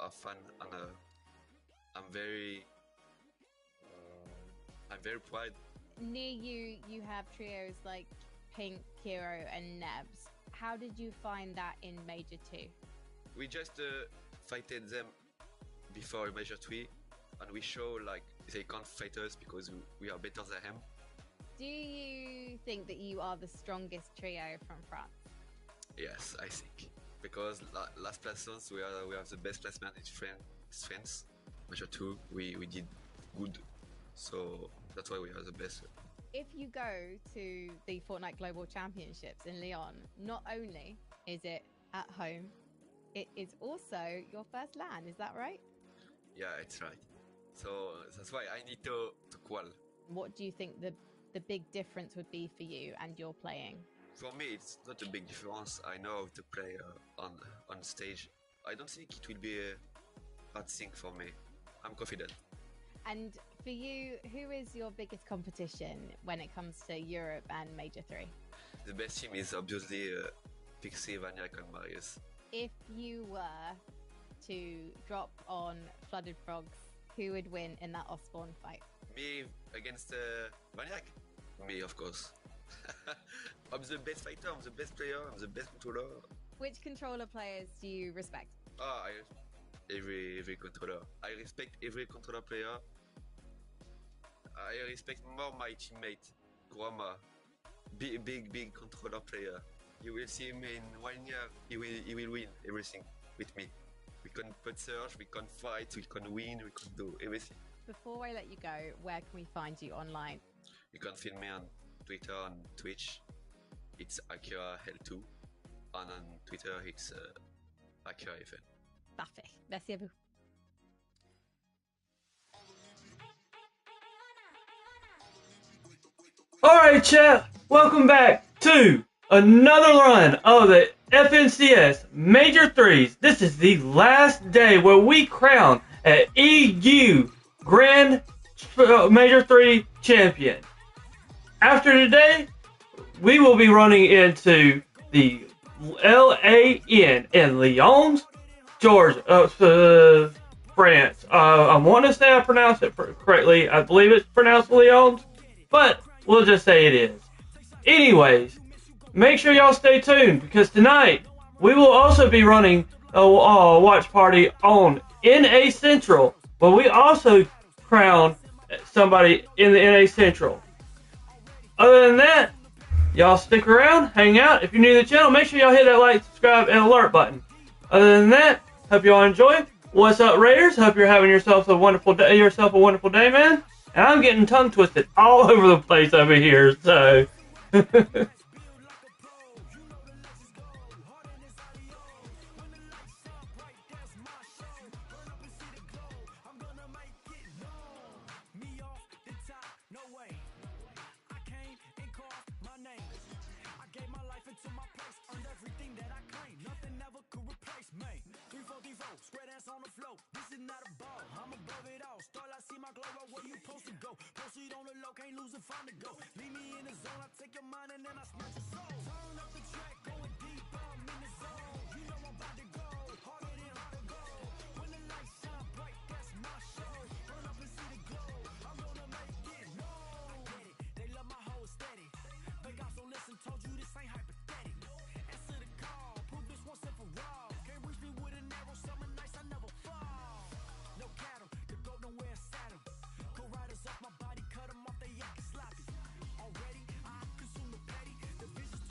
are fun, and I'm very proud. Near you, you have trios like Pink, Kiro, and Nebs. How did you find that in Major 2? We just fighted them before Major 3, and we show like they can't fight us because we are better than them. Do you think that you are the strongest trio from France? Yes, I think. Because last placements we have the best placement in France. Major 2 we did good. So that's why we are the best. If you go to the Fortnite Global Championships in Lyon, not only is it at home, it is also your first LAN, is that right? Yeah, it's right. So that's why I need to qual. What do you think the big difference would be for you and your playing? For me, it's not a big difference. I know how to play on stage. I don't think it will be a hard thing for me. I'm confident. And for you, who is your biggest competition when it comes to Europe and Major 3? The best team is obviously Pixie, Vaniac, and Marius. If you were to drop on Flooded Frogs, who would win in that Osborne fight? Me against Vaniac? Me, of course. I'm the best fighter, I'm the best player, I'm the best controller. Which controller players do you respect? Every controller. I respect every controller player. I respect more my teammate, Guama. Big controller player. You will see him in 1 year. He will win everything with me. We can put search, we can fight, we can win, we can do everything. Before I let you go, where can we find you online? You can find me on Twitter and Twitch. It's AkiraL2. And on Twitter, it's AkiraFN. Parfait. Merci à vous. Alright chat, welcome back to another run of the FNCS Major 3s. This is the last day where we crown an EU Grand Major 3 champion. After today, we will be running into the LAN in Lyons, Georgia, France. I want to say I pronounced it correctly. I believe it's pronounced Lyons, but we'll just say it is. Anyways, make sure y'all stay tuned because tonight we will also be running a watch party on NA Central, but we also crown somebody in the NA Central. Other than that, y'all stick around, hang out. If you're new to the channel, make sure y'all hit that like, subscribe, and alert button. Other than that, hope y'all enjoy. What's up, Raiders? Hope you're having yourself a wonderful day, man. And I'm getting tongue twisted all over the place over here, so. On the floor, this is not a ball. I'm above it all. Start, I see my glow up where you supposed to go. Proceed on the low, can't lose if I'm to go. Leave me in the zone, I take your mind and then I snatch your soul. Turn up the track, going deep, I'm in the zone. You know I'm about to go, harder than the goal. When the lights shine bright, that's my show. Burn up and see the glow, I'm gonna make it known. I get it, they love my whole steady. They got so listen, told you this ain't hypothetical. Answer the call, prove this once and for all. Can't reach me with an arrow, summer nights I never fall. No cattle, the goat don't wear a saddle. Go riders off my body, cut them off, they acting sloppy. Already, I consume the petty. The vision's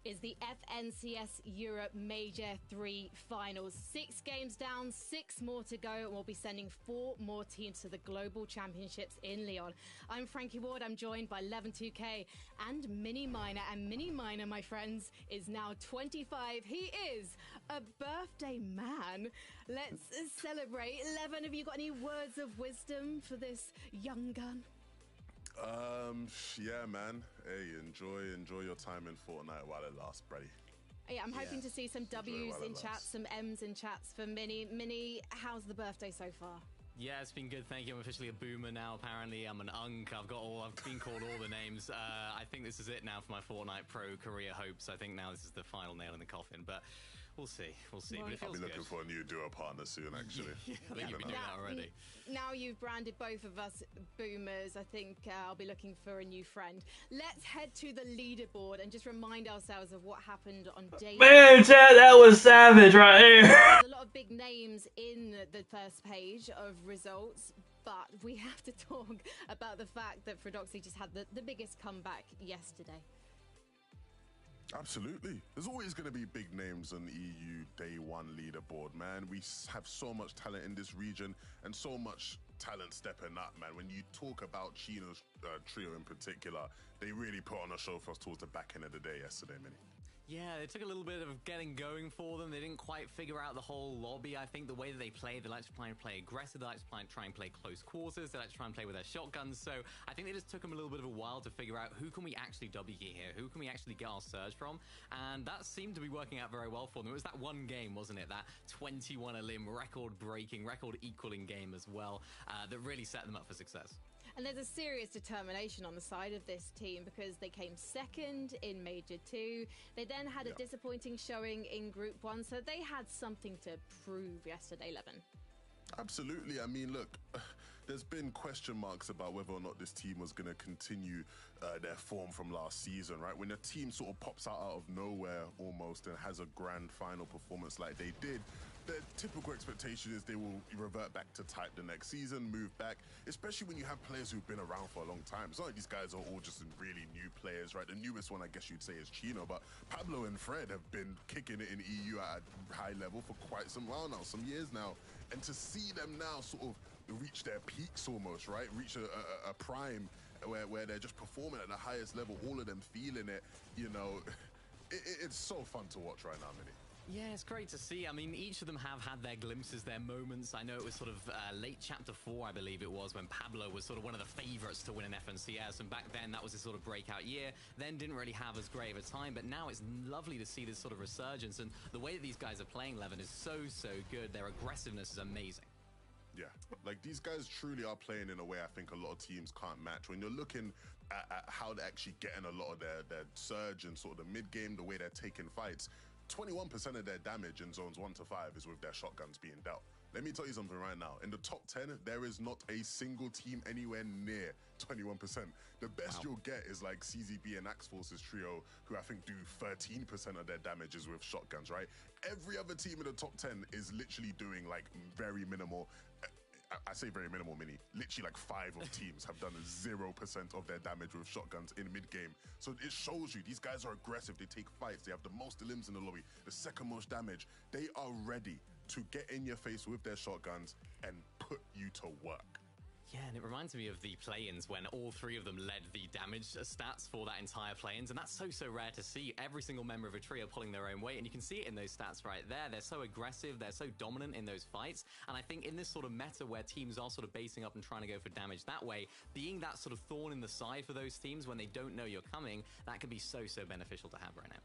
is the FNCS Europe Major 3 Finals. 6 games down, 6 more to go, and we'll be sending 4 more teams to the Global Championships in Lyon. I'm Frankie Ward. I'm joined by Levan2K and Mini Miner. And Mini Miner, my friends, is now 25. He is a birthday man. Let's celebrate. Levan, have you got any words of wisdom for this young gun? Yeah, man. Hey, enjoy your time in Fortnite while it lasts, buddy. Yeah, I'm hoping to see some W's in chats, some M's in chats for Mini. Mini, how's the birthday so far? Yeah, it's been good, thank you. I'm officially a boomer now, apparently. I'm an unk. I've been called all the names. I think this is it now for my Fortnite Pro career hopes. I think now this is the final nail in the coffin, but we'll see. We'll see. Right. But it feels I'll be looking good. for a new duo partner soon, actually. Yeah, I think you've been doing that already. Now you've branded both of us boomers, I think I'll be looking for a new friend. Let's head to the leaderboard and just remind ourselves of what happened on day Man, Chad, that was savage right here. There's a lot of big names in the first page of results, but we have to talk about the fact that Fredoxy just had the biggest comeback yesterday. Absolutely. There's always going to be big names on the EU Day 1 leaderboard, man. We have so much talent in this region and so much talent stepping up, man. When you talk about Chino's trio in particular, they really put on a show for us towards the back end of the day yesterday, Minnie. Yeah, it took a little bit of getting going for them. They didn't quite figure out the whole lobby. I think the way that they play, they like to play aggressive. They like to try and play close quarters. They like to try and play with their shotguns. So I think they just took them a little bit of a while to figure out who can we actually W here? Who can we actually get our surge from? And that seemed to be working out very well for them. It was that one game, wasn't it? That 21 elim record-breaking, record-equaling game as well that really set them up for success. And there's a serious determination on the side of this team because they came second in Major 2. They then had a disappointing showing in Group 1, so they had something to prove yesterday, Levan. Absolutely. I mean, look, there's been question marks about whether or not this team was going to continue their form from last season, right? When a team sort of pops out of nowhere almost and has a grand final performance like they did, the typical expectation is they will revert back to type the next season, move back, especially when you have players who've been around for a long time. It's not like these guys are all just really new players, right? The newest one, I guess you'd say, is Chino, but Pablo and Fred have been kicking it in EU at a high level for quite some while now, some years now. And to see them now sort of reach their peaks almost, right? Reach a prime where they're just performing at the highest level, all of them feeling it, you know, it's so fun to watch right now, Minnie. Yeah, it's great to see. I mean, each of them have had their glimpses, their moments. I know it was sort of late Chapter 4, I believe it was, when Pablo was sort of one of the favorites to win an FNCS. And back then, that was his sort of breakout year. Then didn't really have as great of a time. But now it's lovely to see this sort of resurgence. And the way that these guys are playing, Levan, is so good. Their aggressiveness is amazing. Yeah, like these guys truly are playing in a way I think a lot of teams can't match. When you're looking at how they're actually getting a lot of their surge and sort of the mid-game, the way they're taking fights, 21% of their damage in zones 1 to 5 is with their shotguns being dealt. Let me tell you something right now. In the top 10, there is not a single team anywhere near 21%. The best you'll get is like CZB and Axe Force's trio, who I think do 13% of their damages with shotguns, right? Every other team in the top 10 is literally doing like very minimal. I say very minimal, Mini. Literally like 5 of teams have done 0% of their damage with shotguns in mid-game. So it shows you these guys are aggressive. They take fights. They have the most limbs in the lobby, the second most damage. They are ready to get in your face with their shotguns and put you to work. Yeah, and it reminds me of the play-ins when all 3 of them led the damage stats for that entire play-ins, and that's so rare to see. Every single member of a trio pulling their own weight, and you can see it in those stats right there. They're so aggressive, they're so dominant in those fights, and I think in this sort of meta where teams are sort of basing up and trying to go for damage that way, being that sort of thorn in the side for those teams when they don't know you're coming, that can be so beneficial to have right now.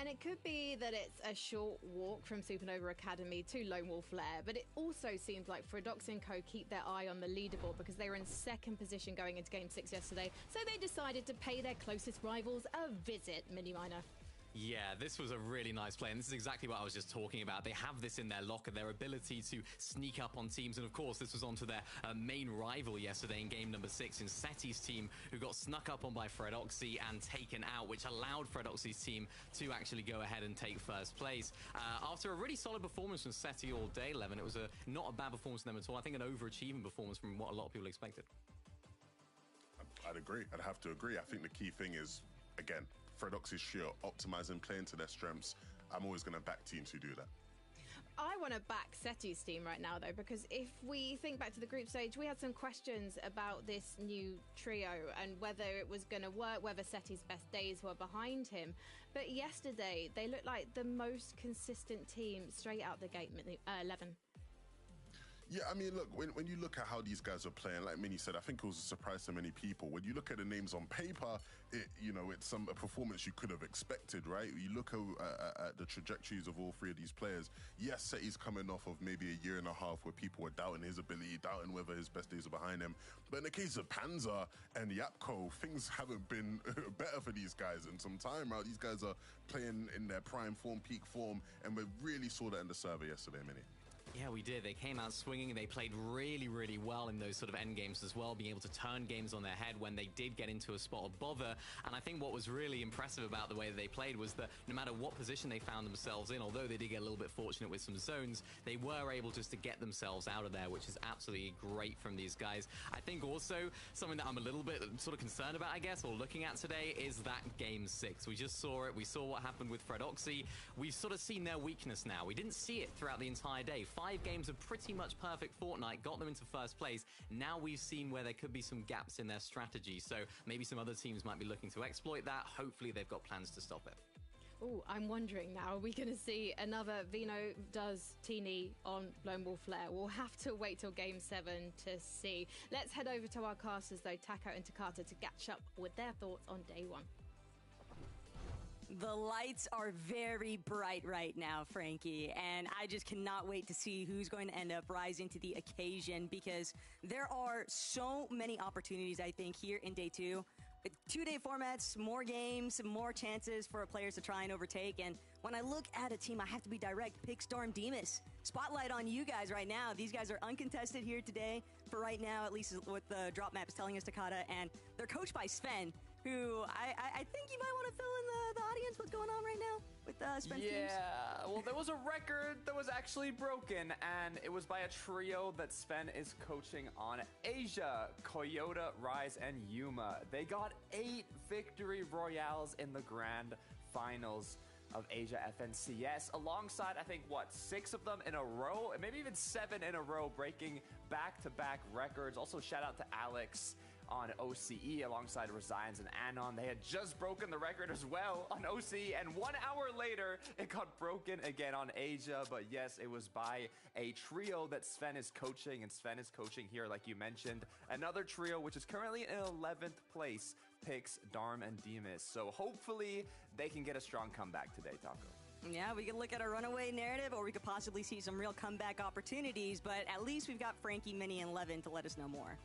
And it could be that it's a short walk from Supernova Academy to Lone Wolf Lair, but it also seems like Fredoxy and Co keep their eye on the leaderboard because they were in second position going into Game 6 yesterday, so they decided to pay their closest rivals a visit, Mini Miner. Yeah, this was a really nice play, and this is exactly what I was just talking about. They have this in their locker, their ability to sneak up on teams, and of course, this was onto their main rival yesterday in game number 6 in Seti's team, who got snuck up on by Fredoxy and taken out, which allowed Fredoxy's team to actually go ahead and take first place. After a really solid performance from Seti all day, Levin, it was not a bad performance from them at all. I think an overachieving performance from what a lot of people expected. I'd agree. I'd have to agree. I think the key thing is, again, Fredox's trio optimizing, playing to their strengths, I'm always going to back teams who do that. I want to back Seti's team right now, though, because if we think back to the group stage, we had some questions about this new trio and whether it was going to work, whether Seti's best days were behind him. But yesterday, they looked like the most consistent team straight out the gate, 11. Yeah, I mean, look, when you look at how these guys are playing, like Minnie said, I think it was a surprise to many people. When you look at the names on paper, it's a performance you could have expected, right? You look at the trajectories of all three of these players. Yes, Seti's coming off of maybe a year and a half where people were doubting his ability, doubting whether his best days are behind him. But in the case of Panzer and Yapko, things haven't been better for these guys in some time, right? These guys are playing in their prime form, peak form, and we really saw that in the survey yesterday, Minnie. Yeah, we did. They came out swinging and they played really, really well in those sort of end games as well, being able to turn games on their head when they did get into a spot of bother. And I think what was really impressive about the way that they played was that no matter what position they found themselves in, although they did get a little bit fortunate with some zones, they were able just to get themselves out of there, which is absolutely great from these guys. I think also something that I'm a little bit sort of concerned about, I guess, or looking at today is that game 6. We just saw it. We saw what happened with Fredoxy. We've sort of seen their weakness now. We didn't see it throughout the entire day. 5 games of pretty much perfect Fortnite got them into first place. Now we've seen where there could be some gaps in their strategy, so maybe some other teams might be looking to exploit that. Hopefully they've got plans to stop it. Oh, I'm wondering now, are we going to see another Vino does Teeny on Lone Wolf Flare? We'll have to wait till Game 7 to see. Let's head over to our casters, though, Taco and Takata, to catch up with their thoughts on day 1. The lights are very bright right now, Frankie, and I just cannot wait to see who's going to end up rising to the occasion, because there are so many opportunities, I think, here in day 2. 2-day formats, more games, more chances for players to try and overtake. And when I look at a team, I have to be direct. Pick Storm Demas. Spotlight on you guys right now. These guys are uncontested here today for right now, at least what the drop map is telling us, Takata. And they're coached by Sven, who I think you might want to fill in the audience what's going on right now with Sven's teams. Yeah, well, there was a record that was actually broken, and it was by a trio that Sven is coaching on Asia: Koyota, Rise, and Yuma. They got 8 victory royales in the grand finals of Asia FNCS, alongside, I think, 6 of them in a row, and maybe even 7 in a row, breaking back-to-back records. Also, shout out to Alex on OCE alongside Resigns and Anon. They had just broken the record as well on OCE, and 1 hour later it got broken again on Asia. But yes, it was by a trio that Sven is coaching, and Sven is coaching here, like you mentioned, another trio which is currently in 11th place, picks Darm and Demas. So hopefully they can get a strong comeback today, Taco. Yeah, we could look at a runaway narrative, or we could possibly see some real comeback opportunities, but at least we've got Frankie, Minnie, and Levin to let us know more.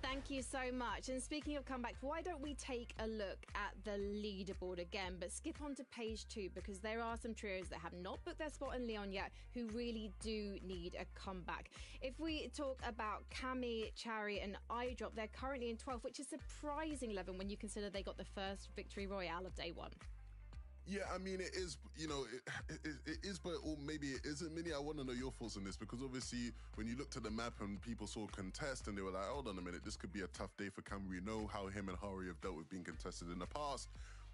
Thank you so much. And speaking of comebacks, why don't we take a look at the leaderboard again, but skip on to page 2, because there are some trios that have not booked their spot in Leon yet who really do need a comeback. If we talk about Cammy, Chari, and iDrop, they're currently in 12th, which is surprising, Levin, when you consider they got the first victory royale of day 1. Yeah, I mean, it is, it is, but or maybe it isn't. Minnie, I want to know your thoughts on this, because obviously when you looked at the map and people saw contest and they were like, hold on a minute, this could be a tough day for Cam. We know how him and Hari have dealt with being contested in the past.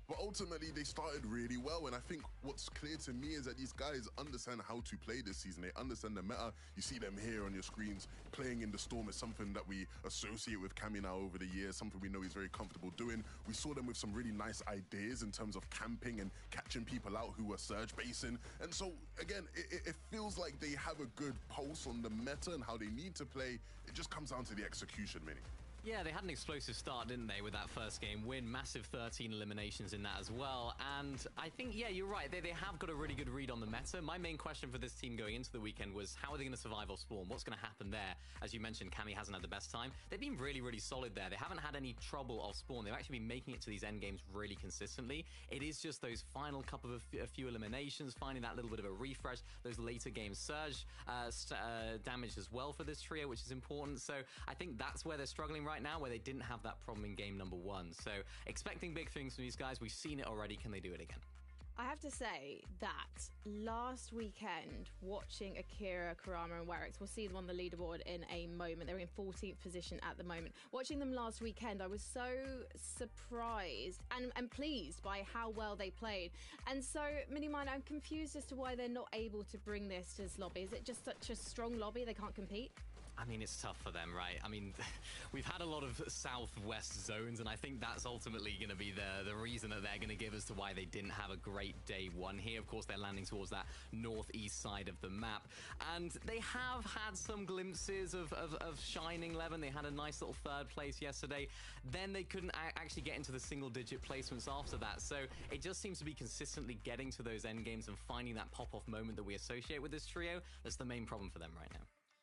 But ultimately, they started really well. And I think what's clear to me is that these guys understand how to play this season. They understand the meta. You see them here on your screens. Playing in the Storm is something that we associate with Cammy now over the years, something we know he's very comfortable doing. We saw them with some really nice ideas in terms of camping and catching people out who were surge basing. And so, again, it feels like they have a good pulse on the meta and how they need to play. It just comes down to the execution, Minnie. Yeah, they had an explosive start, didn't they, with that first game win. Massive 13 eliminations in that as well. And I think, yeah, you're right. They have got a really good read on the meta. My main question for this team going into the weekend was, how are they going to survive off Spawn? What's going to happen there? As you mentioned, Cammy hasn't had the best time. They've been really, really solid there. They haven't had any trouble off Spawn. They've actually been making it to these end games really consistently. It is just those final couple of a few eliminations, finding that little bit of a refresh, those later game surge damage as well for this trio, which is important. So I think that's where they're struggling right now, where they didn't have that problem in game number 1. So expecting big things from these guys. We've seen it already. Can they do it again? I have to say that last weekend, watching Akira, Kurama, and Werix, we'll see them on the leaderboard in a moment. They're in 14th position at the moment. Watching them last weekend, I was so surprised and pleased by how well they played. And so, Minimine, I'm confused as to why they're not able to bring this to this lobby. Is it just such a strong lobby they can't compete? I mean, it's tough for them, right? I mean, we've had a lot of southwest zones, and I think that's ultimately going to be the reason that they're going to give as to why they didn't have a great day one here. Of course, they're landing towards that northeast side of the map, and they have had some glimpses of shining 11. They had a nice little third place yesterday. Then they couldn't actually get into the single-digit placements after that. So it just seems to be consistently getting to those end games and finding that pop-off moment that we associate with this trio. That's the main problem for them right now.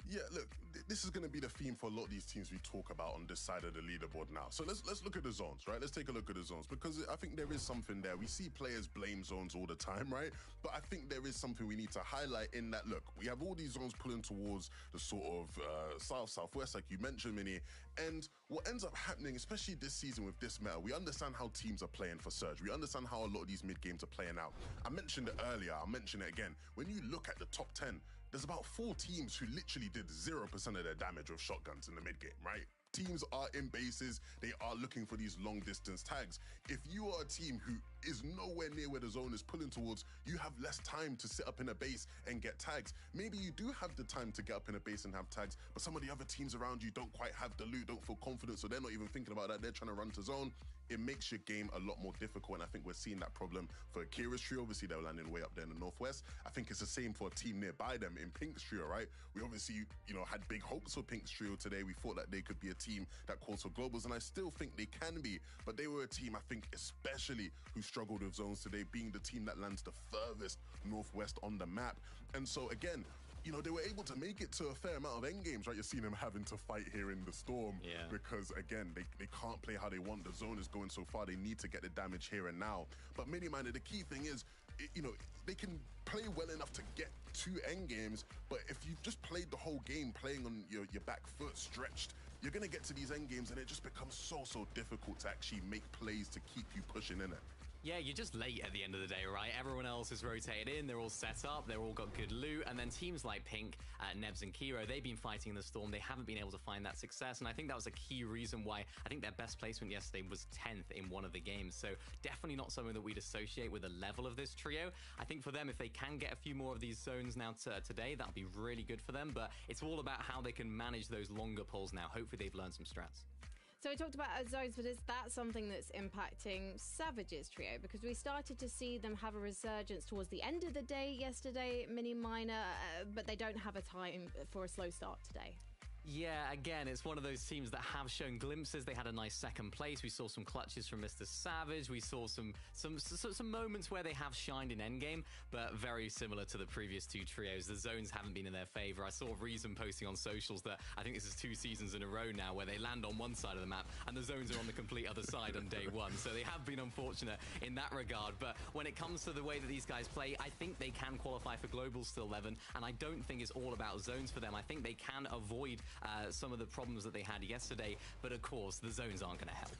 Yeah, look, this is going to be the theme for a lot of these teams we talk about on this side of the leaderboard now. So let's look at the zones, right? Let's take a look at the zones, because I think there is something there. We see players blame zones all the time, right? But I think there is something we need to highlight in that, look, we have all these zones pulling towards the sort of southwest, like you mentioned, Minnie. And what ends up happening, especially this season with this meta, we understand how teams are playing for Surge. We understand how a lot of these mid-games are playing out. I mentioned it earlier, I'll mention it again. When you look at the top 10, there's about 4 teams who literally did 0% of their damage with shotguns in the mid-game, right? Teams are in bases, they are looking for these long-distance tags. If you are a team who is nowhere near where the zone is pulling towards, you have less time to sit up in a base and get tags. Maybe you do have the time to get up in a base and have tags, but some of the other teams around you don't quite have the loot, don't feel confident, so they're not even thinking about that. They're trying to run to zone. It makes your game a lot more difficult, and I think we're seeing that problem for Akira's trio. Obviously, they're landing way up there in the northwest. I think it's the same for a team nearby them in Pink's trio, right? We obviously, had big hopes for Pink's trio today. We thought that they could be a team that calls for globals, and I still think they can be, but they were a team, I think, especially who struggled with zones today, being the team that lands the furthest northwest on the map. And so, again, they were able to make it to a fair amount of end games, right? You're seeing them having to fight here in the storm because, again, they can't play how they want. The zone is going so far. They need to get the damage here and now. But Miniminer, the key thing is, they can play well enough to get to end games, but if you've just played the whole game playing on your back foot stretched, you're going to get to these end games and it just becomes so difficult to actually make plays to keep you pushing in it. Yeah, you're just late at the end of the day, right? Everyone else is rotated in, they're all set up, they're all got good loot, and then teams like Pink, Nebs, and Kiro, they've been fighting in the storm. They haven't been able to find that success, and I think that was a key reason why I think their best placement yesterday was 10th in one of the games. So definitely not something that we'd associate with the level of this trio. I think for them, if they can get a few more of these zones now today, that'll be really good for them, but it's all about how they can manage those longer pulls now. Hopefully they've learned some strats. So we talked about zones, but is that something that's impacting Savage's trio? Because we started to see them have a resurgence towards the end of the day yesterday, Miniminer, but they don't have a time for a slow start today. Yeah, again, it's one of those teams that have shown glimpses. They had a nice second place. We saw some clutches from Mr. Savage. We saw some moments where they have shined in endgame, but very similar to the previous two trios. The zones haven't been in their favor. I saw Reason posting on socials that I think this is 2 seasons in a row now where they land on one side of the map and the zones are on the complete other side on day one. So they have been unfortunate in that regard. But when it comes to the way that these guys play, I think they can qualify for globals still, Levin. And I don't think it's all about zones for them. I think they can avoid some of the problems that they had yesterday, but of course the zones aren't going to help.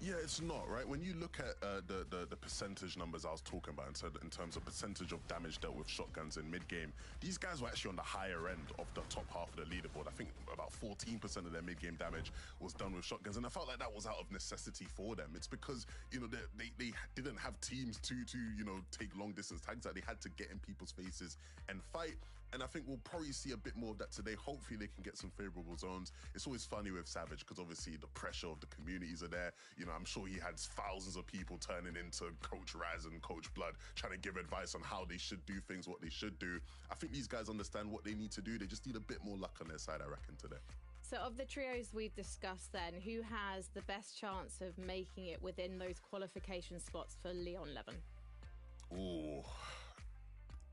Yeah, it's not, right? When you look at the percentage numbers I was talking about in terms of percentage of damage dealt with shotguns in mid-game, these guys were actually on the higher end of the top half of the leaderboard. I think about 14% of their mid-game damage was done with shotguns, and I felt like that was out of necessity for them. It's because, they didn't have teams to take long-distance tags out. They had to get in people's faces and fight. And I think we'll probably see a bit more of that today. Hopefully they can get some favorable zones. It's always funny with Savage because obviously the pressure of the communities are there. I'm sure he had thousands of people turning into Coach Raz and Coach Blood, trying to give advice on how they should do things, what they should do. I think these guys understand what they need to do. They just need a bit more luck on their side, I reckon, today. So of the trios we've discussed then, who has the best chance of making it within those qualification spots for Leon Levin? Ooh.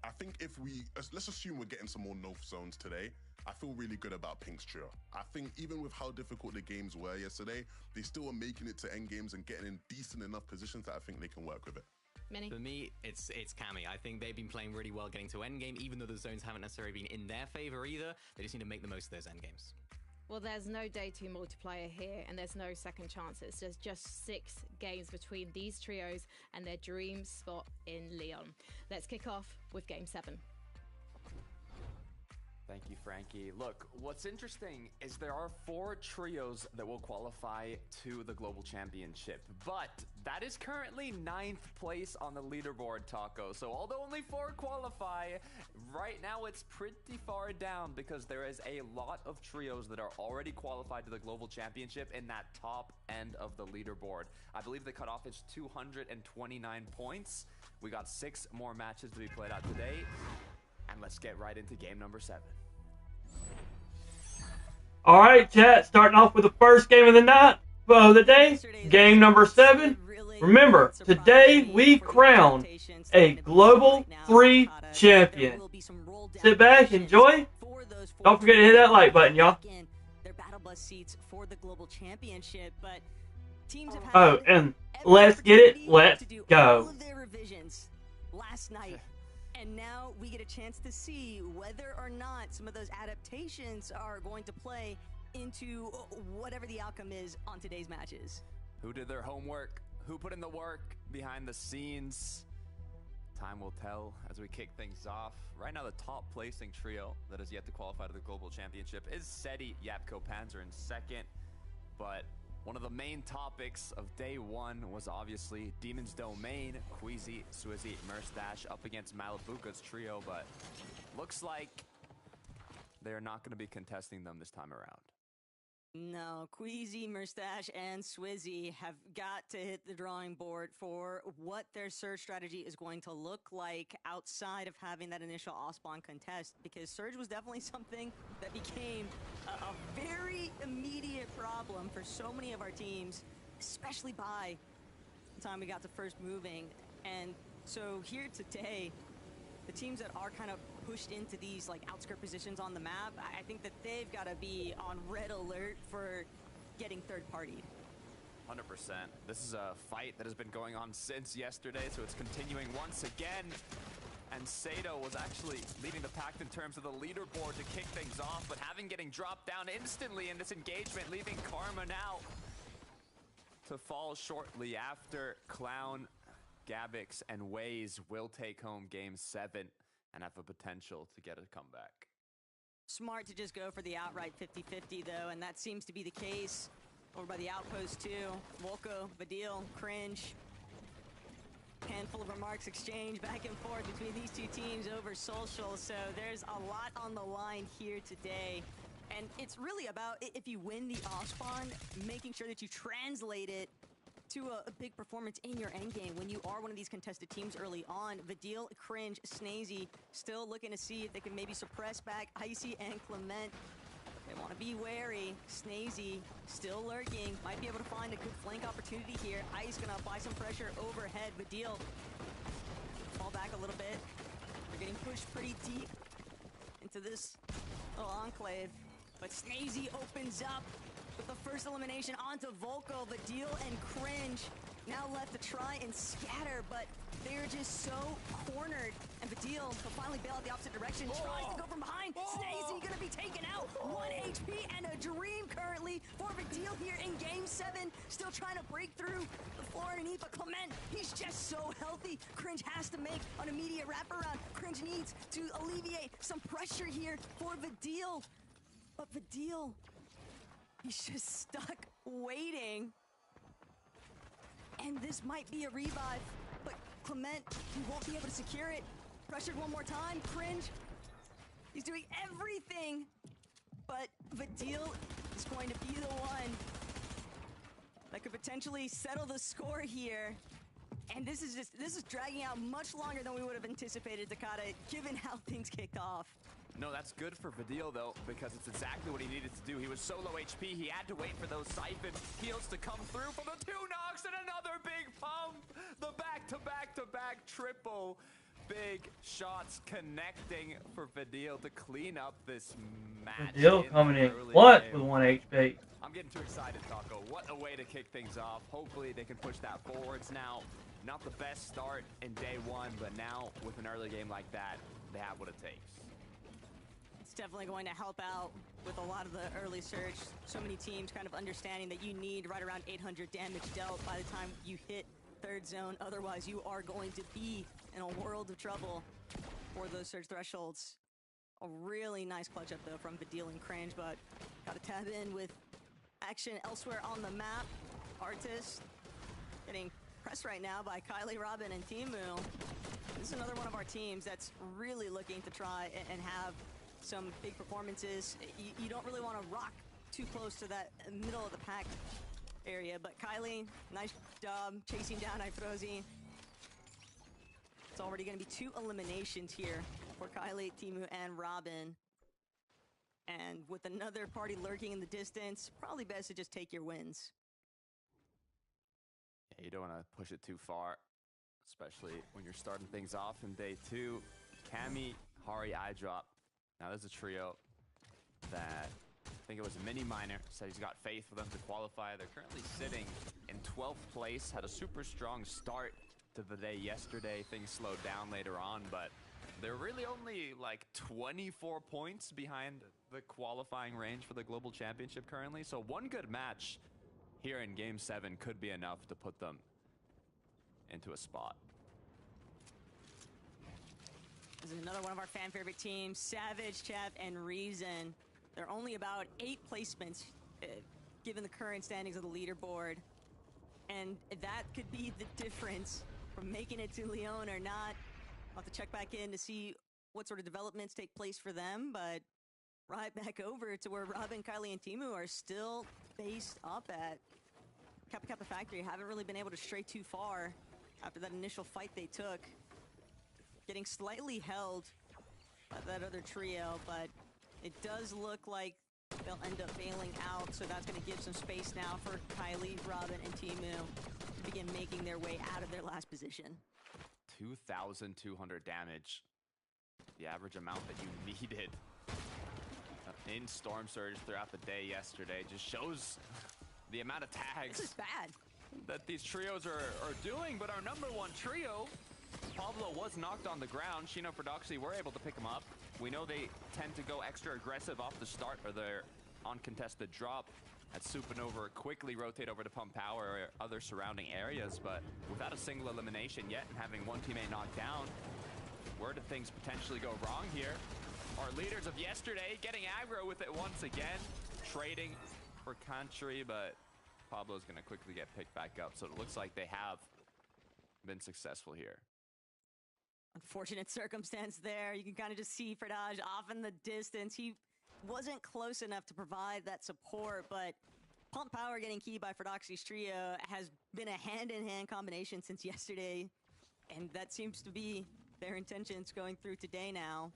I think let's assume we're getting some more North zones today. I feel really good about Pink's trio. I think even with how difficult the games were yesterday, they still are making it to end games and getting in decent enough positions that I think they can work with it. Minnie? For me, it's Cammy. I think they've been playing really well getting to endgame, even though the zones haven't necessarily been in their favor either. They just need to make the most of those endgames. Well, there's no day 2 multiplayer here, and there's no second chances. There's just 6 games between these trios and their dream spot in Lyon. Let's kick off with Game 7. Thank you, Frankie. Look, what's interesting is there are 4 trios that will qualify to the Global Championship, but that is currently 9th place on the leaderboard, Taco. So although only 4 qualify, right now it's pretty far down because there is a lot of trios that are already qualified to the Global Championship in that top end of the leaderboard. I believe the cutoff is 229 points. We got 6 more matches to be played out today. And let's get right into game number 7. All right, chat. Starting off with the first game of the night, of the day, game number 7. Remember, today we crown a Global 3 champion. Sit back, enjoy. Don't forget to hit that like button, y'all. Their battle bus seats for the Global Championship, but teams have had Oh, and let's get it. Let's go. all of their revisions last night. And now we get a chance to see whether or not some of those adaptations are going to play into whatever the outcome is on today's matches. Who did their homework? Who put in the work behind the scenes? Time will tell as we kick things off. Right now, the top placing trio that is yet to qualify to the Global Championship is SETI, Yapko, Panzer in second. But one of the main topics of day 1 was obviously Demon's Domain, Queasy, Swizzy, Merstash up against Malibuka's trio, but looks like they're not going to be contesting them this time around. No, Queasy, Merstash, and Swizzy have got to hit the drawing board for what their Surge strategy is going to look like outside of having that initial Ospawn contest, because Surge was definitely something that became a very immediate problem for so many of our teams, especially by the time we got to first moving. And so here today, the teams that are kind of pushed into these like outskirt positions on the map, I think that they've got to be on red alert for getting third-partied. 100%. This is a fight that has been going on since yesterday, so it's continuing once again. And Sato was actually leading the pack in terms of the leaderboard to kick things off, but getting dropped down instantly in this engagement, leaving Karma now to fall shortly after. Clown, Gabix, and Waze will take home game 7 and have a potential to get a comeback. Smart to just go for the outright 50-50 though, and that seems to be the case over by the outpost too. Volko, Vadil, Cringe. Handful of remarks exchanged back and forth between these two teams over social, so there's a lot on the line here today. And it's really about, if you win the Ospawn, making sure that you translate it to a big performance in your endgame when you are one of these contested teams early on. Vadil, Cringe, Snazy still looking to see if they can maybe suppress back Icy and Clement. They want to be wary. Snazy still lurking. Might be able to find a good flank opportunity here. Ice gonna apply some pressure overhead. Vadil fall back a little bit. They're getting pushed pretty deep into this little enclave. But Snazy opens up with the first elimination onto Volko. Vadil and Cringe now left to try and scatter, but they're just so cornered. And Vadil will finally bail out the opposite direction. Tries to go from behind. Snazy gonna be taken out. 1 HP and a dream currently for Vadil here in game 7. Still trying to break through the floor underneath, but Clement, he's just so healthy. Cringe has to make an immediate wraparound. Cringe needs to alleviate some pressure here for Vadil. But Vadil, he's just stuck waiting. And this might be a revive, but Clement, he won't be able to secure it. Pressured one more time, Cringe. He's doing everything, but Vadil is going to be the one that could potentially settle the score here. And this is dragging out much longer than we would have anticipated, Takata, given how things kicked off. No, that's good for Vadil, though, because it's exactly what he needed to do. He was so low HP, he had to wait for those Siphon heals to come through for the 2 knocks and another big pump! The back-to-back-to-back triple. Big shots connecting for Vadil to clean up this match. Vadil coming in clutch with 1 HP. I'm getting too excited, Taco. What a way to kick things off. Hopefully they can push that forwards now. Not the best start in day 1, but now with an early game like that, they have what it takes. It's definitely going to help out with a lot of the early surge. So many teams kind of understanding that you need right around 800 damage dealt by the time you hit third zone. Otherwise, you are going to be in a world of trouble for those surge thresholds. A really nice clutch up, though, from Vidil and Cringe, but got to tab in with action elsewhere on the map. Artist getting pressed right now by Kylie, Robin, and Timu. This is another one of our teams that's really looking to try and have some big performances. You don't really want to rock too close to that middle of the pack area, but Kylie, nice job chasing down Ifrozi. It's already going to be 2 eliminations here for Kylie, Timu, and Robin. And with another party lurking in the distance, probably best to just take your wins. Yeah, you don't want to push it too far, especially when you're starting things off in day 2. Cammy, Hari, iDrop. Now there's a trio that I think it was Mini Miner said he's got faith for them to qualify. They're currently sitting in 12th place, had a super strong start to the day yesterday. Things slowed down later on, but they're really only like 24 points behind the qualifying range for the Global Championship currently. So one good match here in Game 7 could be enough to put them into a spot. This is another one of our fan favorite teams, Savage, Chap, and Reason. They're only about 8 placements given the current standings of the leaderboard. And that could be the difference from making it to Lyon or not. I'll have to check back in to see what sort of developments take place for them, but right back over to where Robin, Kylie, and Timu are still based up at Kappa Kappa Factory. Haven't really been able to stray too far after that initial fight they took. Getting slightly held by that other trio, but it does look like they'll end up bailing out, so that's going to give some space now for Kylie, Robin, and Timu to begin making their way out of their last position. 2,200 damage. The average amount that you needed in Storm Surge throughout the day yesterday just shows the amount of tags This is bad. that these trios are doing, but our number 1 trio, Pablo, was knocked on the ground. Shino Prodoxy were able to pick him up. We know they tend to go extra aggressive off the start or their uncontested drop. At Supernova quickly rotate over to Pump Power or other surrounding areas, but without a single elimination yet and having one teammate knocked down, where did things potentially go wrong here? Our leaders of yesterday getting aggro with it once again, trading for country, but Pablo's going to quickly get picked back up, so it looks like they have been successful here. Unfortunate circumstance there. You can kind of just see Fredage off in the distance. He wasn't close enough to provide that support, but Pump Power getting keyed by Fredoxy's trio has been a hand-in-hand combination since yesterday, and that seems to be their intentions going through today now.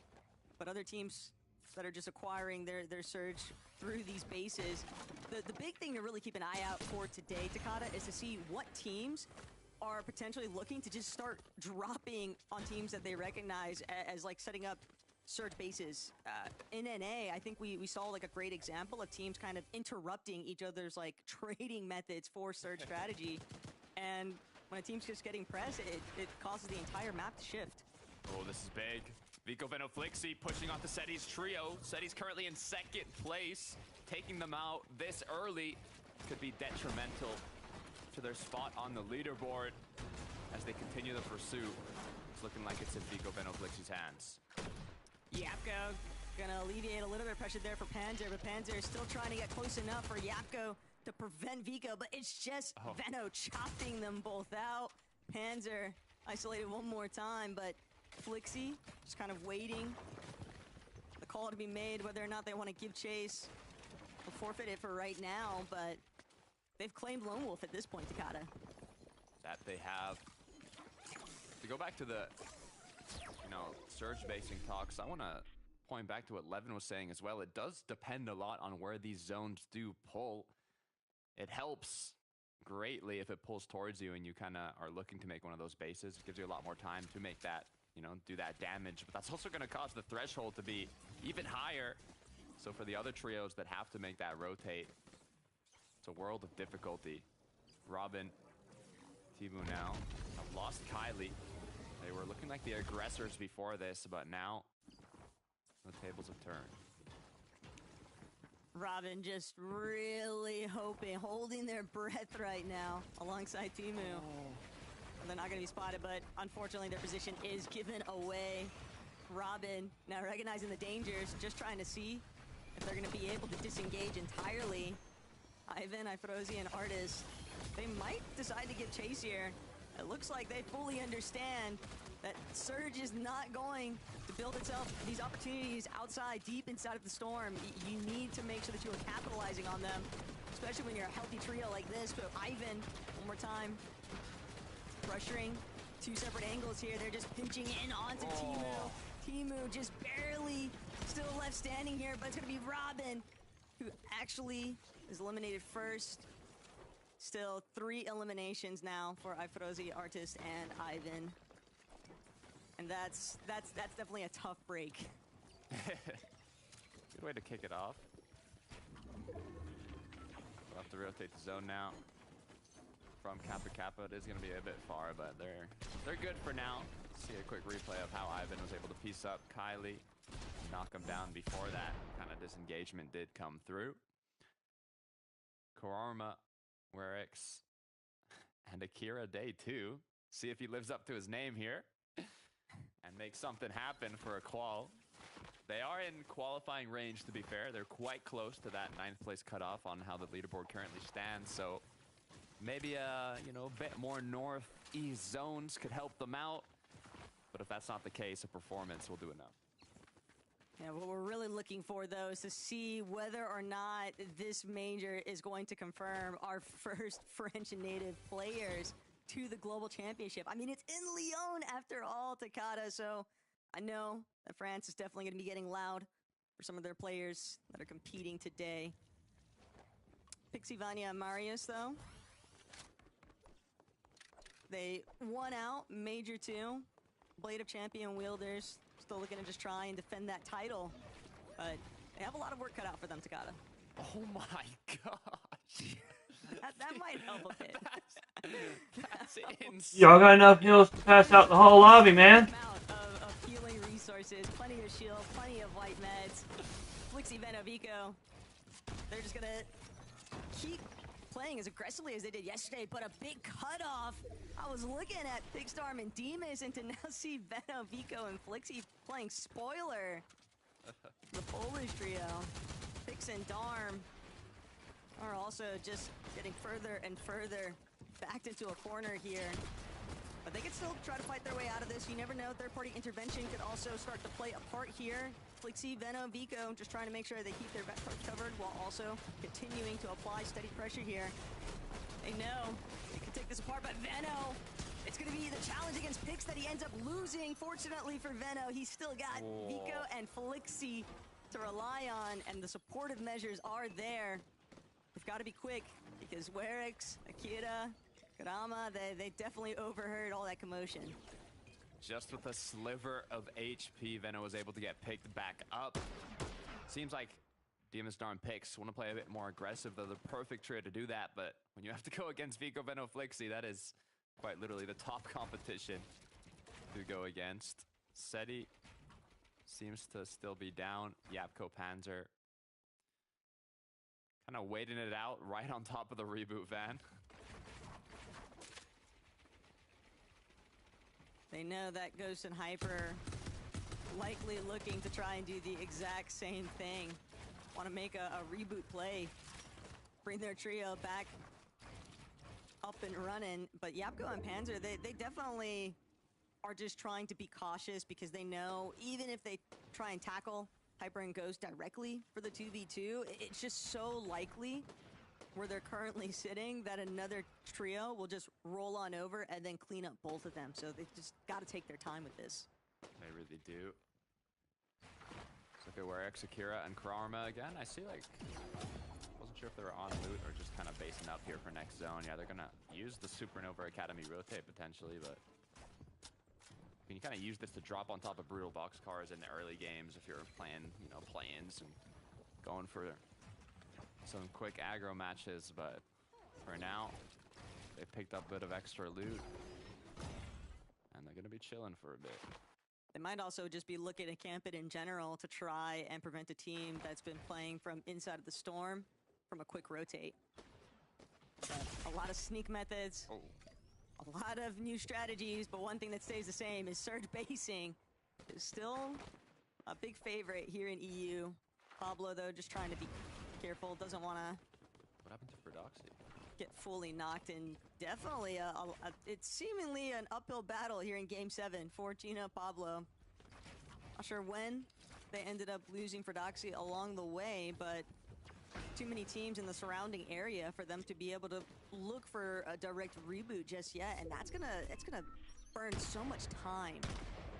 But other teams that are just acquiring their surge through these bases, the big thing to really keep an eye out for today, Takata, is to see what teams are potentially looking to just start dropping on teams that they recognize as like setting up surge bases. In NA, I think we saw like a great example of teams kind of interrupting each other's like trading methods for surge strategy. And when a team's just getting pressed, it causes the entire map to shift. Oh, this is big. Vico Venoflixi pushing off the Seti's trio. Seti's currently in 2nd place. Taking them out this early could be detrimental to their spot on the leaderboard as they continue the pursuit. It's looking like it's in Vico Venoflixi's hands. Yapko gonna alleviate a little bit of pressure there for Panzer, but Panzer is still trying to get close enough for Yapko to prevent Vico, but it's just Veno chopping them both out. Panzer isolated one more time, but Flixi just kind of waiting. The call to be made whether or not they want to give chase. They'll forfeit it for right now, but they've claimed Lone Wolf at this point, Takata. That they have. To go back to the, surge basing talks, I want to point back to what Levin was saying as well. It does depend a lot on where these zones do pull. It helps greatly if it pulls towards you and you kind of are looking to make one of those bases. It gives you a lot more time to make that, do that damage. But that's also going to cause the threshold to be even higher. So for the other trios that have to make that rotate, it's a world of difficulty. Robin, Timu now have lost Kylie. They were looking like the aggressors before this, but now The tables have turned. Robin just really hoping, holding their breath right now alongside Timu. They're not going to be spotted, but unfortunately their position is given away. Robin now recognizing the dangers, just trying to see if they're going to be able to disengage entirely. Ivan, Ifrozi, and Artist, they might decide to give chase here. It looks like they fully understand that Surge is not going to build itself these opportunities outside, deep inside of the storm. You need to make sure that you are capitalizing on them, especially when you're a healthy trio like this. But Ivan, one more time, pressuring two separate angles here. They're just pinching in onto Timu. Timu just barely still left standing here, but it's going to be Robin who actually is eliminated first. Still 3 eliminations now for Ifrozi, Artist, and Ivan. And that's definitely a tough break. Good way to kick it off. We'll have to rotate the zone now. From Kappa Kappa, it is going to be a bit far, but they're good for now. See a quick replay of how Ivan was able to piece up Kylie, knock him down before that kind of disengagement did come through. Kararma, Werix, and Akira Day 2. See if he lives up to his name here and make something happen for a qual. They are in qualifying range, to be fair. They're quite close to that 9th place cutoff on how the leaderboard currently stands, so maybe a bit more northeast zones could help them out. But if that's not the case, a performance will do enough. Yeah, what we're really looking for, though, is to see whether or not this major is going to confirm our first French native players to the Global Championship. I mean, it's in Lyon after all, Takada, so I know that France is definitely going to be getting loud for some of their players that are competing today. Pixie, Vanya, and Marius, though, they won out Major 2. Blade of Champion wielders still looking to just try and defend that title, but they have a lot of work cut out for them, Takada. Oh my gosh. that might help a bit. That's insane. Y'all got enough heals to pass out the whole lobby, man. Amount of healing resources, plenty of shield, plenty of white meds. Flixie, Venovico, they're just gonna keep playing as aggressively as they did yesterday, but a big cutoff. I was looking at Pigstorm and Demas, and to now see Venom, Vico, and Flixie playing spoiler. The Polish trio, Pix and Darm, are also just getting further and further backed into a corner here. But they can still try to fight their way out of this. You never know, third-party intervention could also start to play a part here. Flixie, Venom, Vico, just trying to make sure they keep their back covered while also continuing to apply steady pressure here. They know they can take this apart, but Veno, it's going to be the challenge against Pix that he ends up losing. Fortunately for Veno, he's still got Vico and Flixie to rely on, and the supportive measures are there. They've got to be quick, because Werix, Akira, Karama, they definitely overheard all that commotion. Just with a sliver of HP, Veno was able to get picked back up. Seems like Demas Darm Pix want to play a bit more aggressive. They're the perfect trio to do that, but when you have to go against Vico, Veno, Flixie, that is quite literally the top competition to go against. Seti seems to still be down. Yapko Panzer kind of waiting it out right on top of the reboot van. They know that Ghost and Hyper likely looking to try and do the exact same thing. Want to make a reboot play, bring their trio back up and running. But Yapko and Panzer, they definitely are just trying to be cautious, because they know even if they try and tackle Hyper and Ghost directly for the 2v2, it's just so likely where they're currently sitting that another trio will just roll on over and then clean up both of them. So they've just got to take their time with this. They really do. Let's look at where Akira and Kararma again. I see, like, wasn't sure if they were on loot or just kind of basing up here for next zone. Yeah, they're going to use the Supernova Academy rotate potentially, but you can kind of use this to drop on top of brutal boxcars in the early games if you're playing, play-ins and going for some quick aggro matches. But for now, they picked up a bit of extra loot, and they're going to be chilling for a bit. They might also just be looking to camp it in general to try and prevent a team that's been playing from inside of the storm from a quick rotate. But a lot of sneak methods, a lot of new strategies, but one thing that stays the same is surge basing is still a big favorite here in EU. Pablo, though, just trying to be careful, doesn't want to... What happened to Ferdoxy? Get fully knocked in. Definitely it's seemingly an uphill battle here in Game 7 for Gina Pablo. Not sure when they ended up losing Ferdoxy along the way, but too many teams in the surrounding area for them to be able to look for a direct reboot just yet, and it's gonna burn so much time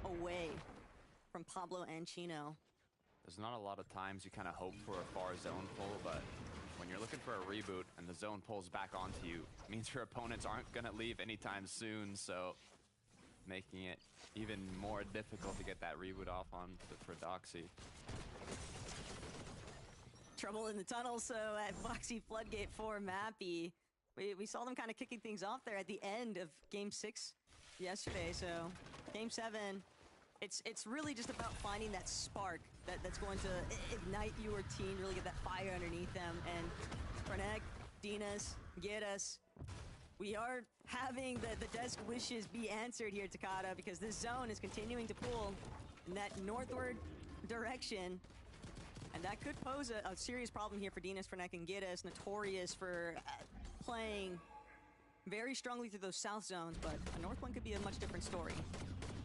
away from Pablo and Chino. There's not a lot of times you kind of hope for a far zone pull, but when you're looking for a reboot and the zone pulls back onto you, it means your opponents aren't going to leave anytime soon, so making it even more difficult to get that reboot off on for Doxy. Trouble in the tunnel, so at Foxy Floodgate for Mappy. We saw them kind of kicking things off there at the end of Game 6 yesterday, so Game 7, it's really just about finding that spark that's going to ignite your team, really get that fire underneath them. And Frenek, Dinas, Geras, we are having the desk wishes be answered here, Takada, because this zone is continuing to pull in that northward direction. And that could pose a serious problem here for Dinas, Frenek, and Geras, notorious for playing very strongly through those south zones, but a north one could be a much different story.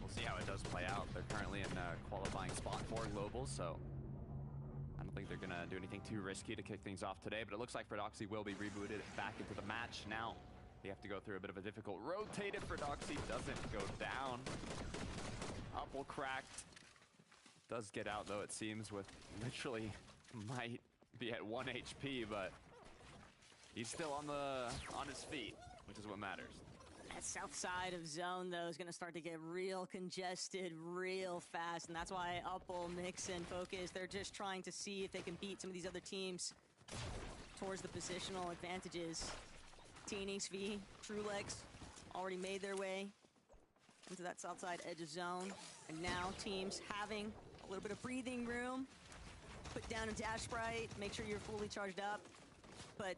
We'll see how it does play out. They're currently in qualifying spot for global, so I don't think they're going to do anything too risky to kick things off today, but it looks like Ferdoxy will be rebooted back into the match. Now, they have to go through a bit of a difficult rotate if Ferdoxy doesn't go down. Upple cracked. Does get out, though, it seems, with literally might be at 1 HP, but he's still on his feet, which is what matters. That south side of zone, though, is going to start to get real congested real fast, and that's why Upple, Mix, and Focus, they're just trying to see if they can beat some of these other teams towards the positional advantages. TNX V, Trulex already made their way into that south side edge of zone, and now teams having a little bit of breathing room. Put down a Dash Sprite, make sure you're fully charged up, but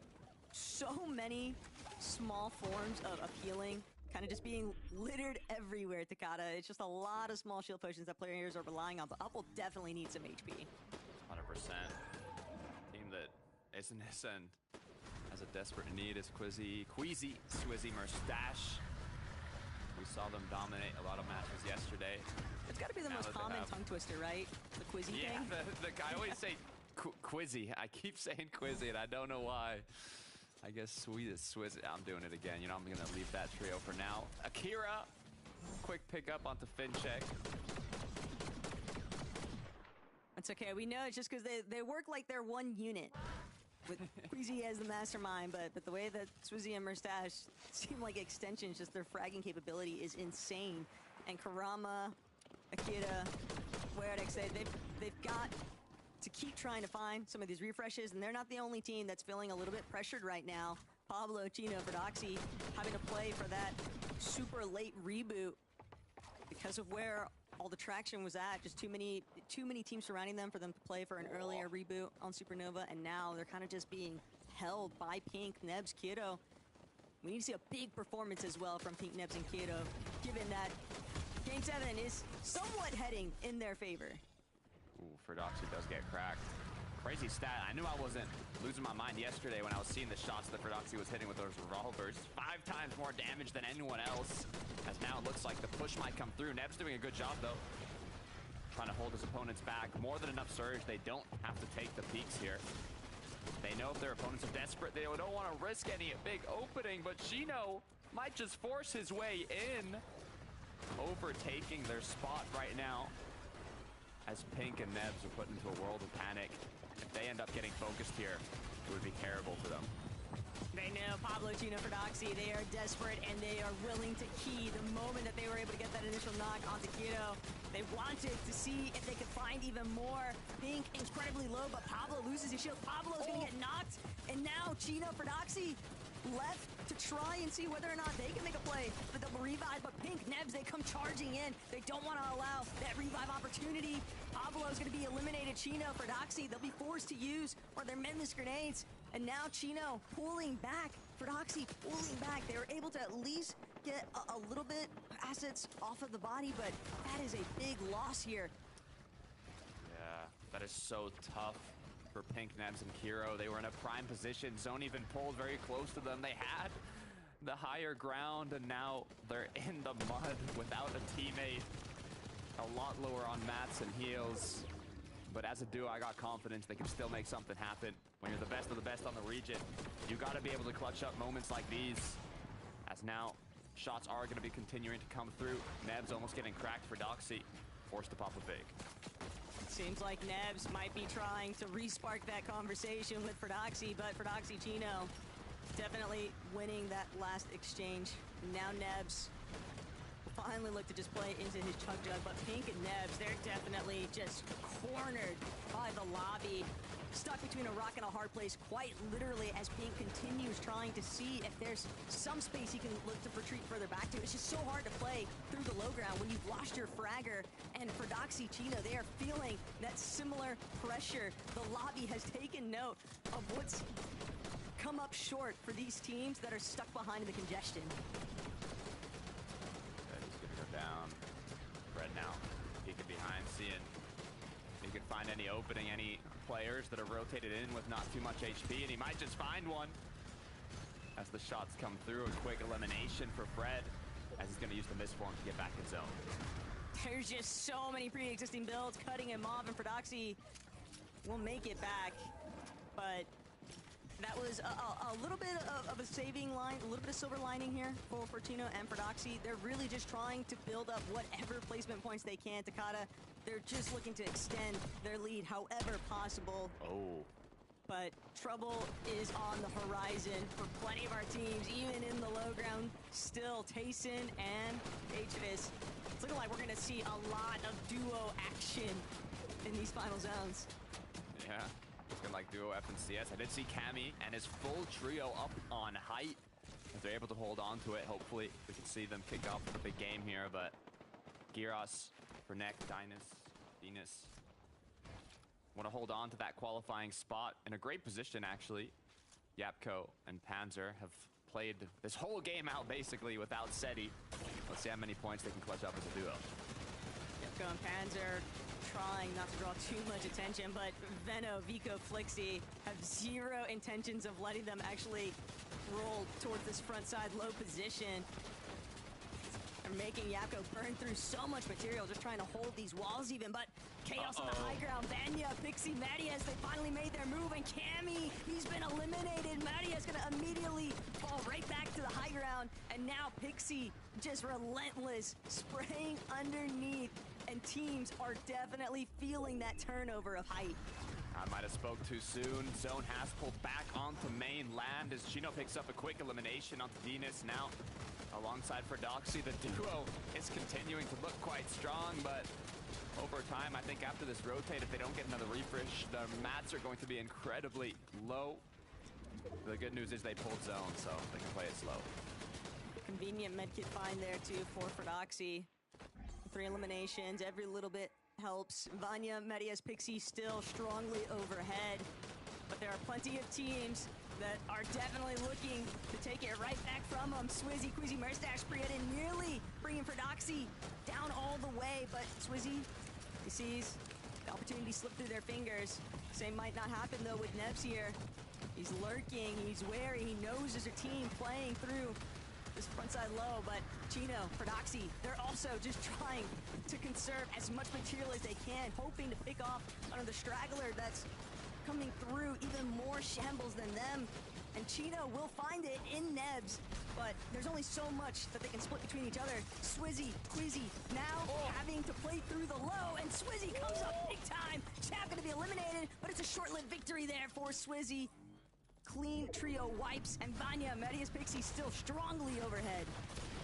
so many small forms of healing kind of just being littered everywhere, Takada. It's just a lot of small shield potions that players are relying on, but Upple definitely needs some HP. 100%. Team that isn't as a desperate need as Quizzy, Swizzy, Mustache. We saw them dominate a lot of matches yesterday. It's got to be the most common tongue twister, right? The Quizzy thing? Yeah, I always say Quizzy. I keep saying Quizzy, and I don't know why. I guess Swizzy. I'm doing it again. You know, I'm going to leave that trio for now. Akira, quick pickup onto Fincheck. That's okay. We know it's just because they work like they're one unit. With Queasy as the mastermind, but the way that Swizzy and Mustache seem like extensions, just their fragging capability is insane. And Karama, Akira, Weredex, they've got to keep trying to find some of these refreshes, and they're not the only team that's feeling a little bit pressured right now. Pablo, Chino, Ferdoxy having to play for that super late reboot because of where all the traction was at. Just too many teams surrounding them for them to play for an earlier reboot on Supernova, and now they're kind of just being held by Pink, Nebs, Kiddo. We need to see a big performance as well from Pink, Nebs, and Kiddo, given that Game 7 is somewhat heading in their favor. Ooh, Ferdoxy does get cracked. Crazy stat. I knew I wasn't losing my mind yesterday when I was seeing the shots that Ferdoxy was hitting with those revolvers. 5 times more damage than anyone else. As now it looks like the push might come through. Neb's doing a good job, though. Trying to hold his opponents back. More than enough surge. They don't have to take the peaks here. They know if their opponents are desperate, they don't want to risk any big opening, but Chino might just force his way in. Overtaking their spot right now. As Pink and Nebs are put into a world of panic. If they end up getting focused here, it would be terrible for them. They know Pablo, Chino, Ferdoxy, they are desperate and they are willing to key the moment that they were able to get that initial knock onto Kiddo. They wanted to see if they could find even more. Pink incredibly low, but Pablo loses his shield. Pablo's gonna get knocked, and now Chino, Ferdoxy left to try and see whether or not they can make a play for the double revive, but Pink, Nebs, they come charging in. They don't want to allow that revive opportunity. Pablo's going to be eliminated. Chino for Doxy, they'll be forced to use one of their Menless grenades. And now Chino pulling back for Doxy, pulling back. They were able to at least get a little bit assets off of the body, but that is a big loss here. Yeah, that is so tough for Pink, Nebs, and Kiro. They were in a prime position. Zone even pulled very close to them. They had the higher ground, and now they're in the mud without a teammate. A lot lower on mats and heals. But as a duo, I got confidence they can still make something happen. When you're the best of the best on the region, you got to be able to clutch up moments like these. As now, shots are going to be continuing to come through. Nebs almost getting cracked for Doxy. Forced to pop a big. Seems like Nebs might be trying to re-spark that conversation with Ferdoxy, but Ferdoxy Chino definitely winning that last exchange. Now Nebs will finally look to just play into his chug jug, but Pink and Nebs, they're definitely just cornered by the lobby. Stuck between a rock and a hard place, quite literally, as Pink continues trying to see if there's some space he can look to retreat further back to. It's just so hard to play through the low ground when you've lost your fragger. And for Doxy Chino, they are feeling that similar pressure. The lobby has taken note of what's come up short for these teams that are stuck behind the congestion. He's gonna go down. Fred now peeking behind, seeing if he can find any opening, any players that are rotated in with not too much HP, and he might just find one. As the shots come through, a quick elimination for Fred, as he's going to use the misform to get back in zone. There's just so many pre-existing builds cutting him off, and Ferdoxy will make it back. But that was a little bit of a saving line, a little bit of silver lining here for Chino and Ferdoxy. They're really just trying to build up whatever placement points they can. Takata, they're just looking to extend their lead however possible. Oh. But trouble is on the horizon for plenty of our teams, even in the low ground. Still, Tayson and Atrius. It's looking like we're going to see a lot of duo action in these final zones. Yeah, looking like duo F and CS. I did see Cammy and his full trio up on height. If they're able to hold on to it, hopefully we can see them kick off the big game here. But Gyros, Fernek, Dinas want to hold on to that qualifying spot in a great position, actually. Yapko and Panzer have played this whole game out basically without SETI. Let's see how many points they can clutch up as a duo. Yapko and Panzer trying not to draw too much attention, but Veno, Vico, Flixie have zero intentions of letting them actually roll towards this front side low position. They're making Yapko burn through so much material, just trying to hold these walls even, but Chaos on the high ground. Vanya, Pixie, Matias, they finally made their move, and Cammy, he's been eliminated. Matias gonna immediately fall right back to the high ground, and now Pixie just relentless, spraying underneath, and teams are definitely feeling that turnover of height. I might have spoke too soon. Zone has pulled back onto main land as Chino picks up a quick elimination onto Dinas. Now, alongside Ferdoxy, the duo is continuing to look quite strong, but over time, I think after this rotate, if they don't get another refresh, the mats are going to be incredibly low. The good news is they pulled zone, so they can play it slow. Convenient medkit find there, too, for Ferdoxy. 3 eliminations, every little bit helps. Vanya, Medias, Pixie still strongly overhead. But there are plenty of teams that are definitely looking to take it right back from them. Swizzy, Quizzy, Merstash, Prieta nearly bringing Ferdoxy down all the way, but Swizzy, he sees the opportunity slip through their fingers. Same might not happen though with Nebs here. He's lurking, he's wary, he knows there's a team playing through this frontside low, but Chino, Ferdoxy, they're also just trying to conserve as much material as they can, hoping to pick off another straggler that's coming through, even more shambles than them. And Chino will find it in Nebs, but there's only so much that they can split between each other. Swizzy, Quizzy, now having to play through the low, and Swizzy comes up big time. Chap gonna be eliminated, but it's a short-lived victory there for Swizzy. Clean trio wipes, and Vanya, Medias, Pixie still strongly overhead.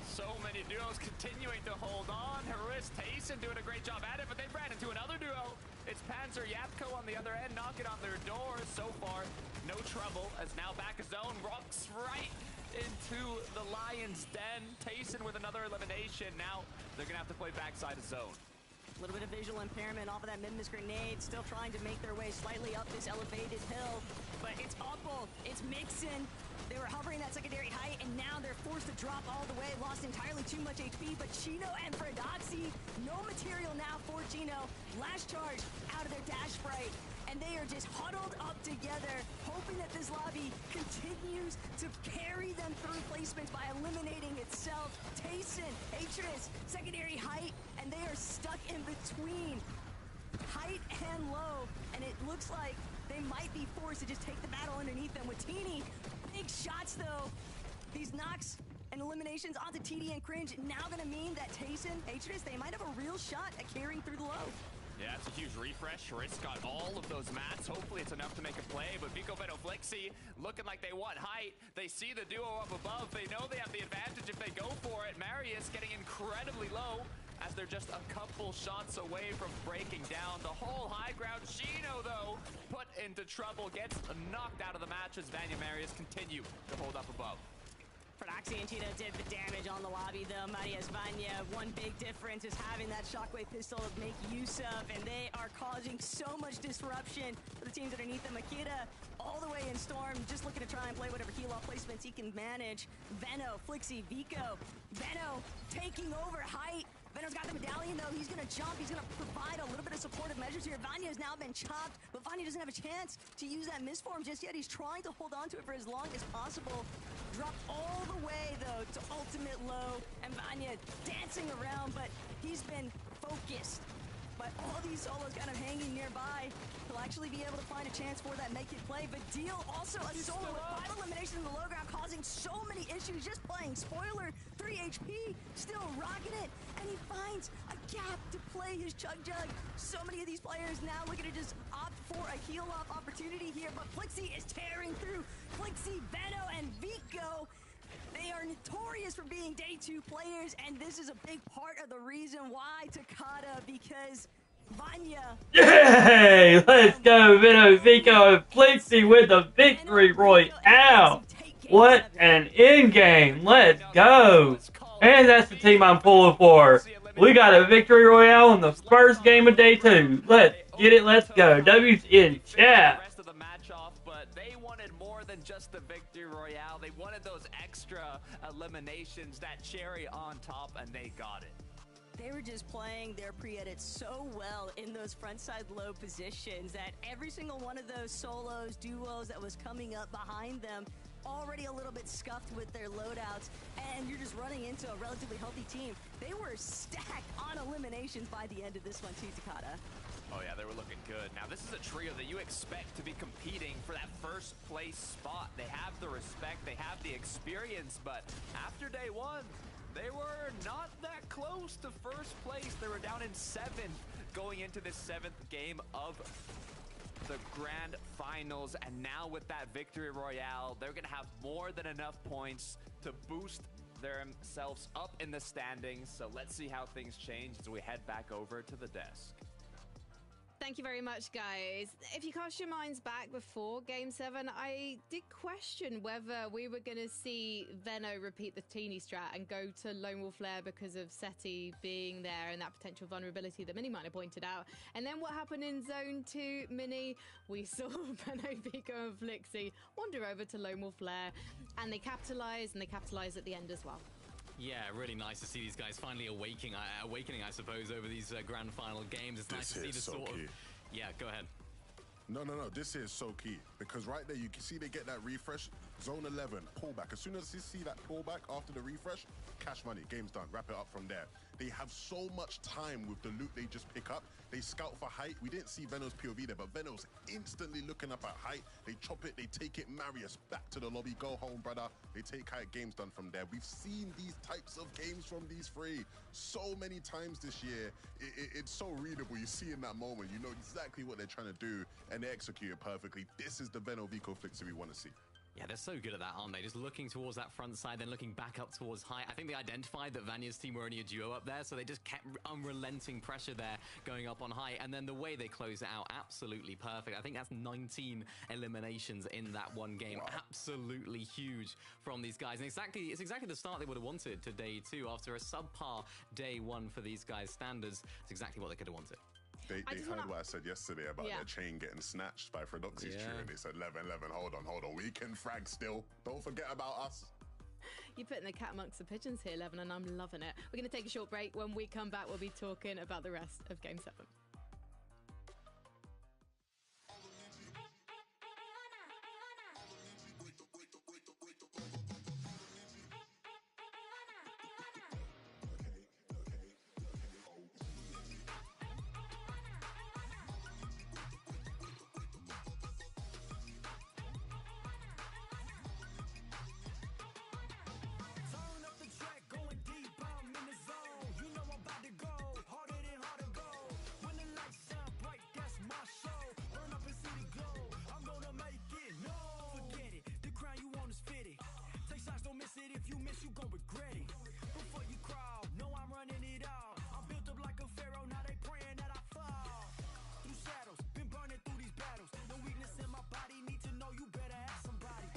So many duos continuing to hold on. Haris, Tayson doing a great job at it, but they ran into another duo. It's Panzer Yapko on the other end, knocking on their doors. So far, no trouble, as now back a zone, rocks right into the Lion's Den. Tayson with another elimination. Now they're gonna have to play backside of zone. A little bit of visual impairment off of that mid-miss grenade, still trying to make their way slightly up this elevated hill. But it's Opal, it's Mixon. They were hovering that secondary height, and now they're forced to drop all the way, lost entirely too much HP, but Chino and Fredoxy, no material now for Chino. Last charge out of their dash sprite, and they are just huddled up together, hoping that this lobby continues to carry them through placements by eliminating itself. Tayson, Atris, secondary height, and they are stuck in between height and low, and it looks like they might be forced to just take the battle underneath them with Teeny. Big shots though. These knocks and eliminations onto TD and Cringe now gonna mean that Tayson, Atris, they might have a real shot at carrying through the low. Yeah, it's a huge refresh. Risk got all of those mats. Hopefully it's enough to make a play, but Vico Veto Flixie looking like they want height. They see the duo up above. They know they have the advantage if they go for it. Marius getting incredibly low as they're just a couple shots away from breaking down the whole high ground. Chino, though, put into trouble, gets knocked out of the match as Vanya Marius continue to hold up above. Fredoxy and Chino did the damage on the lobby, though. Marius Vanya, one big difference is having that shockwave pistol to make use of, and they are causing so much disruption for the teams underneath them. Akira all the way in Storm, just looking to try and play whatever heal-off placements he can manage. Veno, Flixie, Vico. Veno taking over height. Veno's got the medallion, though. He's going to jump. He's going to provide a little bit of supportive measures here. Vanya has now been chopped, but Vanya doesn't have a chance to use that misform just yet. He's trying to hold on to it for as long as possible. Dropped all the way, though, to ultimate low. And Vanya dancing around, but he's been focused by all these solos kind of hanging nearby. He'll actually be able to find a chance for that make it play. But Deal also a solo with 5 eliminations in the low ground, causing so many issues. Just playing spoiler, 3 HP, still rocking it. And he finds a gap to play his Chug Jug. So many of these players now looking to just opt for a heal-off opportunity here. But Flixie is tearing through. Flixie, Veno, and Vico. They are notorious for being day 2 players, and this is a big part of the reason why Takada, because Vanya... Yay! Let's go, Veno, Vico, and Flixie with the victory royale! What an in-game! Let's go! And that's the team I'm pulling for. We got a victory royale in the first game of day 2. Let's get it, let's go. W's in chat. Just the victory royale. They wanted those extra eliminations, that cherry on top, and they got it. They were just playing their pre-edits so well in those frontside low positions that every single one of those solos, duos that was coming up behind them, already a little bit scuffed with their loadouts, and you're just running into a relatively healthy team. They were stacked on eliminations by the end of this one too, Takada. Oh yeah, they were looking good. Now this is a trio that you expect to be competing for that first place spot. They have the respect, they have the experience, but after day 1, they were not that close to first place. They were down in 7th going into this 7th game of the grand finals, and now with that victory royale, they're gonna have more than enough points to boost themselves up in the standings. So let's see how things change as we head back over to the desk. Thank you very much, guys. If you cast your minds back before Game 7, I did question whether we were going to see Veno repeat the Teeny strat and go to Lone Wolf Lair because of Seti being there and that potential vulnerability that Mini might have pointed out. And then what happened in Zone 2, Mini? We saw Veno, Vico and Flixie wander over to Lone Wolf Lair, and they capitalized at the end as well. Yeah, really nice to see these guys finally awakening, I suppose, over these grand final games. It's nice to see the sort of... Yeah, go ahead. No, this is so key, because right there you can see they get that refresh. Zone 11, pullback. As soon as you see that pullback after the refresh, cash money, game's done, wrap it up from there. They have so much time with the loot they just pick up. They scout for height. We didn't see Veno's POV there, but Veno's instantly looking up at height. They chop it, they take it. Marius back to the lobby, go home, brother. They take height, game's done from there. We've seen these types of games from these 3 so many times this year. It's so readable. You see in that moment, you know exactly what they're trying to do, and they execute it perfectly. This is the Veno Vico Flixie we want to see. Yeah, they're so good at that, aren't they? Just looking towards that front side, then looking back up towards high. I think they identified that Vanya's team were only a duo up there, so they just kept unrelenting pressure there going up on high. And then the way they close it out, absolutely perfect. I think that's 19 eliminations in that one game. Wow. Absolutely huge from these guys. And it's exactly the start they would have wanted to day 2. After a subpar day 1 for these guys' standards, it's exactly what they could have wanted. They heard what I said yesterday about their chain getting snatched by Fredoxy's true, and they said, Leven, hold on, we can frag still. Don't forget about us. You're putting the cat amongst the pigeons here, Leven, and I'm loving it. We're going to take a short break. When we come back, we'll be talking about the rest of Game 7. If you miss, you gon' regret it. Before you crawl, know I'm running it all. I'm built up like a pharaoh, now they praying that I fall. Through shadows, been burning through these battles. No weakness in my body, need to know you better ask somebody.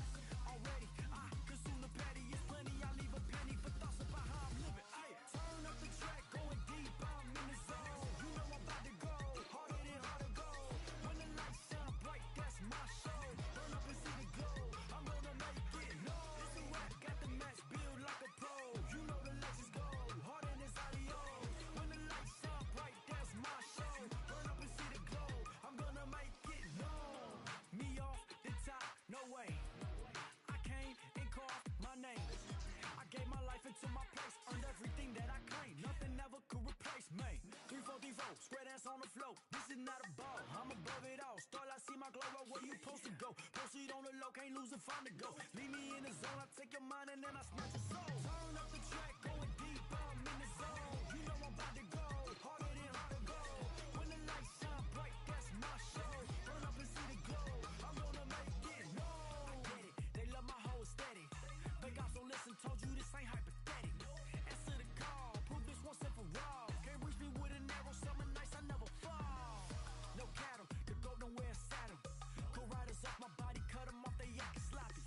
Already, I consume the patty, it's plenty. I leave a penny for thoughts about how I'm living. Ay, turn up the track, going deep, I'm in the zone. You know I'm about to go, harder than hard to go. When the lights shine bright, that's my show. Burn up and see the glow, I'm gonna make it known. It's a rap, got the match built like a pro. You know the legends go, harder than audio. When the lights shine bright, that's my show. Burn up and see the glow, I'm gonna make it known. Me off the top, no way. I came and carved my name. I gave my life into my place, earned everything that I claim. Nothing ever could replace me. 3-4-3-4, square dance on the floor. This is not a ball, I'm above it all. Start, I see my glow up where you supposed to go. Proceed on the low, can't lose and find the go. Leave me in the zone, I take your mind and then I snatch your soul. Turn up the track, going deep, I'm in the zone. You know I'm about to go, harder than hard to go. When the lights shine bright, that's my show. Burn up and see the glow, I'm gonna make it known. I get it, they love my whole steady. Big guys don't listen, told you this ain't hypothetical. Answer the call, prove this once and for all. Can't reach me with an arrow, summer nights I never fall. No cattle, the goat don't wear a saddle. Go riders off my body, cut them off, they yak sloppy.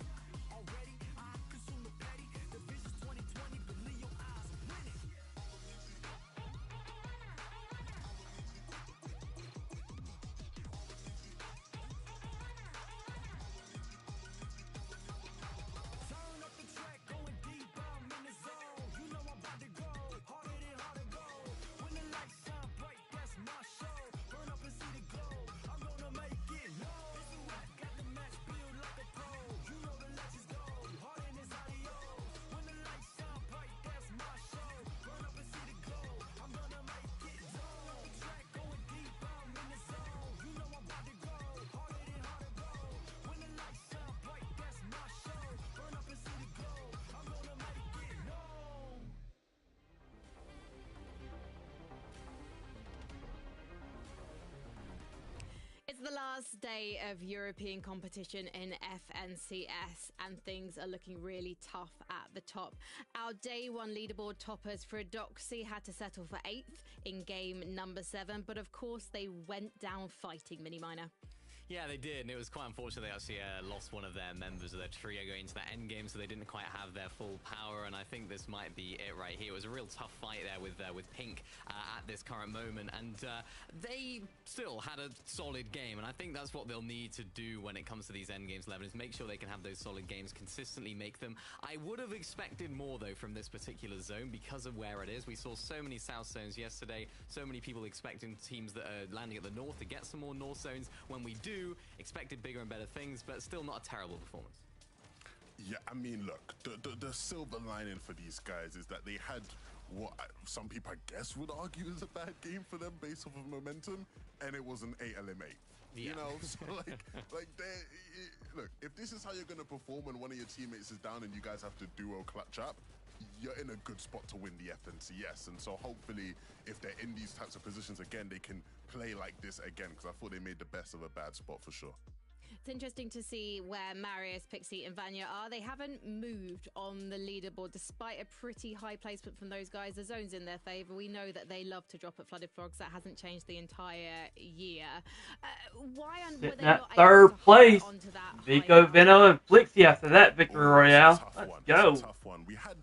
Already, I consume the petty. The vision's 2020, believe your eyes are winning. Turn up the track, going deep, I'm in the zone. You know I'm about to go, harder than hard to go. When the lights shine bright, that's my show. Burn up and see the glow, I'm gonna make it known. It's a rap, got the match built like a pro. You know the legends go, harder than audio. When the lights shine bright, that's my show. Burn up and see the glow, I'm gonna make it known. The track going deep, I'm in the zone. You know I'm about to go, harder than hard to go. When the lights shine bright, that's my show. Burn up and see the glow, I'm gonna make it known. It's the last day of European competition in FNCS, and things are looking really tough at the top. Our day 1 leaderboard toppers, Fredoxy, had to settle for 8th in game number 7, but of course they went down fighting, Mini Miner. Yeah, they did, and it was quite unfortunate they actually lost one of their members of their trio going into that end game, so they didn't quite have their full power, and I think this might be it right here. It was a real tough fight there with Pink at this current moment, and they still had a solid game, and I think that's what they'll need to do when it comes to these end games, Leven, is make sure they can have those solid games, consistently make them. I would have expected more, though, from this particular zone because of where it is. We saw so many south zones yesterday, so many people expecting teams that are landing at the north to get some more north zones. When we do, expected bigger and better things, but still not a terrible performance. Yeah, I mean, look, the silver lining for these guys is that they had what some people, I guess, would argue is a bad game for them based off of momentum, and it was an 8 LM8. Yeah. You know, so like look, if this is how you're going to perform when one of your teammates is down and you guys have to duo clutch up, you're in a good spot to win the FNCS. And so hopefully, if they're in these types of positions again, they can play like this again, because I thought they made the best of a bad spot for sure. It's interesting to see where Marius, Pixie, and Vanya are. They haven't moved on the leaderboard despite a pretty high placement from those guys. The zone's in their favour. We know that they love to drop at Flooded Frogs. That hasn't changed the entire year. Why were they not third able to place, hold onto that Vico, high Veno, and Flixie after that victory royale. Let's go. It's a tough one. We had,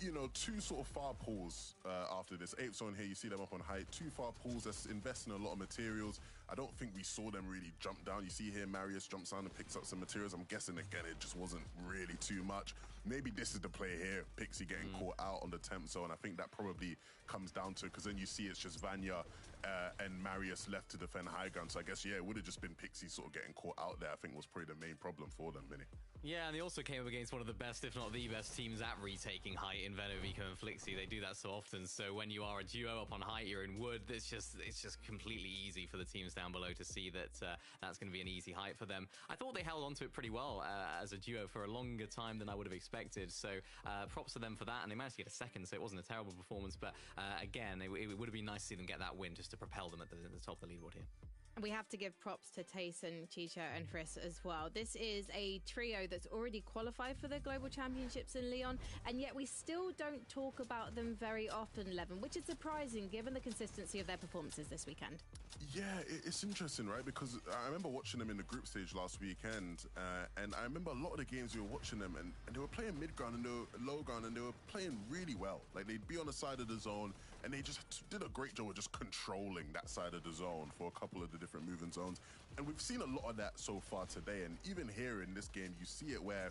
you know, two sort of far pulls after this. 8th zone here, you see them up on height. Two far pulls that's investing in a lot of materials. I don't think we saw them really jump down. You see here, Marius jumps down and picks up some materials. I'm guessing, again, it just wasn't really too much. Maybe this is the play here. Pixie getting caught out on the 10th zone. I think that probably comes down to, because then you see it's just Vanya and Marius left to defend high ground. So I guess, yeah, it would have just been Pixie sort of getting caught out there. I think was probably the main problem for them, Vinny. Yeah, and they also came up against one of the best, if not the best, teams at retaking height in Veno, Vico, and Flixie. They do that so often. So when you are a duo up on height, you're in wood. It's just completely easy for the teams down below to see that that's going to be an easy height for them. I thought they held onto it pretty well as a duo for a longer time than I would have expected. So props to them for that. And they managed to get a second, so it wasn't a terrible performance. But again, it would have been nice to see them get that win just to propel them at the top of the leaderboard here. We have to give props to Tayson, Chicho, and Chris as well. This is a trio that's already qualified for the Global Championships in Leon, and yet we still don't talk about them very often, Levin, which is surprising given the consistency of their performances this weekend. Yeah, it's interesting, right? Because I remember watching them in the group stage last weekend, and I remember a lot of the games we were watching them, and they were playing mid-ground and they were low-ground, and they were playing really well. Like, they'd be on the side of the zone, and they just did a great job of just controlling that side of the zone for a couple of the different moving zones. And we've seen a lot of that so far today, and even here in this game, you see it where,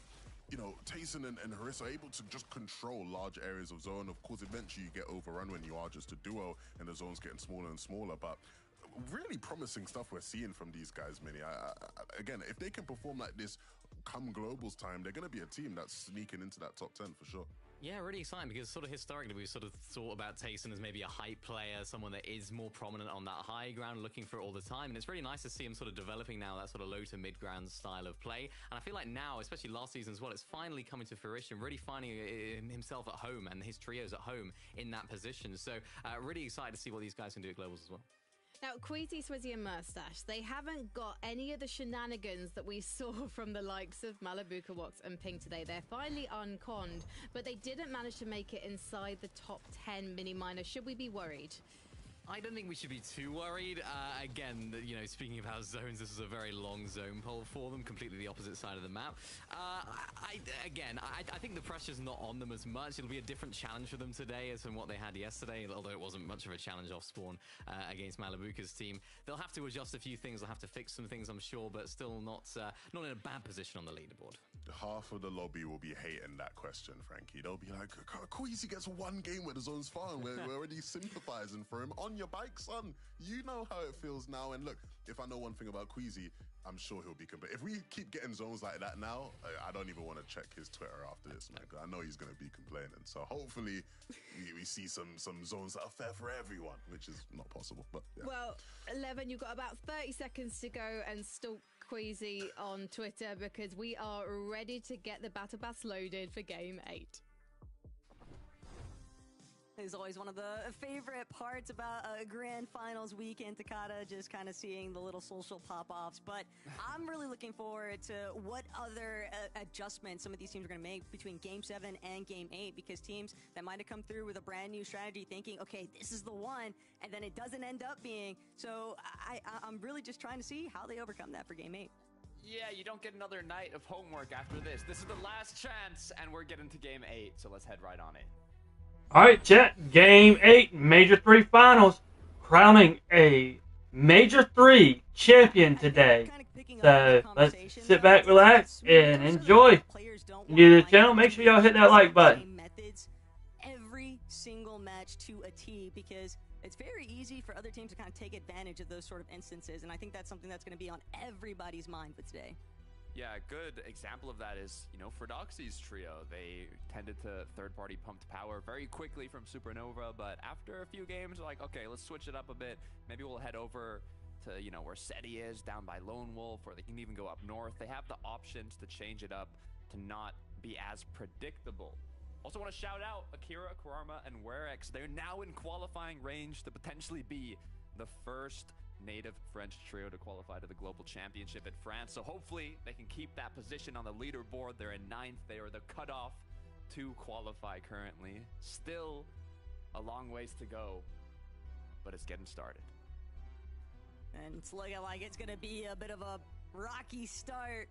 you know, Tayson and Harissa are able to just control large areas of zone. Of course, eventually you get overrun when you are just a duo, and the zone's getting smaller and smaller, but really promising stuff we're seeing from these guys, Minnie. Again, if they can perform like this come Globals time, they're going to be a team that's sneaking into that top 10 for sure. Yeah, really exciting because sort of historically we've sort of thought about Tayson as maybe a hype player, someone that is more prominent on that high ground, looking for it all the time. And it's really nice to see him sort of developing now that sort of low to mid ground style of play. And I feel like now, especially last season as well, it's finally coming to fruition, really finding himself at home and his trios at home in that position. So really excited to see what these guys can do at Globals as well. Now, Queasy, Swizzy, and Moustache, they haven't got any of the shenanigans that we saw from the likes of Malibuka, Wox, and Ping today. They're finally unconned, but they didn't manage to make it inside the top 10 mini-minor. Should we be worried? I don't think we should be too worried. Again, you know, speaking of how zones, this is a very long zone poll for them, completely the opposite side of the map. I think the pressure's not on them as much. It'll be a different challenge for them today as from what they had yesterday, although it wasn't much of a challenge off spawn against Malibuka's team. They'll have to adjust a few things. They'll have to fix some things, I'm sure, but still not in a bad position on the leaderboard. Half of the lobby will be hating that question, Frankie. They'll be like, Queasy gets one game where the zone's fun. We're already sympathizing for him. On your bike, son. You know how it feels now. And look, if I know one thing about Queasy, I'm sure he'll be complaining. If we keep getting zones like that now, I don't even want to check his Twitter after this, man. I know he's going to be complaining. So hopefully we see some zones that are fair for everyone, which is not possible. But yeah. Well, 11, you've got about 30 seconds to go and stalk Queasy on Twitter because we are ready to get the Battle Pass loaded for Game 8. Is always one of the favorite parts about a grand finals weekend, Takata, just kind of seeing the little social pop-offs. But I'm really looking forward to what other adjustments some of these teams are going to make between Game 7 and Game 8, because teams that might have come through with a brand new strategy thinking, okay, this is the one, and then it doesn't end up being. So I'm really just trying to see how they overcome that for Game 8. Yeah, you don't get another night of homework after this. This is the last chance, and we're getting to Game 8, so let's head right on it. All right, chat. Game 8, Major 3 Finals, crowning a Major 3 champion today. So let's sit back, relax, and enjoy. New to the channel, make sure y'all hit that like button. Every single match to a T, because it's very easy for other teams to kind of take advantage of those sort of instances, and I think that's something that's going to be on everybody's mind for today. Yeah, a good example of that is, you know, Fredoxy's trio. They tended to third-party pumped power very quickly from Supernova, but after a few games, they're like, okay, let's switch it up a bit. Maybe we'll head over to, you know, where SETI is, down by Lone Wolf, or they can even go up north. They have the options to change it up to not be as predictable. Also want to shout out Akira, Kurama, and Werex. They're now in qualifying range to potentially be the first native French trio to qualify to the Global Championship in France. So hopefully they can keep that position on the leaderboard. They're in 9th. They are the cutoff to qualify currently. Still a long ways to go, but it's getting started. And it's looking like it's going to be a bit of a rocky start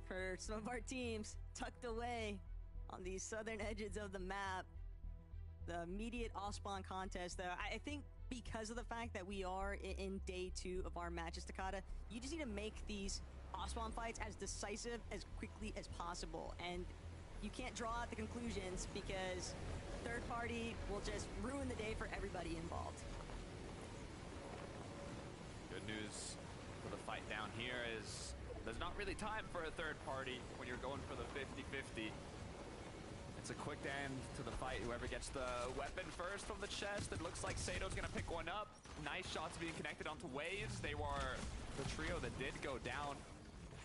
for some of our teams tucked away on the southern edges of the map. The immediate off-spawn contest, though, I think because of the fact that we are in day 2 of our matches, Takada, you just need to make these off-spawn fights as decisive as quickly as possible. And you can't draw out the conclusions because third party will just ruin the day for everybody involved. Good news for the fight down here is there's not really time for a third party when you're going for the 50-50. It's a quick end to the fight. Whoever gets the weapon first from the chest, it looks like Sato's gonna pick one up. Nice shots being connected onto waves. They were the trio that did go down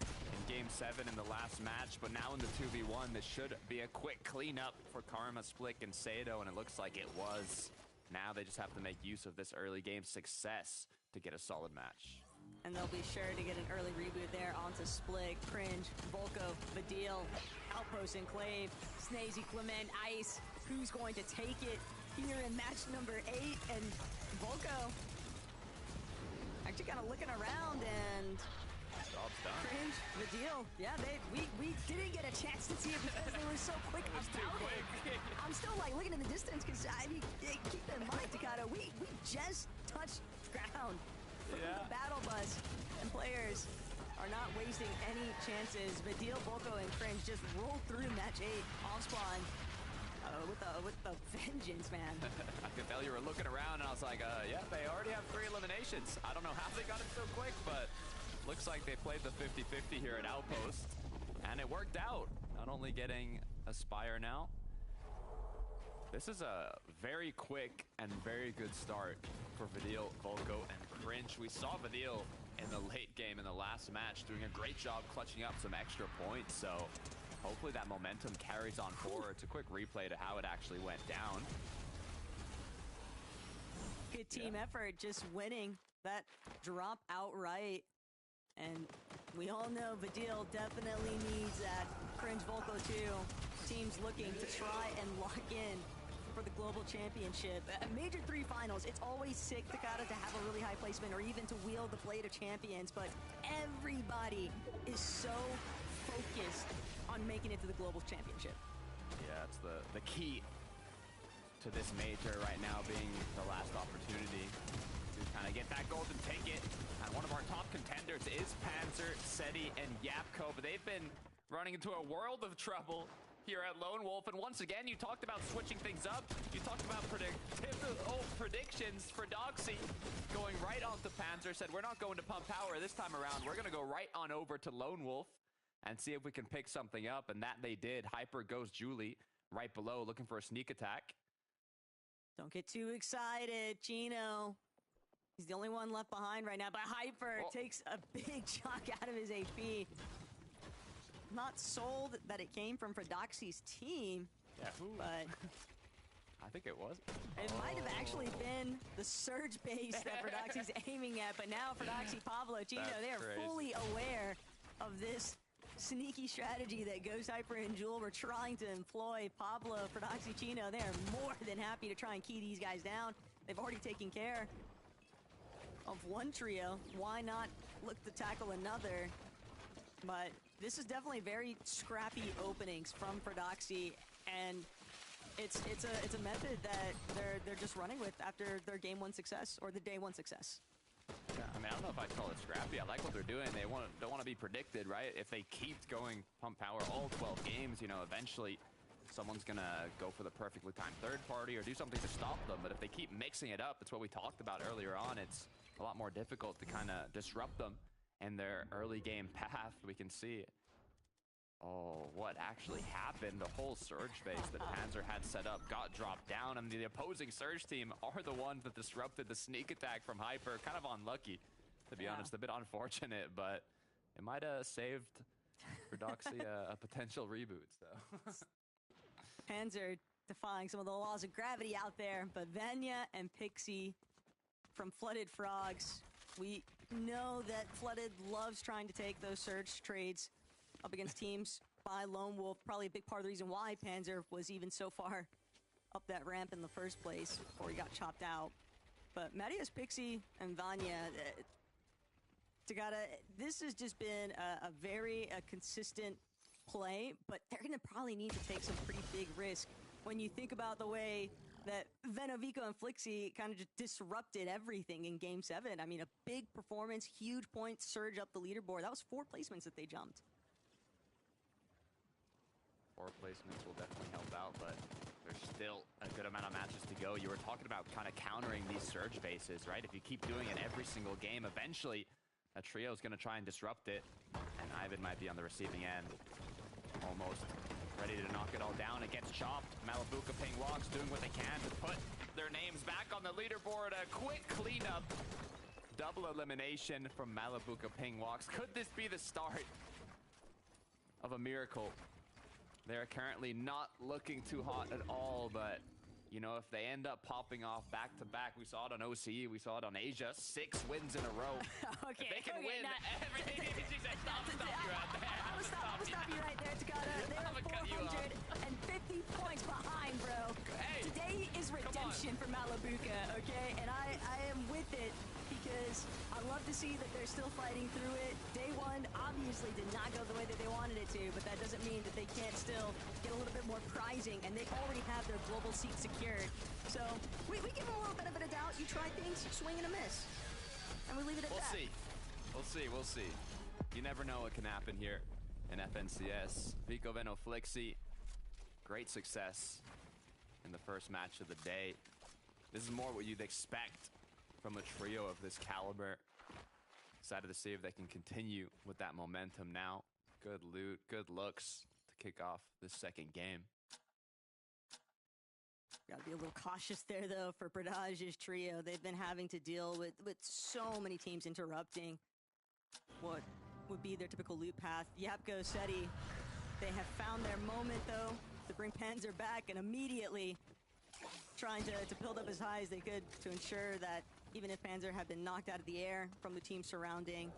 in Game 7 in the last match, but now in the 2v1, this should be a quick cleanup for Karma, Splik, and Sato, and it looks like it was. Now they just have to make use of this early game success to get a solid match. And they'll be sure to get an early reboot there onto Splik, Cringe, Volko, Vadil, Outpost, Enclave, Snazy, Clement, Ice. Who's going to take it here in match number 8? And Volko actually kind of looking around, and Job's done. Cringe, Vadil, yeah, we didn't get a chance to see it because they were so quick about it. I'm still like looking in the distance because I mean, keep in mind, Takada, we just touched ground. The battle bus and players are not wasting any chances. Vadil, Volko, and Cringe just rolled through match 8 off spawn with the vengeance, man. I could tell you were looking around, and I was like, yeah, they already have 3 eliminations. I don't know how they got it so quick, but looks like they played the 50-50 here at Outpost, and it worked out. Not only getting Aspire now, this is a very quick and very good start for Vadil, Volko, and Cringe. We saw Vadil in the late game in the last match doing a great job clutching up some extra points, so hopefully that momentum carries on forward. It's a quick replay to how it actually went down. Good team effort, just winning that drop outright. And we all know Vadil definitely needs that. Cringe, Volko too. Teams looking to try and lock in for the global championship. Major 3 finals, it's always sick, Takada, to have a really high placement or even to wield the Blade of Champions, but everybody is so focused on making it to the global championship. Yeah, it's the key to this major right now being the last opportunity to kind of get that golden ticket. And one of our top contenders is Panzer, Seti, and Yapko, but they've been running into a world of trouble here at Lone Wolf. And once again, you talked about switching things up. You talked about predictions for Doxy going right onto Panzer. Said, we're not going to pump power this time around. We're going to go right on over to Lone Wolf and see if we can pick something up. And that they did. Hyper goes Julie right below, looking for a sneak attack. Don't get too excited, Chino. He's the only one left behind right now, but Hyper takes a big chunk out of his AP. Not sold that it came from Doxy's team, yeah, but I think it was. It might have actually been the surge base that Doxy's aiming at, but now Doxy, Pablo, Chino, they are fully aware of this sneaky strategy that Ghost, Hyper, and Jewel were trying to employ. Pablo, Doxy, Chino, they are more than happy to try and key these guys down. They've already taken care of one trio. Why not look to tackle another? But this is definitely very scrappy openings from Doxy, and it's a method that they're just running with after their game 1 success or the day 1 success. Yeah, I mean, I don't know if I'd call it scrappy. I like what they're doing. They don't want to be predicted, right? If they keep going pump power all 12 games, you know, eventually someone's gonna go for the perfectly timed third party or do something to stop them. But if they keep mixing it up, it's what we talked about earlier on. It's a lot more difficult to kind of disrupt them and their early game path. We can see what actually happened. The whole surge base that Panzer had set up got dropped down, and the opposing surge team are the ones that disrupted the sneak attack from Hyper. Kind of unlucky, to be honest. A bit unfortunate, but it might have saved Doxy a potential reboot. So Panzer defying some of the laws of gravity out there, but Venya and Pixie from Flooded Frogs We know that Flooded loves trying to take those surge trades up against teams by Lone Wolf. Probably a big part of the reason why Panzer was even so far up that ramp in the first place before he got chopped out. But Marius, Pixie, and Vanya, Tagada, this has just been a very consistent play, but they're going to probably need to take some pretty big risk when you think about the way that Venovico and Flixie kind of just disrupted everything in Game 7. I mean, a big performance, huge points, surge up the leaderboard. That was 4 placements that they jumped. 4 placements will definitely help out, but there's still a good amount of matches to go. You were talking about kind of countering these surge bases, right? If you keep doing it every single game, eventually a trio is going to try and disrupt it, and Ivan might be on the receiving end. Almost ready to knock it all down. It gets chopped. Malabuka Ping Walks doing what they can to put their names back on the leaderboard. A quick cleanup. Double elimination from Malabuka Ping Walks. Could this be the start of a miracle? They're currently not looking too hot at all, but you know, if they end up popping off back to back, we saw it on OCE, we saw it on Asia, 6 wins in a row. Okay, if they can win now, everything. She said, stop you right there. I'm gonna stop you right there, Takata. They're 450 points behind, bro. Hey, today is redemption for Malabuka, okay? And I am with it because I love to see that they're still fighting through it. Day 1 obviously did not go the way that they wanted it to, but that doesn't mean that they can't still get a little bit more prizing, and they already have their global seat secured. So we give them a little benefit of doubt. You try things, swing and a miss, and we leave it at that. We'll see. You never know what can happen here in FNCS. Vico Veno Flixie, great success in the first match of the day. This is more what you'd expect from a trio of this caliber. Excited to see if they can continue with that momentum now. Good loot, good looks to kick off this second game. Gotta be a little cautious there, though, for Bradage's trio. They've been having to deal with so many teams interrupting what would be their typical loot path. Yapko, Seti, they have found their moment, though, to bring Panzer back, and immediately trying to build up as high as they could to ensure that even if Panzer had been knocked out of the air from the team surrounding,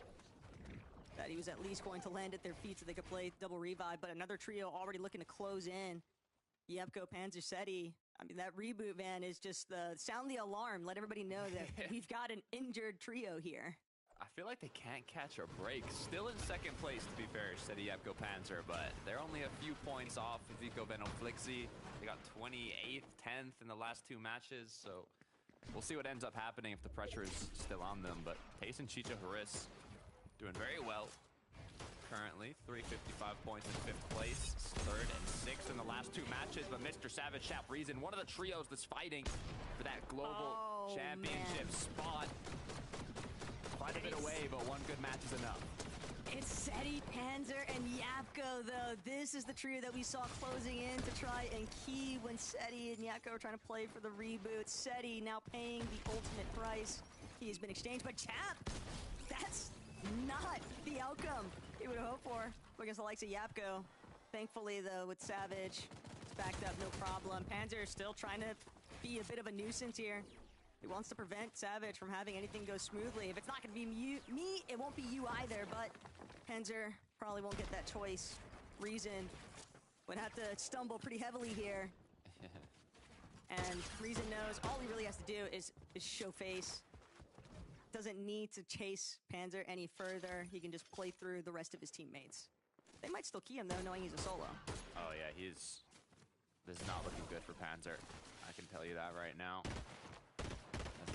that he was at least going to land at their feet so they could play double revive. But another trio already looking to close in. Yepko, Panzer, Seti. I mean, that reboot van is just sound the alarm. Let everybody know that we've got an injured trio here. I feel like they can't catch a break. Still in second place, to be fair, Seti, Yepko, Panzer, but they're only a few points off of Vico Veno Flixie. They got 28th, 10th in the last 2 matches, so we'll see what ends up happening if the pressure is still on them. But Tace and Chicha Haris doing very well currently. 355 points in 5th place, 3rd and 6th in the last 2 matches. But Mr. Savage, Chap Reason, one of the trios that's fighting for that global championship spot. Quite a bit away, but one good match is enough. It's Seti, Panzer, and Yapko, though. This is the trio that we saw closing in to try and key when Seti and Yapko were trying to play for the reboot. Seti now paying the ultimate price. He has been exchanged, but Chap, that's not the outcome he would have hoped for against the likes of Yapko. Thankfully, though, with Savage, it's backed up, no problem. Panzer is still trying to be a bit of a nuisance here. He wants to prevent Savage from having anything go smoothly. If it's not going to be me, it won't be you either, but Panzer probably won't get that choice. Reason would have to stumble pretty heavily here. And Reason knows all he really has to do is show face. Doesn't need to chase Panzer any further. He can just play through the rest of his teammates. They might still key him, though, knowing he's a solo. Oh, yeah, this is not looking good for Panzer. I can tell you that right now.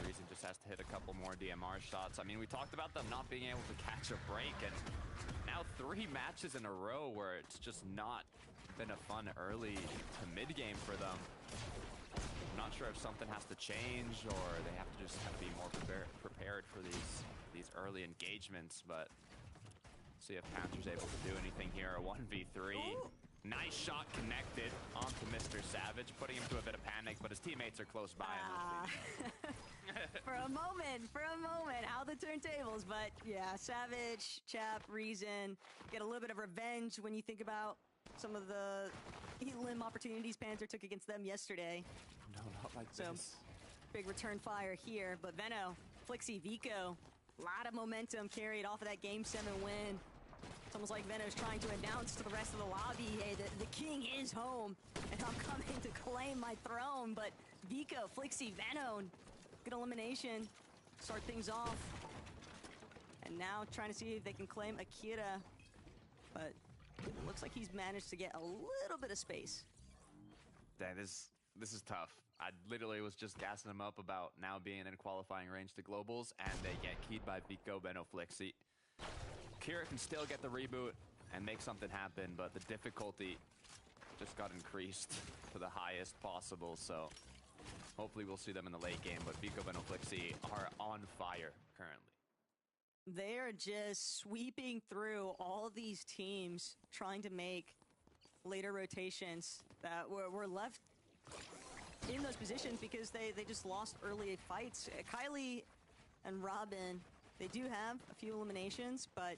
Reason just has to hit a couple more DMR shots. I mean, we talked about them not being able to catch a break, and now 3 matches in a row where it's just not been a fun early to mid-game for them. I'm not sure if something has to change or they have to just be more prepared for these early engagements, but see if Panzer's able to do anything here. A 1v3. Ooh. Nice shot connected onto Mr. Savage, putting him to a bit of panic, but his teammates are close by. For a moment, how the turntables, but yeah, Savage, Chap, Reason, get a little bit of revenge when you think about some of the elim opportunities Panzer took against them yesterday. No, not like this. Big return fire here, but Veno, Flixie, Vico, A lot of momentum carried off of that Game 7 win. It's almost like Veno's trying to announce to the rest of the lobby, hey, the king is home, and I'm coming to claim my throne. But Vico, Flixie, Veno, good elimination, start things off. And now trying to see if they can claim Akira. But it looks like he's managed to get a little bit of space. Dang, this is tough. I literally was just gassing him up about now being in qualifying range to globals, and they get keyed by Vico, Veno, Flixie. Kira can still get the reboot and make something happen, but the difficulty just got increased to the highest possible, so hopefully we'll see them in the late game, but Vico, Veno, Flixie are on fire currently. They are just sweeping through all of these teams, trying to make later rotations that were left in those positions because they just lost early fights. Kylie and Robin, they do have a few eliminations, but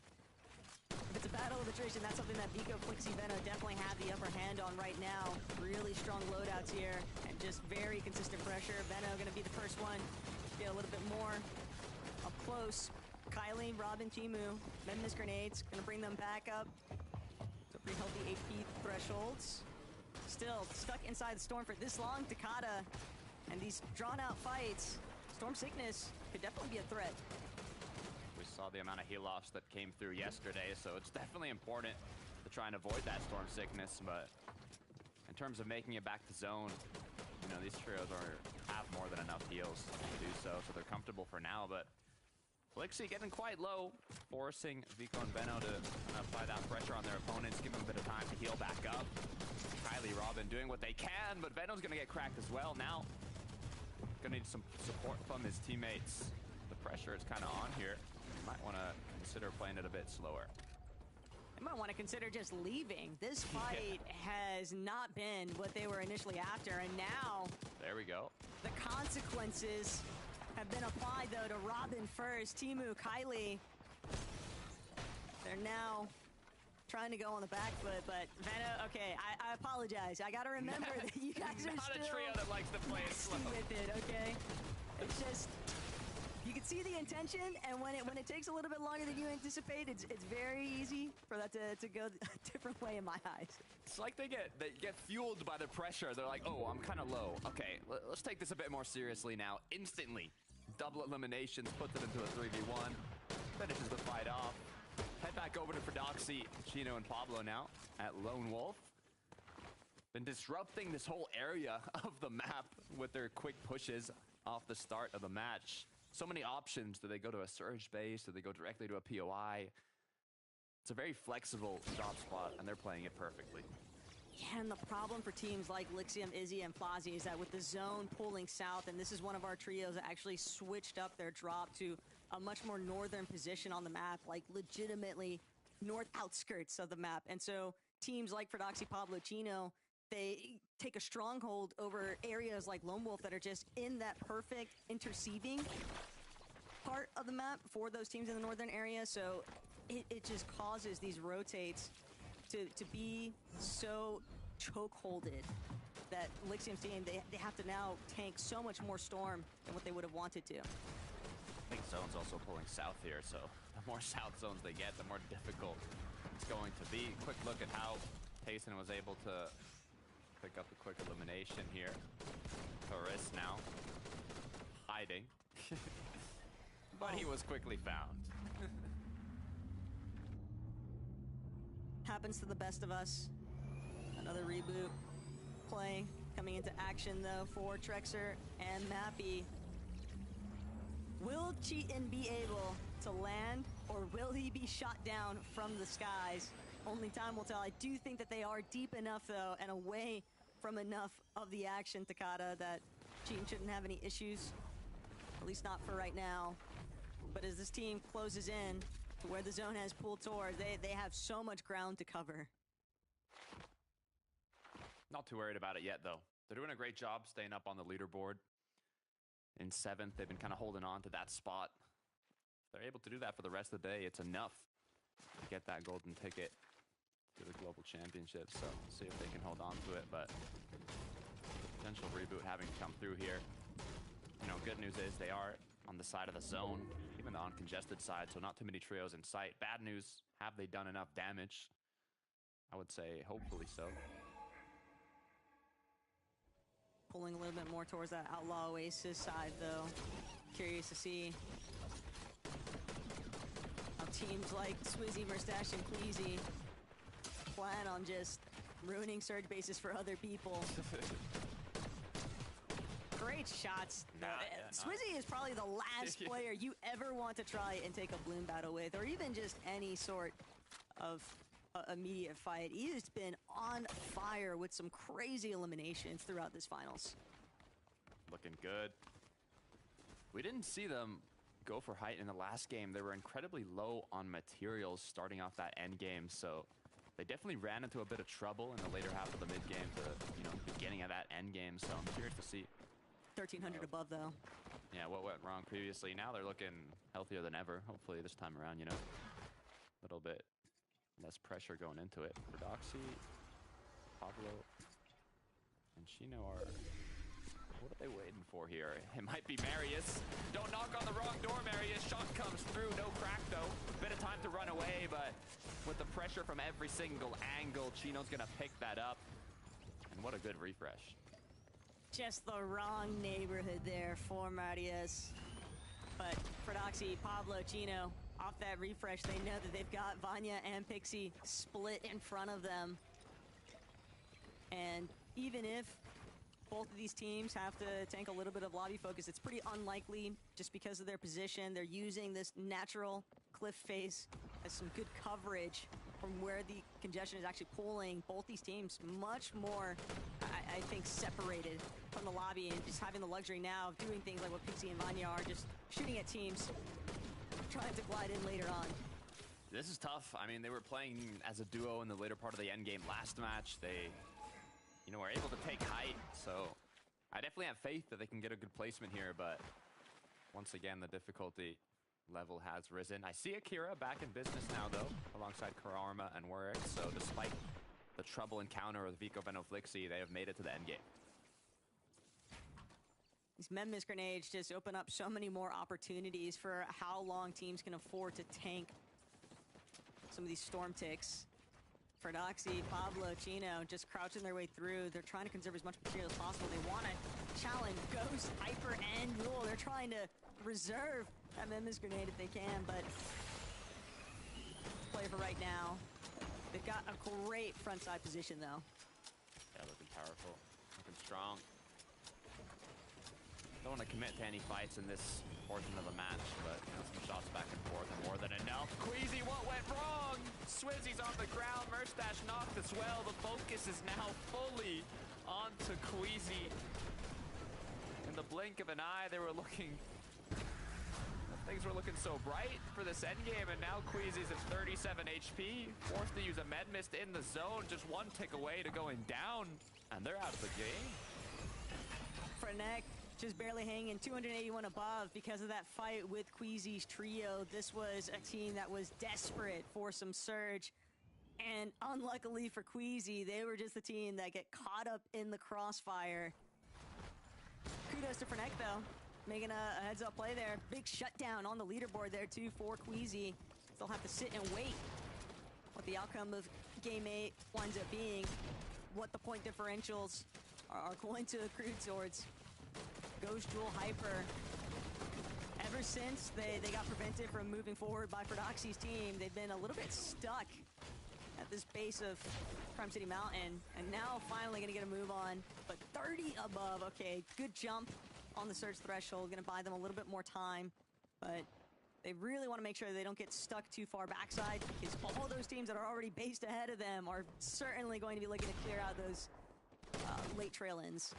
if it's a battle of attrition, that's something that Vico, Flixie, Veno definitely have the upper hand on right now. Really strong loadouts here and just very consistent pressure. Veno gonna be the first one to get a little bit more up close. Kylie, Robin, Timu, Menace grenades, gonna bring them back up to pretty healthy AP thresholds. Still stuck inside the storm for this long, Takada, and these drawn out fights. Storm sickness could definitely be a threat. We saw the amount of heal-offs that came through yesterday, so it's definitely important to try and avoid that storm sickness, but in terms of making it back to zone, you know, these trios have more than enough heals to do so they're comfortable for now, but Flixie getting quite low, forcing Vico and Veno to apply that pressure on their opponents, give them a bit of time to heal back up. Kylie, Robin doing what they can, but Veno's gonna get cracked as well. Now, gonna need some support from his teammates. The pressure is kind of on here. You might want to consider playing it a bit slower. They might want to consider just leaving. This fight has not been what they were initially after, and now there we go. The consequences have been applied, though, to Robin first. Timu, Kylie, they're now trying to go on the back foot, but Veno, okay, I apologize. I gotta remember that you guys are not still a trio that likes to play it slow with it, okay? It's just, you can see the intention, and when it takes a little bit longer than you anticipate, it's very easy for that to go a different way in my eyes. It's like they get fueled by the pressure. They're like, oh, I'm kind of low. Okay, let's take this a bit more seriously now. Instantly, double eliminations, puts it into a 3v1, finishes the fight off. Head back over to Prodoxy, Chino, and Pablo now at Lone Wolf. Been disrupting this whole area of the map with their quick pushes off the start of the match. So many options. Do they go to a surge base? Do they go directly to a POI? It's a very flexible drop spot, and they're playing it perfectly. Yeah, and the problem for teams like Lixium, Izzy, and Flazy is that with the zone pulling south, and this is one of our trios that actually switched up their drop to a much more northern position on the map, like legitimately north outskirts of the map. And so teams like Prodoxy, Pablo, Chino, they take a stronghold over areas like Lone Wolf that are just in that perfect interceiving part of the map for those teams in the northern area. So it just causes these rotates to be so chokeholded that Lixium's team, they have to now tank so much more storm than what they would have wanted to. I think zone's also pulling south here, so the more south zones they get, the more difficult it's going to be. Quick look at how Payson was able to pick up a quick elimination here. Torres now hiding, but he was quickly found. Happens to the best of us. Another reboot play coming into action, though, for Trexer and Mappy. Will Cheatin be able to land, or will he be shot down from the skies? Only time will tell. I do think that they are deep enough, though, and away from enough of the action, Takada, that Cheatin shouldn't have any issues. At least not for right now. But as this team closes in to where the zone has pulled toward, they have so much ground to cover. Not too worried about it yet, though. They're doing a great job staying up on the leaderboard. In 7th, they've been kind of holding on to that spot. If they're able to do that for the rest of the day, it's enough to get that golden ticket to the Global Championship. So we'll see if they can hold on to it, but potential reboot having come through here. You know, good news is they are on the side of the zone, even the uncongested side, so not too many trios in sight. Bad news, have they done enough damage? I would say hopefully so. Pulling a little bit more towards that Outlaw Oasis side, though. Curious to see how teams like Swizzy, Mustache, and Queasy plan on just ruining surge bases for other people. Great shots. Swizzy is probably the last player you ever want to try and take a bloom battle with, or even just any sort of immediate fight. He has been on fire with some crazy eliminations throughout this finals. Looking good. We didn't see them go for height in the last game. They were incredibly low on materials starting off that end game, so they definitely ran into a bit of trouble in the later half of the mid game to, you know, beginning of that end game. So I'm curious to see. 1300 above though. Yeah, what went wrong previously? Now they're looking healthier than ever. Hopefully this time around, you know, a little bit less pressure going into it. For Doxy, Pablo, and Chino are... What are they waiting for here? It might be Marius. Don't knock on the wrong door, Marius. Shot comes through. No crack, though. Bit of time to run away, but with the pressure from every single angle, Chino's going to pick that up. And what a good refresh. Just the wrong neighborhood there for Marius. But for Doxy, Pablo, Chino, off that refresh, they know that they've got Vanya and Pixie split in front of them. And even if both of these teams have to tank a little bit of lobby focus, it's pretty unlikely just because of their position. They're using this natural cliff face as some good coverage from where the congestion is actually pulling both these teams much more, I think, separated from the lobby, and just having the luxury now of doing things like what Pixie and Vanya are, just shooting at teams, trying to glide in later on. This is tough. I mean, they were playing as a duo in the later part of the end game last match. They, you know, were able to take height, so I definitely have faith that they can get a good placement here, but once again, the difficulty level has risen. I see Akira back in business now, though, alongside Kararma and Warwick, so despite the trouble encounter with Vico Venoflixi, they have made it to the end game. These Memmis grenades just open up so many more opportunities for how long teams can afford to tank some of these storm ticks. For Doxy, Pablo, Chino just crouching their way through. They're trying to conserve as much material as possible. They want to challenge Ghost, Hyper, and Rule. They're trying to reserve that Memmis grenade if they can, but play for right now. They've got a great front side position, though. Yeah, looking powerful, looking strong. Don't want to commit to any fights in this portion of the match, but you know, some shots back and forth are more than enough. Queasy, what went wrong? Swizzy's on the ground. Mustache knocked as well. The focus is now fully onto Queasy. In the blink of an eye, they were looking... Things were looking so bright for this endgame, and now Queasy's at 37 HP. Forced to use a med mist in the zone, just one tick away to going down, and they're out of the game. Frenek just barely hanging 281 above because of that fight with Queasy's trio. This was a team that was desperate for some surge, and unluckily for Queasy, they were just the team that get caught up in the crossfire. Kudos to Frenek, though, making a heads-up play there. Big shutdown on the leaderboard there, too, for Queasy. They'll have to sit and wait what the outcome of Game 8 winds up being, what the point differentials are going to accrue towards. Ghost, Jewel, Hyper. Ever since they got prevented from moving forward by Prodoxy's team, they've been a little bit stuck at this base of Crime City Mountain, and now finally gonna get a move on. But 30 above, okay, good jump on the surge threshold, gonna buy them a little bit more time, but they really want to make sure they don't get stuck too far backside, because all those teams that are already based ahead of them are certainly going to be looking to clear out those late trail ends.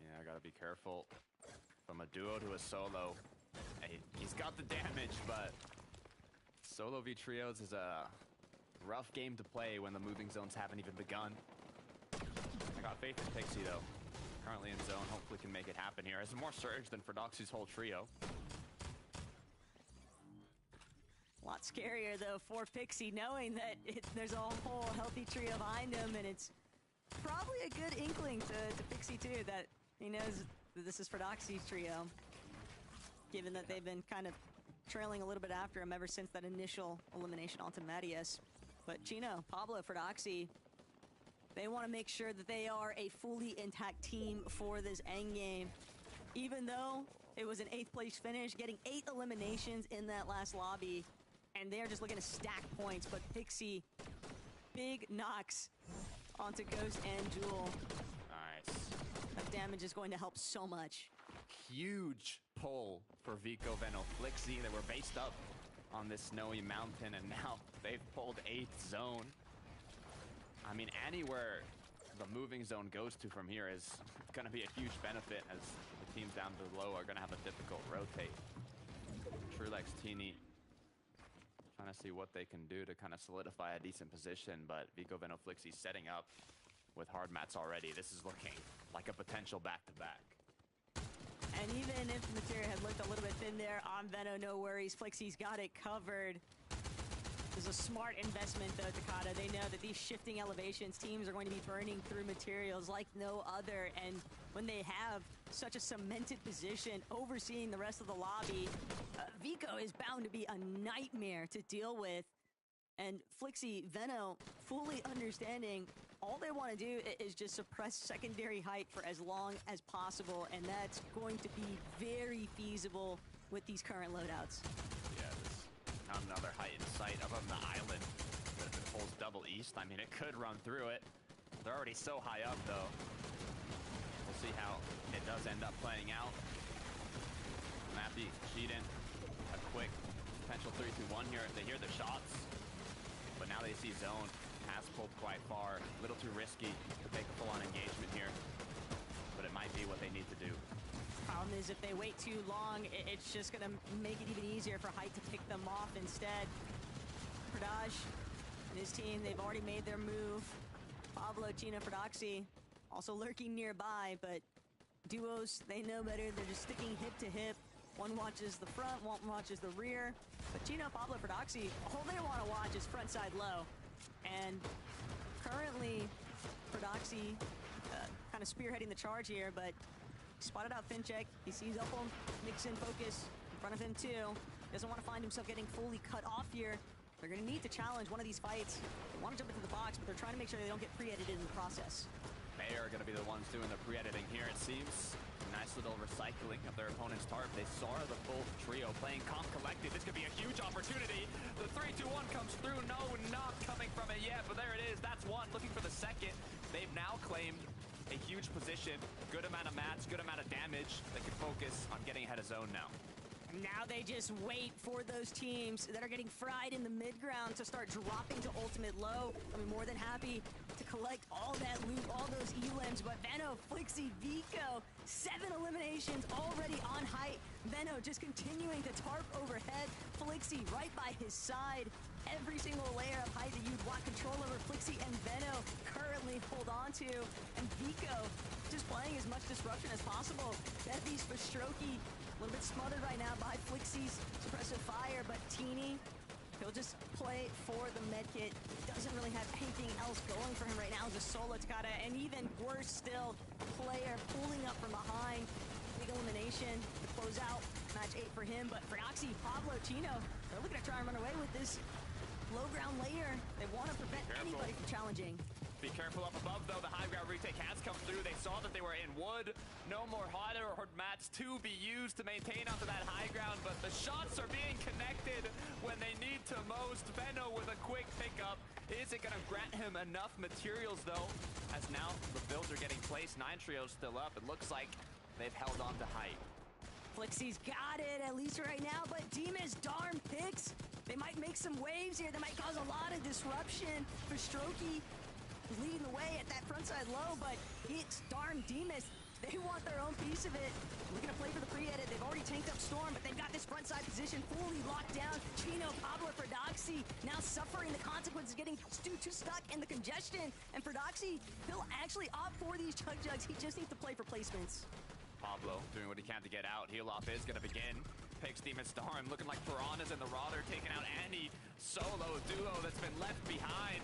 Yeah, I gotta be careful. From a duo to a solo, he's got the damage, but solo v trios is a rough game to play when the moving zones haven't even begun. I got faith in Pixie, though. Currently in zone, hopefully can make it happen here. Has more surge than Fordoxy's whole trio. A lot scarier, though, for Pixie, knowing that there's a whole healthy trio behind him, and it's probably a good inkling to Pixie, too, that he knows that this is Fordoxy's trio. given that they've been kind of trailing a little bit after him ever since that initial elimination onto Matias. But Chino, Pablo, Fordoxy, they want to make sure that they are a fully intact team for this endgame. Even though it was an 8th place finish, getting 8 eliminations in that last lobby, and they're just looking to stack points. But Pixie, big knocks onto Ghost and Jewel. Nice. That damage is going to help so much. Huge pull for Vico, Veno, Flixie. They were based up on this snowy mountain, and now they've pulled 8th zone. I mean, anywhere the moving zone goes to from here is going to be a huge benefit, as the teams down below are going to have a difficult rotate. Trulex, Teeny trying to see what they can do to kind of solidify a decent position, but Vico, Veno, Flixie setting up with hard mats already. This is looking like a potential back-to-back. And even if Materia had looked a little bit thin there on Veno, no worries. Flixie's got it covered. This is a smart investment, though, Takada. They know that these shifting elevations, teams are going to be burning through materials like no other. And when they have such a cemented position overseeing the rest of the lobby, Vico is bound to be a nightmare to deal with. And Flixie, Veno, fully understanding all they want to do is just suppress secondary height for as long as possible, and that's going to be very feasible with these current loadouts. Yeah, there's not another height in sight other than the island. But if it pulls double east, I mean, it could run through it. They're already so high up, though. We'll see how it does end up playing out. Mappy, Sheeden, a quick potential 3-2-1 here. They hear the shots, but now they see zone. Has pulled quite far. A little too risky to take a full-on engagement here, but it might be what they need to do. Problem is, if they wait too long, it's just going to make it even easier for Height to pick them off instead. Pradaj and his team, they've already made their move. Pablo, Chino, Fordoxy also lurking nearby, but duos, they know better. They're just sticking hip to hip. One watches the front, one watches the rear. But Chino, Pablo, Fordoxy, all they want to watch is front side low. And currently, Fordoxy kind of spearheading the charge here, but spotted out Fincheck. He sees Upholm, Nixon focus in front of him too. Doesn't want to find himself getting fully cut off here. They're going to need to challenge one of these fights. They want to jump into the box, but they're trying to make sure they don't get pre-edited in the process. They are going to be the ones doing the pre-editing here, it seems. Nice little recycling of their opponent's tarp. They saw the full trio playing calm collected. This could be a huge opportunity. The 3-2-1 comes through. No, not coming from it yet, but there it is. That's one. Looking for the second. They've now claimed a huge position. Good amount of mats, good amount of damage. They can focus on getting ahead of zone now. Now they just wait for those teams that are getting fried in the mid-ground to start dropping to ultimate low. I'm more than happy to collect all that loot, all those elims, but Veno, Flixie, Vico, 7 eliminations already on Height. Veno just continuing to tarp overhead. Flixie right by his side. Every single layer of Height that you'd want control over, Flixie and Veno currently hold on to. And Vico just playing as much disruption as possible. Deathy's for Strokey. A little bit smothered right now by Flixie's suppressive fire, but Teeny, he'll just play for the medkit. Doesn't really have anything else going for him right now. Just solo Takada, and even worse still, player pulling up from behind. Big elimination to close out match 8 for him, but for Oxy, Pablo, Chino, they're looking to try and run away with this low ground layer. They want to prevent anybody from challenging. Be careful up above, though. The high ground retake has come through. They saw that they were in wood. No more hot or mats to be used to maintain onto that high ground, but the shots are being connected when they need to most. Veno with a quick pickup. Is it going to grant him enough materials, though? As now the builds are getting placed. 9 trios still up. It looks like they've held on to Height. Flixie's got it, at least right now, but Demas, darn picks. They might make some waves here. They might cause a lot of disruption for Strokey. Leading the way at that front side low, but it's darn Demas. They want their own piece of it. Looking to play for the pre-edit. They've already tanked up Storm, but they've got this front side position fully locked down. Chino, Pablo, Fordoxy now suffering the consequences, getting too stuck in the congestion. And Fordoxy, he'll actually opt for these chug jugs. He just needs to play for placements. Pablo doing what he can to get out. Heal off is going to begin. Picks Demon Storm, looking like Piranhas in the Rother, taking out any solo duo that's been left behind,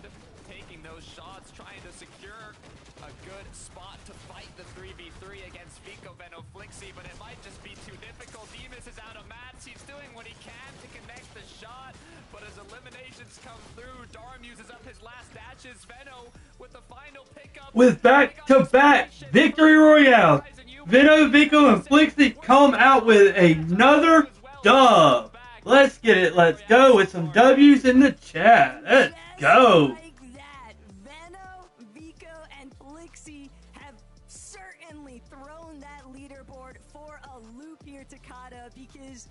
taking those shots, trying to secure a good spot to fight the 3v3 against Vico, Veno, Flixie, but it might just be too difficult. Demus is out of mats. He's doing what he can to connect the shot, but as eliminations come through, Darm uses up his last dashes. Veno with the final pickup. With back-to-back victory royale, Veno, Vico, and Flixie come out with another dub. Let's get it. Let's go with some W's in the chat. Let's go. Like that. Veno, Vico, and Flixie have certainly thrown that leaderboard for a loop here, Takada, because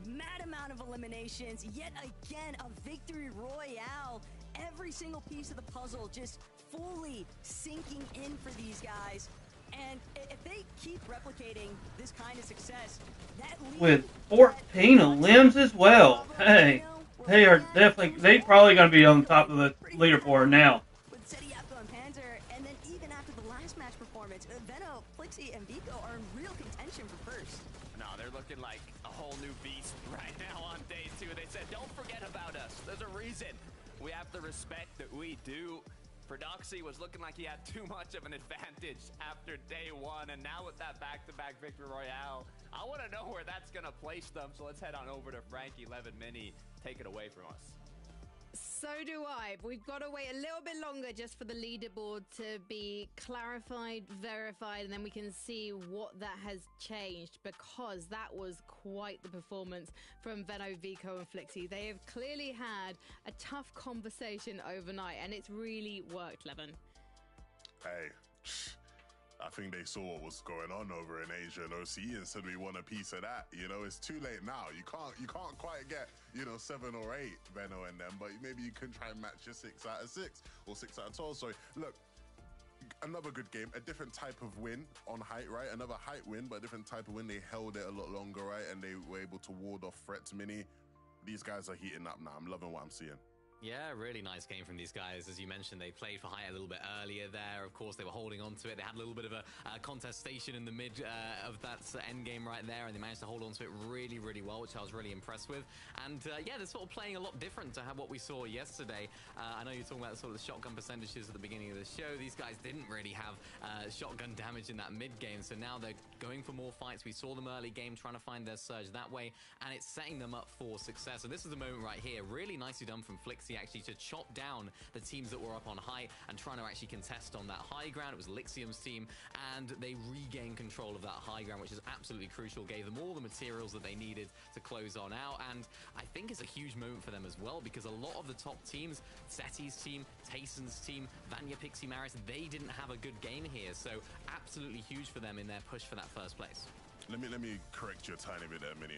mad amount of eliminations, yet again a victory royale. Every single piece of the puzzle just fully sinking in for these guys. And if they keep replicating this kind of success, that with 14 limbs as well. Hey, they are definitely, they probably going to be on top of the leaderboard now. With Setiapko and Panzer, and then even after the last match performance, Veno, Flixie, and Vico are in real contention for first. No, they're looking like a whole new beast right now on day 2. They said, don't forget about us. There's a reason we have the respect that we do. Prodoxy was looking like he had too much of an advantage after day 1, and now with that back-to-back victory royale, I want to know where that's going to place them, so let's head on over to Frankie 11 Mini. Take it away from us. So do I. We've got to wait a little bit longer just for the leaderboard to be clarified, verified, and then we can see what that has changed, because that was quite the performance from Veno, Vico, and Flixie. They have clearly had a tough conversation overnight, and it's really worked, Levin. Hey, I think they saw what was going on over in Asia and OCE and said we want a piece of that. You know, it's too late now. You can't quite get, 7 or 8 Veno and them, but maybe you can try and match your 6 out of 6 or 6 out of 12. Sorry. Look, another good game, a different type of win on height, right? Another height win, but a different type of win. They held it a lot longer, right? And they were able to ward off threats. Mini, these guys are heating up now. I'm loving what I'm seeing. Yeah, really nice game from these guys. As you mentioned, they played for height a little bit earlier there. Of course, they were holding on to it. They had a little bit of a contestation in the mid of that end game right there, and they managed to hold on to it really, really well, which I was really impressed with. And yeah, they're sort of playing a lot different to what we saw yesterday. I know you're talking about sort of the shotgun percentages at the beginning of the show. These guys didn't really have shotgun damage in that mid game, so now they're going for more fights. We saw them early game trying to find their surge that way, and it's setting them up for success. And this is the moment right here. Really nicely done from Flixie actually to chop down the teams that were up on height and trying to actually contest on that high ground. It was Lixium's team, and they regained control of that high ground, which is absolutely crucial. Gave them all the materials that they needed to close on out, and I think it's a huge moment for them as well, because a lot of the top teams, Seti's team, Tayson's team, Vanya, Pixie, Maris, they didn't have a good game here, so absolutely huge for them in their push for that first place. Let me correct you a tiny bit there, Mini.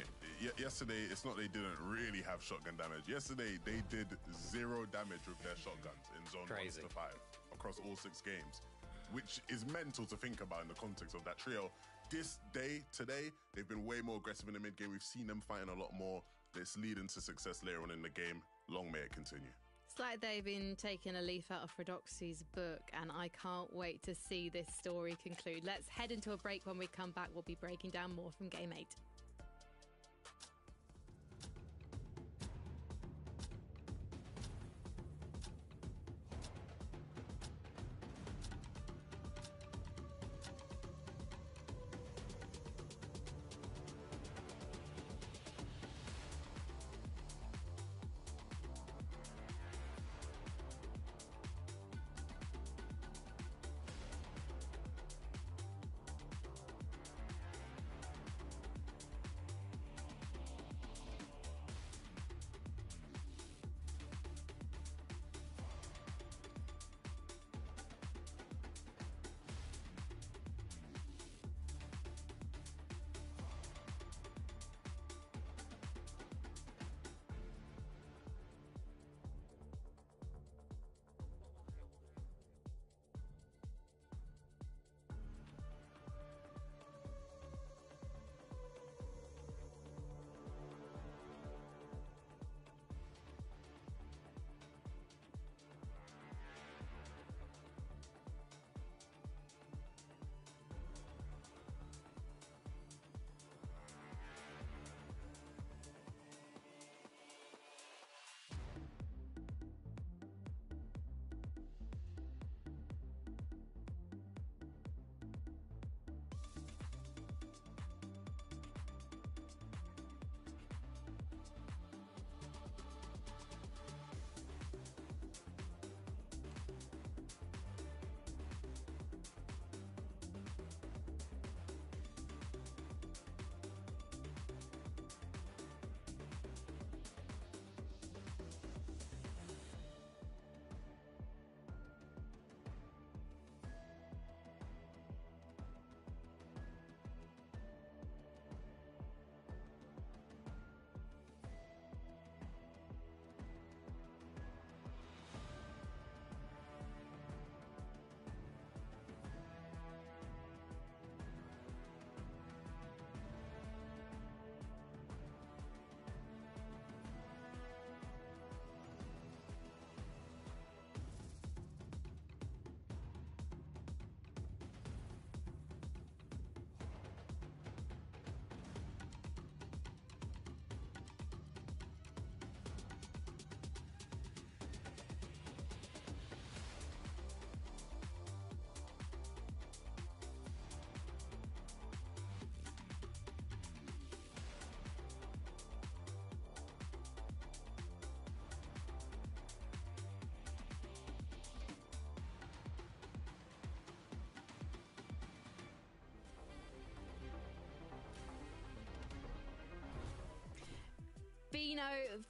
Yesterday, it's not they didn't really have shotgun damage. Yesterday, they did 0 damage with their shotguns in zone 1 to 5 across all 6 games, which is mental to think about in the context of that trio. Today, they've been way more aggressive in the mid game. We've seen them fighting a lot more. It's leading to success later on in the game. Long may it continue. It's like they've been taking a leaf out of Prodoxy's book, and I can't wait to see this story conclude. Let's head into a break. When we come back, we'll be breaking down more from Game 8.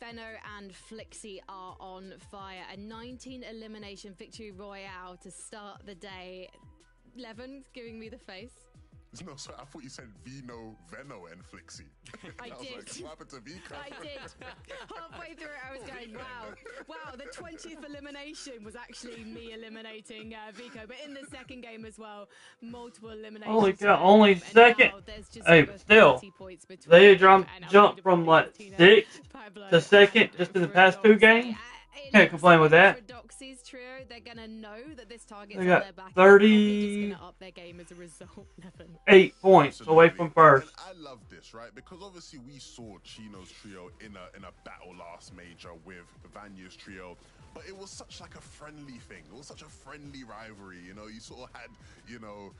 Venno, and Flixie are on fire. A 19 elimination victory royale to start the day. Levin giving me the face. No, sorry, I thought you said Vino, Venno, and Flixie. I was did. Like, what happened to Vika? I did. Halfway through it, I was going, wow, the 20th elimination was actually me eliminating Vico. But in the second game as well, multiple eliminations. Holy cow, only second. Hey, but still, they jumped from, what, 6th to 2nd just in the past 2 games? Can't complain with that. Doxy's trio, they're gonna know that this target's They got on their back. 30 just gonna up their game as a result. 8 points away from first. And I love this, right? Because obviously we saw Chino's trio in a battle last major with Vanya's trio, but it was such like a friendly thing. It was such a friendly rivalry, you know. You sort of had, you know,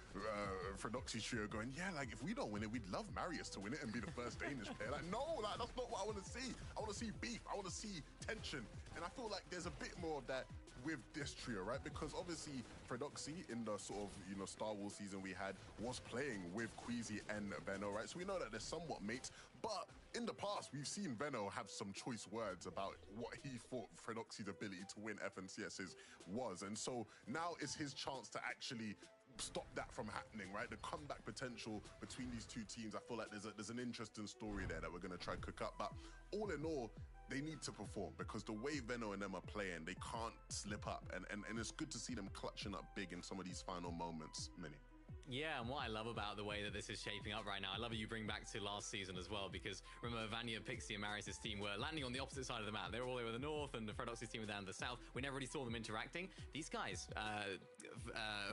Fredoxy's trio going, yeah, like if we don't win it, we'd love Marius to win it and be the first Danish player. Like, no, like that's not what I want to see. I want to see beef. I want to see tension. And I feel like there's a bit more of that with this trio, right? Because obviously Fredoxy in the sort of, you know, Star Wars season we had was playing with Queasy and Venno, right? So we know that they're somewhat mates, but in the past we've seen Venno have some choice words about what he thought Fredoxy's ability to win FNCSs was. And so now is his chance to actually stop that from happening, right? The comeback potential between these two teams, I feel like there's an interesting story there that we're going to try and cook up. But all in all, they need to perform because the way Venno and them are playing, they can't slip up. And it's good to see them clutching up big in some of these final moments, Minnie. Yeah, and what I love about the way that this is shaping up right now, I love that you bring back to last season as well, because remember, Vanya, Pixie, and Marius' team were landing on the opposite side of the map. They were all over the north, and the Fredoxy team were down the south. We never really saw them interacting. These guys,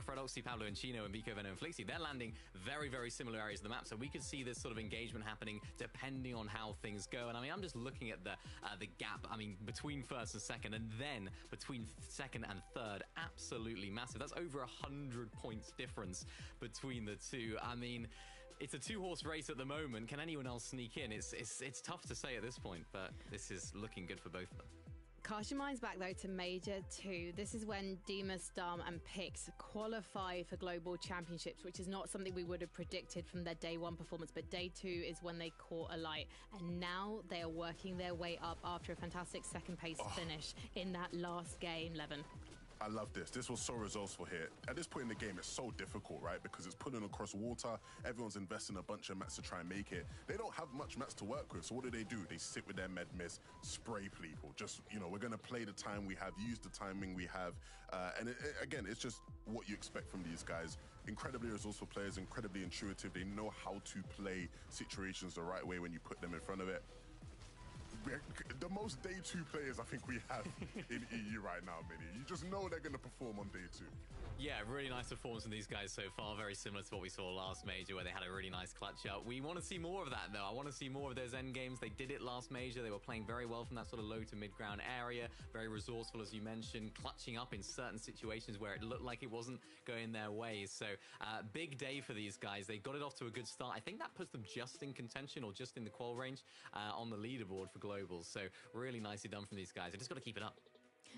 Fredoxy, Pablo, and Chino, and Vico, Venno, and Flixie, they're landing very, very similar areas of the map, so we could see this sort of engagement happening depending on how things go. And I mean, I'm just looking at the gap, I mean, between first and second, and then between second and third, absolutely massive. That's over 100 points difference between the two. I mean, it's a 2-horse race at the moment. Can anyone else sneak in? It's tough to say at this point, but this is looking good for both of them. Cast your minds back though to Major 2. This is when Demas, Dom and Pix qualify for global championships, which is not something we would have predicted from their day 1 performance, but day 2 is when they caught a light, and now they are working their way up after a fantastic second place finish in that last game. Levin. I love this. This was so resourceful here. At this point in the game, it's so difficult, right? Because it's pulling across water. Everyone's investing a bunch of mats to try and make it. They don't have much mats to work with. So what do? They sit with their med miss, spray people. Just, you know, we're going to play the time we have, use the timing we have. And again, it's just what you expect from these guys. Incredibly resourceful players, incredibly intuitive. They know how to play situations the right way when you put them in front of it. The most day 2 players I think we have in EU right now, Minnie. You just know they're going to perform on day 2. Yeah, really nice performance from these guys so far. Very similar to what we saw last major, where they had a really nice clutch up. We want to see more of that, though. I want to see more of those end games. They did it last major. They were playing very well from that sort of low to mid ground area. Very resourceful, as you mentioned, clutching up in certain situations where it looked like it wasn't going their way. So big day for these guys. They got it off to a good start. I think that puts them just in contention or just in the qual range on the leaderboard for globals. So really nicely done from these guys. They just got to keep it up.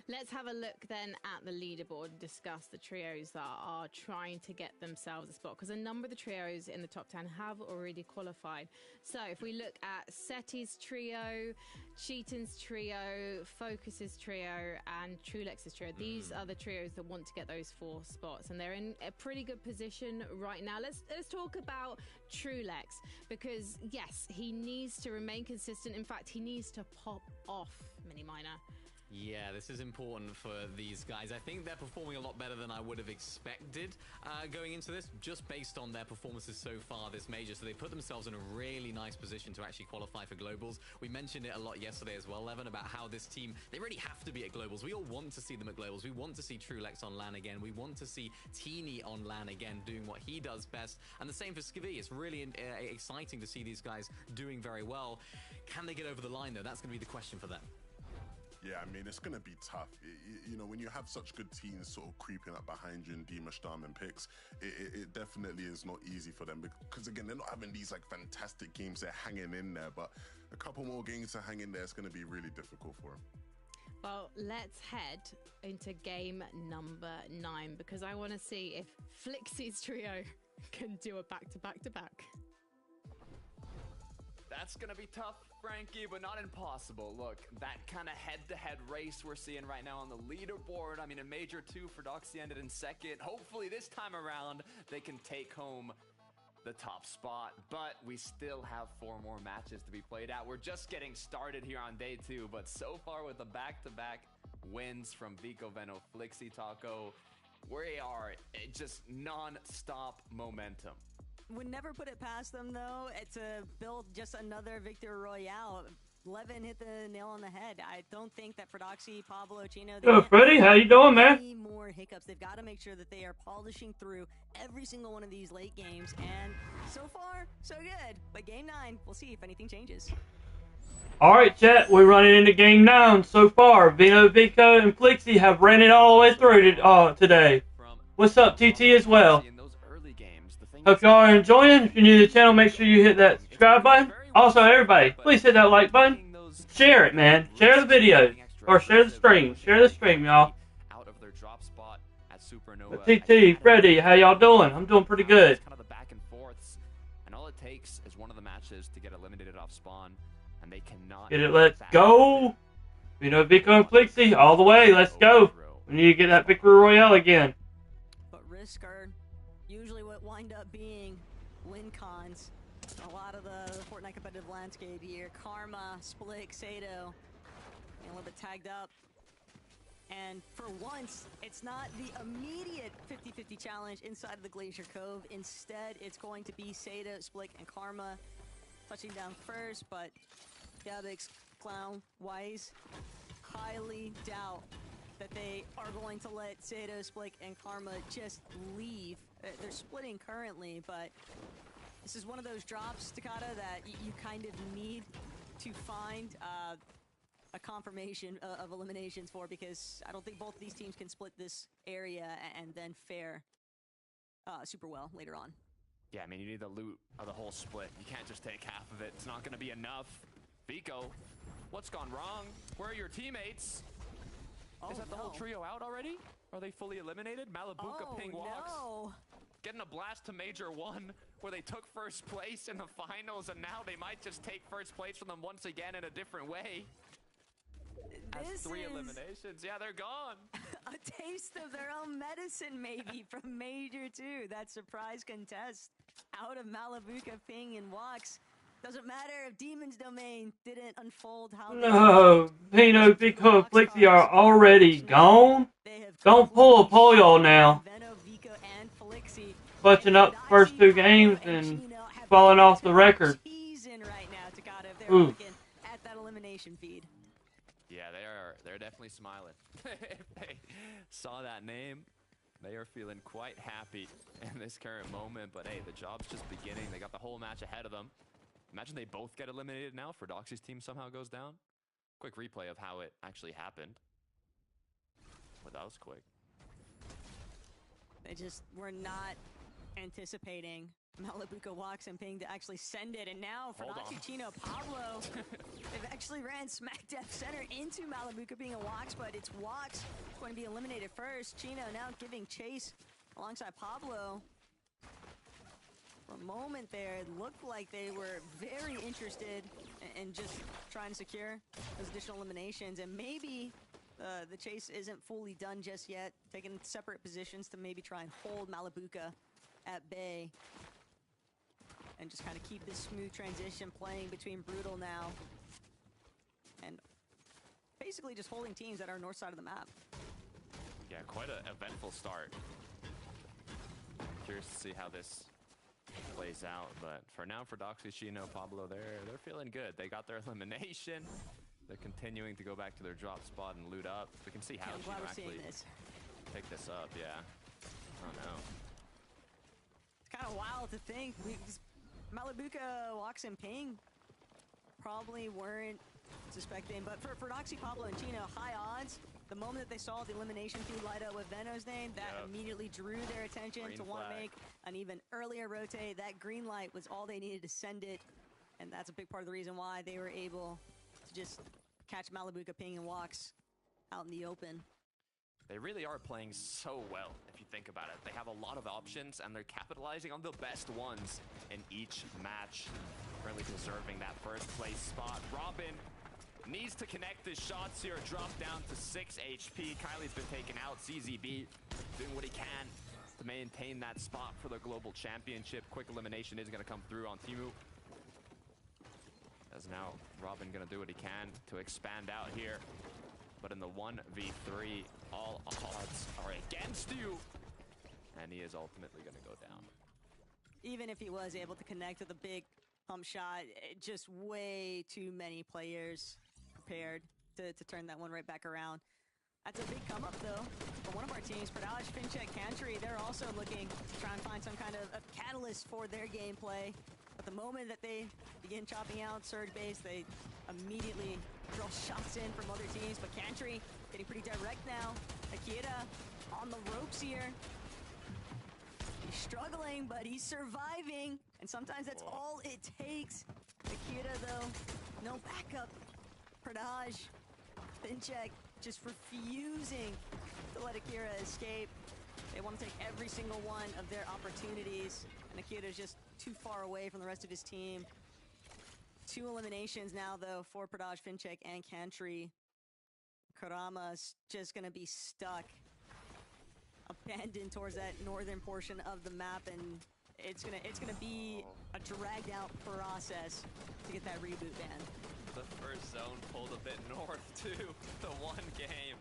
Let's have a look then at the leaderboard and discuss the trios that are trying to get themselves a spot, because a number of the trios in the top 10 have already qualified. So if we look at Seti's trio, Cheaton's trio, Focus's trio, and Trulex's trio, these are the trios that want to get those 4 spots, and they're in a pretty good position right now. Let's talk about Trulex, because yes, he needs to remain consistent. In fact, he needs to pop off Mini Miner. Yeah, this is important for these guys. I think they're performing a lot better than I would have expected going into this, just based on their performances so far this major. So they put themselves in a really nice position to actually qualify for globals. We mentioned it a lot yesterday as well, Levin, about how this team, they really have to be at globals. We all want to see them at globals. We want to see Trulex on LAN again. We want to see Teeny on LAN again, doing what he does best. And the same for Skivy. It's really exciting to see these guys doing very well. Can they get over the line, though? That's going to be the question for them. Yeah, I mean, it's going to be tough. You know, when you have such good teams sort of creeping up behind you in Demas, Dom, and Pix, it definitely is not easy for them. Because, again, they're not having these, like, fantastic games. They're hanging in there. But a couple more games to hang in there, it's going to be really difficult for them. Well, let's head into game number 9, because I want to see if Flixie's trio can do a back-to-back-to-back. That's going to be tough Frankie, but not impossible. Look, that kind of head-to-head race we're seeing right now on the leaderboard. I mean, in Major 2, Fordoxy ended in second. Hopefully this time around, they can take home the top spot, but we still have 4 more matches to be played out. We're just getting started here on day 2, but so far with the back-to-back wins from Vico, Veno, Flixie, Taco, we are just non-stop momentum. Would never put it past them, though, to build just another Victor Royale. Levin hit the nail on the head. I don't think that Fordoxy, Pablo, Chino... Yo, Freddie, how you doing, man? Any more hiccups. They've got to make sure that they are polishing through every single one of these late games. And so far, so good. But game 9, we'll see if anything changes. All right, chat, we're running into game 9 so far. Vino, Vico, and Flixie have ran it all the way through today. What's up, TT, as well? Hope y'all are enjoying. If you're new to the channel, make sure you hit that subscribe button. Also, everybody, please hit that like button. Share it, man. Share the video. Or share the stream. Share the stream, y'all. TT, Freddy, how y'all doing? I'm doing pretty good. Kind of the back and forths, and all it takes is one of the matches to get eliminated off spawn, and they cannot Get it, let's go. You know, Vico and Flixie, all the way. Let's go. We need to get that Victory Royale again. But Risk are usually what wind up being win cons. A lot of the Fortnite competitive landscape here. Karma, Split, Sato, a little bit tagged up. And for once, it's not the immediate 50-50 challenge inside of the Glacier Cove. Instead, it's going to be Sato, Split, and Karma touching down first, but Gabix, Clown, Wise highly doubt that they are going to let Sato, Split, and Karma just leave. They're splitting currently, but this is one of those drops, Takata, that you kind of need to find a confirmation of eliminations for, because I don't think both of these teams can split this area and then fare super well later on. Yeah, I mean, you need the loot of the whole split. You can't just take half of it. It's not going to be enough. Vico, what's gone wrong? Where are your teammates? Is that the whole trio out already? Are they fully eliminated? Malabuka, Ping Walks. No. Getting a blast to Major 1, where they took first place in the finals, and now they might just take first place from them once again in a different way. As 3 eliminations. Yeah, they're gone. A taste of their own medicine, maybe, from Major 2. That surprise contest out of Malabuka, Ping, and Walks. Doesn't matter if Demon's Domain didn't unfold how... No, Vino, Vico, and Flixie are already gone. Don't pull a Poyo now. Clutching up the first 2 games and falling off the record. Ooh. At that elimination feed. Yeah, they're definitely smiling. If they saw that name, they are feeling quite happy in this current moment. But hey, the job's just beginning. They got the whole match ahead of them. Imagine they both get eliminated now. Fordoxy's team somehow goes down. Quick replay of how it actually happened. Well, that was quick. They just were not anticipating Malabuka, Walks, and Ping to actually send it, and now Fordoxy, Chino, Pablo, they've actually ran smack depth center into Malabuka being a Walks, but it's Walks going to be eliminated first. Chino now giving chase alongside Pablo. For a moment there, it looked like they were very interested in just trying to secure those additional eliminations, and maybe the chase isn't fully done just yet, taking separate positions to maybe try and hold Malabuka at bay. And just kind of keep this smooth transition playing between Brutal now. And basically just holding teams at our north side of the map. Yeah, quite an eventful start. Curious to see how this plays out. But for now, for Doxy, Chino, Pablo, they're feeling good. They got their elimination. They're continuing to go back to their drop spot and loot up. We can see how Chino actually pick this up, yeah. I don't know. It's kind of wild to think. Malabuka, Walks, and Ping probably weren't suspecting, but for Fordoxy, Pablo, and Chino, high odds. The moment that they saw the elimination feed light up with Veno's name, that immediately drew their attention to want to make an even earlier rotate. That green light was all they needed to send it, and that's a big part of the reason why they were able to just catch Malabuka, Ping, and Walks out in the open. They really are playing so well, if you think about it. They have a lot of options, and they're capitalizing on the best ones in each match. Currently deserving that first place spot. Robin needs to connect his shots here. Drop down to 6 HP. Kylie's been taken out. CZB doing what he can to maintain that spot for the global championship. Quick elimination is going to come through on Timu. As now Robin going to do what he can to expand out here. But in the 1v3, all odds are against you. And he is ultimately going to go down. Even if he was able to connect with a big pump shot, just way too many players prepared to turn that one right back around. That's a big come up though for one of our teams. Pradaj, Fincheck, Cantry, they're also looking to try and find some kind of catalyst for their gameplay. But the moment that they begin chopping out Surge base, they immediately drill shots in from other teams. But Cantry getting pretty direct now. Akira on the ropes here. He's struggling, but he's surviving. And sometimes that's all it takes. Akira though, no backup. Pradaj, Fincheck just refusing to let Akira escape. They want to take every single one of their opportunities. And Akira's just too far away from the rest of his team. 2 eliminations now, though, for Pradaj, Fincheck, and Cantry. Kurama's just going to be stuck, abandoned towards that northern portion of the map, and it's gonna be a dragged out process to get that reboot ban. The first zone pulled a bit north, too. The one game.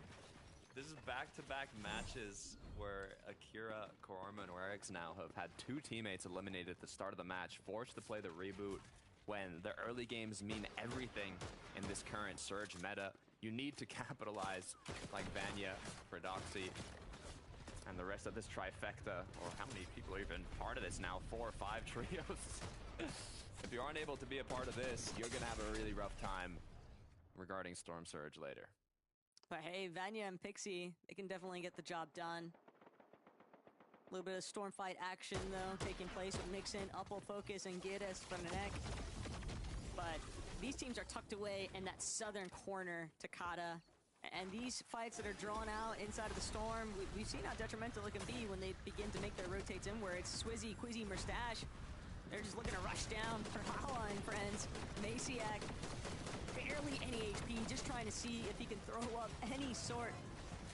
This is back-to-back matches where Akira, Kurama, and Werix now have had 2 teammates eliminated at the start of the match, forced to play the reboot when the early games mean everything in this current Surge meta. You need to capitalize like Vanya, Prodoxy, and the rest of this trifecta, or how many people are even part of this now? 4 or 5 trios. If you aren't able to be a part of this, you're gonna have a really rough time regarding Storm Surge later. But hey, Vanya and Pixie, they can definitely get the job done. A little bit of storm fight action, though, taking place with Mixon, Upple, Focus, and Gires from the neck. But these teams are tucked away in that southern corner, Takata. And these fights that are drawn out inside of the storm, we've seen how detrimental it can be when they begin to make their rotates inwards. Swizzy, Quizzy, Mustache, they're just looking to rush down for Hala and friends. Maciak, barely any HP, just trying to see if he can throw up any sort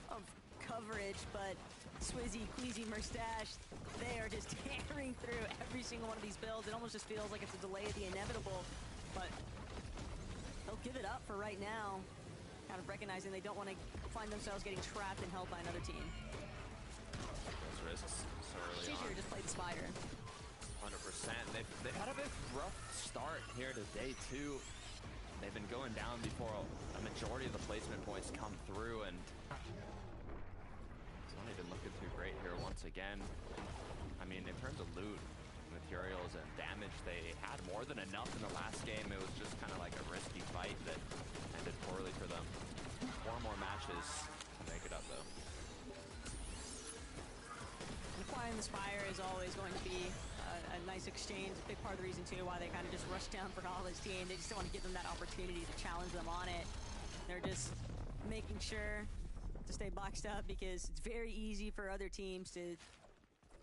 of coverage, but Swizzy, Queasy, Mustache, they are just tearing through every single one of these builds. It almost just feels like it's a delay of the inevitable, but they'll give it up for right now, kind of recognizing they don't want to find themselves getting trapped and held by another team. Those risks so early It's easier to just play the spider. 100%. They've had a bit rough start here to day 2. They've been going down before a majority of the placement points come through, and it's not even looking too great here once again. I mean, in terms of loot, materials, and damage, they had more than enough in the last game. It was just kind of like a risky fight that ended poorly for them. 4 more matches to make it up, though. Acquiring the Spire is always going to be a nice exchange. A big part of the reason, too, why they kind of just rushed down for all his team. They just don't want to give them that opportunity to challenge them on it. They're just making sure to stay boxed up because it's very easy for other teams to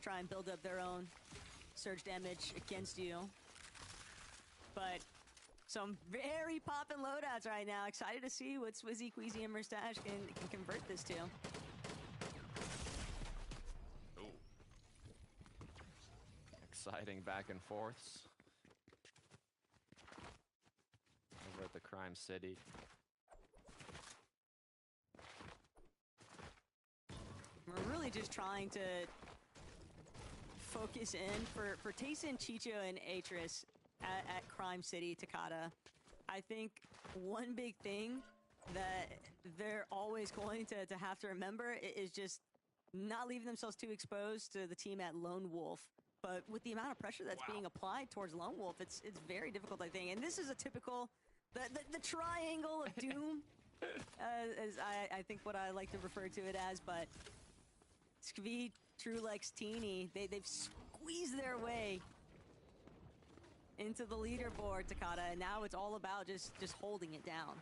try and build up their own surge damage against you. But some very poppin' loadouts right now. Excited to see what Swizzy, Queasy, and Mustache can convert this to. Exciting back and forths over at the Crime City. We're really just trying to focus in for Tayson, Chicho, and Atris at Crime City, Takata. I think one big thing that they're always going to have to remember is just not leaving themselves too exposed to the team at Lone Wolf. But with the amount of pressure that's being applied towards Lone Wolf, it's very difficult, I think. And this is a typical, the triangle of doom, as I think what I like to refer to it as. But Skvi, Trulex, Teeny, they've squeezed their way into the leaderboard, Takata, and now it's all about just holding it down.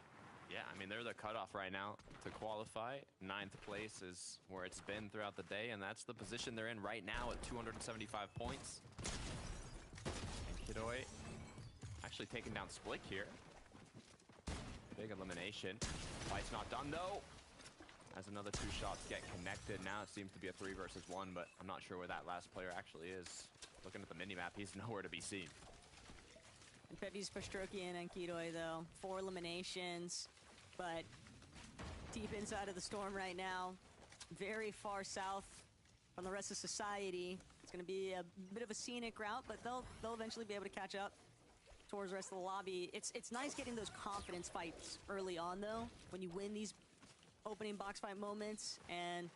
Yeah, I mean, they're the cutoff right now to qualify. 9th place is where it's been throughout the day, and that's the position they're in right now at 275 points. And Kidoi actually taking down Splik here. Big elimination. Fight's not done, though. As another 2 shots get connected. Now it seems to be a 3 versus 1, but I'm not sure where that last player actually is. Looking at the minimap, he's nowhere to be seen. Pepe's for Strokian and Kidoi, though. 4 eliminations, but deep inside of the storm right now. Very far south from the rest of society. It's going to be a bit of a scenic route, but they'll eventually be able to catch up towards the rest of the lobby. It's nice getting those confidence fights early on, though, when you win these opening box fight moments, and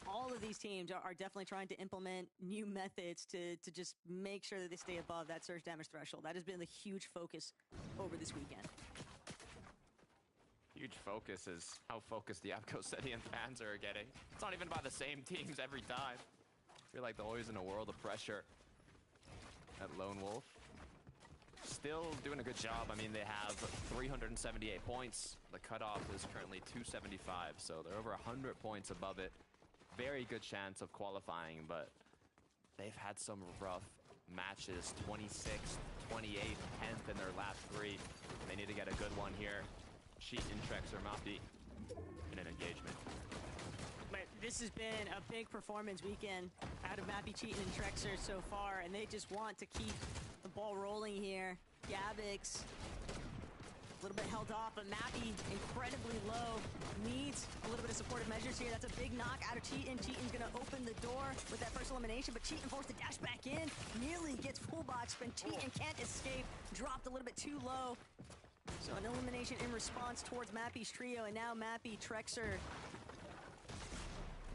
all of these teams are definitely trying to implement new methods to just make sure that they stay above that surge damage threshold. That has been the huge focus over this weekend. Huge focus is how focused the Abco City and fans are getting. It's not even by the same teams every time. I feel like they're always in a world of pressure. At Lone Wolf, still doing a good job. I mean, they have 378 points. The cutoff is currently 275, so they're over 100 points above it. Very good chance of qualifying, but they've had some rough matches. 26th, 28th, 10th in their last 3. They need to get a good one here. Cheat and Trex or Mapi in an engagement. But this has been a big performance weekend out of Mappy, Cheatin, and Trexer so far, and they just want to keep the ball rolling here. Gabix, a little bit held off, but Mappy incredibly low. Needs a little bit of supportive measures here. That's a big knock out of Cheatin. Cheatin's gonna open the door with that first elimination, but Cheatin forced to dash back in. Nearly gets full box, but Cheatin can't escape. Dropped a little bit too low. So an elimination in response towards Mappy's trio, and now Mappy, Trexer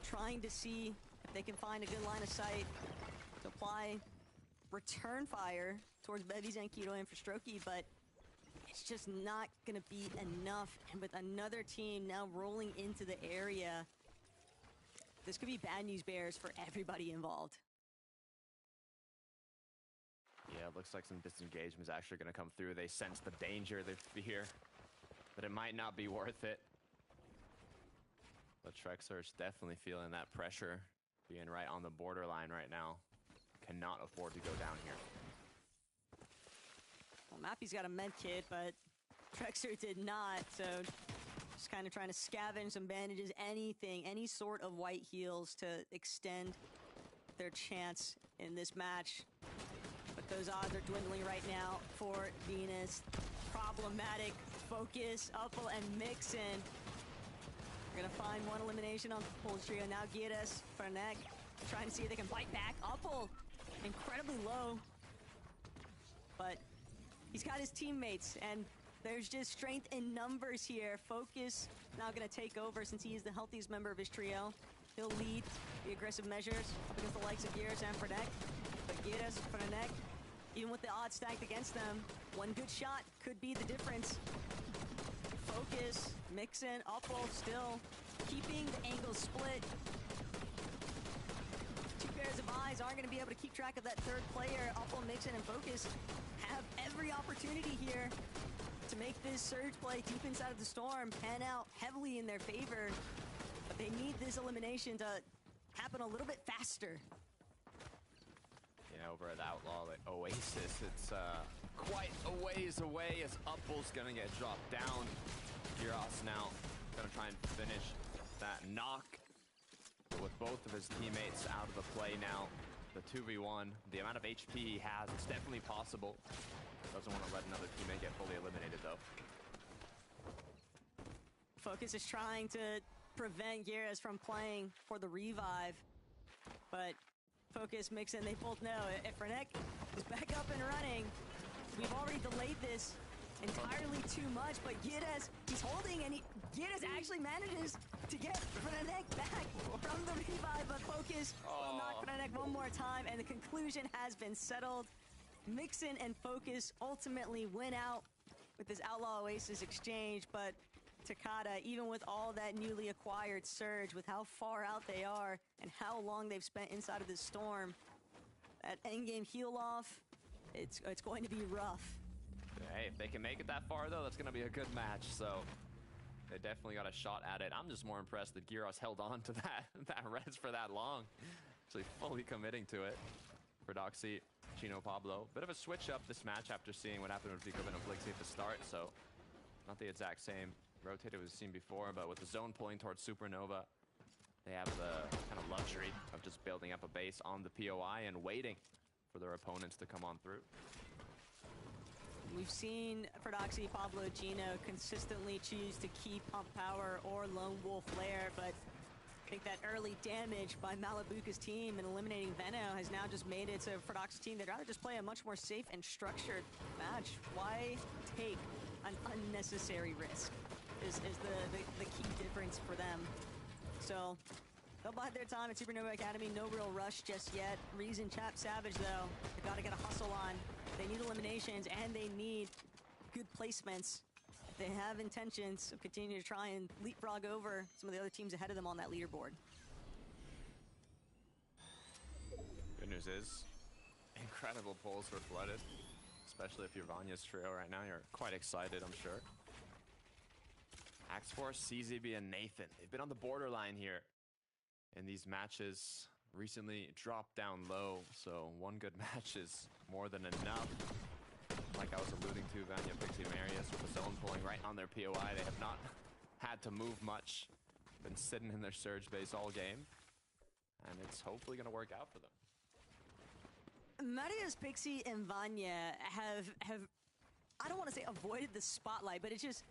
trying to see if they can find a good line of sight to apply return fire towards Bevies and Keto and for Strokey, but it's just not gonna be enough. And with another team now rolling into the area, this could be bad news bears for everybody involved. Yeah, it looks like some disengagement is actually going to come through. They sense the danger, they fear that it might not be worth it. But Trexer's definitely feeling that pressure, being right on the borderline right now. Cannot afford to go down here. Well, Mappy's got a med kit, but Trexer did not, so just kind of trying to scavenge some bandages, anything, any sort of white heals to extend their chance in this match. But those odds are dwindling right now for Venus. Problematic focus, Uppel and Mixon. We're gonna find one elimination on Pulse Trio. Now Gieres, Fernek, trying to see if they can bite back. Uppel, incredibly low. But he's got his teammates, and there's just strength in numbers here. Focus now gonna take over since he is the healthiest member of his trio. He'll lead the aggressive measures up against the likes of Gieres and Fernek. But Gieres, Fernek, even with the odds stacked against them, one good shot could be the difference. Focus, Mixon, Uppel still keeping the angles split. Two pairs of eyes aren't going to be able to keep track of that third player. Uppel, Mixon, and Focus have every opportunity here to make this surge play deep inside of the storm pan out heavily in their favor. But they need this elimination to happen a little bit faster. Yeah, over at Outlaw, the Oasis, it's quite a ways away as Uppel's gonna get dropped down. Giros now gonna try and finish that knock. But with both of his teammates out of the play now, the 2v1, the amount of HP he has, it's definitely possible. Doesn't want to let another teammate get fully eliminated though. Focus is trying to prevent Gieres from playing for the revive, but Focus, Mixon, they both know if Fernek is back up and running, we've already delayed this entirely too much, but Gieres, he's holding, and Gieres actually manages to get Fernek back from the revive, but Focus will knock Fernek one more time, and the conclusion has been settled. Mixon and Focus ultimately win out with this Outlaw Oasis exchange, but Takada, even with all that newly acquired surge, with how far out they are and how long they've spent inside of this storm, that endgame heal off, it's going to be rough. Hey, if they can make it that far though, that's going to be a good match. So They definitely got a shot at it. I'm just more impressed that Gyros held on to that res for that long. Actually fully committing to it. For Doxy, Chino, Pablo. Bit of a switch up this match after seeing what happened with Vico Benoflixi at the start, so not the exact same rotator we've seen before, but with the zone pulling towards Supernova, they have the kind of luxury of just building up a base on the POI and waiting for their opponents to come on through. We've seen Prodoxy, Pablo, Gino consistently choose to keep Pump Power or Lone Wolf Lair, but I think that early damage by Malibuca's team in eliminating Veno has now just made it so Prodoxy's team, they'd rather just play a much more safe and structured match. Why take an unnecessary risk is the key difference for them. So they'll bide their time at Supernova Academy. No real rush just yet. Reason Chap Savage, though, they got to get a hustle on. They need eliminations, and they need good placements. They have intentions of continuing to try and leapfrog over some of the other teams ahead of them on that leaderboard. Good news is, incredible polls were flooded. Especially if you're Vanya's trio right now, you're quite excited, I'm sure. Axe Force, CZB, and Nathan. They've been on the borderline here in these matches. Recently dropped down low, so one good match is more than enough. Like I was alluding to, Vanya, Pixie, Marius with the zone pulling right on their POI. They have not had to move much. Been sitting in their surge base all game. And it's hopefully going to work out for them. Marius, Pixie, and Vanya have I don't want to say avoided the spotlight, but it's just,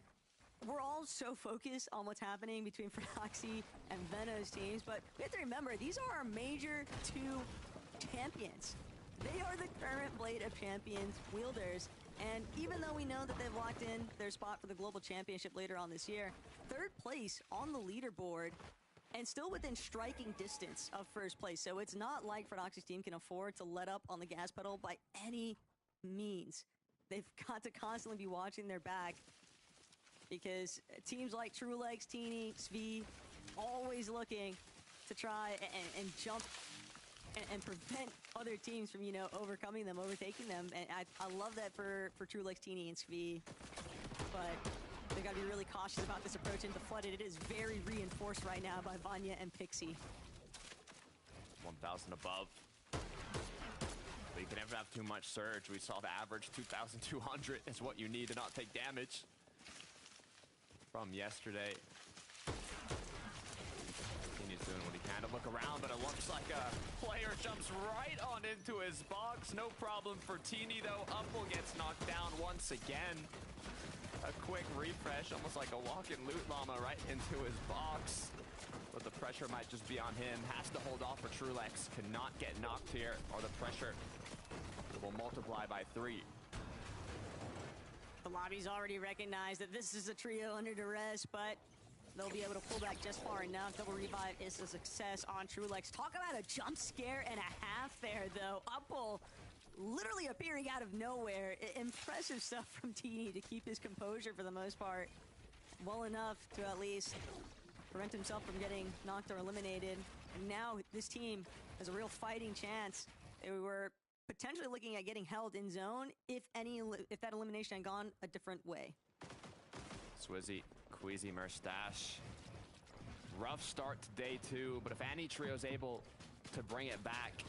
we're all so focused on what's happening between Proxy and Veno's teams, but we have to remember, these are our major two champions. They are the current Blade of Champions wielders, and even though we know that they've locked in their spot for the Global Championship later on this year, third place on the leaderboard, and still within striking distance of first place. So it's not like Proxy's team can afford to let up on the gas pedal by any means. They've got to constantly be watching their back, because teams like True Legs, Teeny, Svi, always looking to try and jump and prevent other teams from, you know, overcoming them, overtaking them. And I love that for True Legs, Teeny, and Svi. But they got to be really cautious about this approach into Flooded. It is very reinforced right now by Vanya and Pixie. 1,000 above. But you can never have too much surge. We saw the average 2,200 is what you need to not take damage from yesterday. He's doing what he can to look around, but it looks like a player jumps right on into his box. No problem for Teeny, though. Upple gets knocked down once again. A quick refresh, almost like a walk-in loot llama right into his box. But the pressure might just be on him. Has to hold off for Trulex. Cannot get knocked here, or the pressure will multiply by 3. The lobby's already recognized that this is a trio under duress, but they'll be able to pull back just far enough. Double revive is a success on Trulex. Talk about a jump scare and a half there, though. Upple literally appearing out of nowhere. Impressive stuff from Teeny to keep his composure for the most part. Well enough to at least prevent himself from getting knocked or eliminated. And now this team has a real fighting chance. They were potentially looking at getting held in zone if that elimination had gone a different way. Swizzy, Queasy, Merstache. Rough start to day 2, but if any trio's able to bring it back,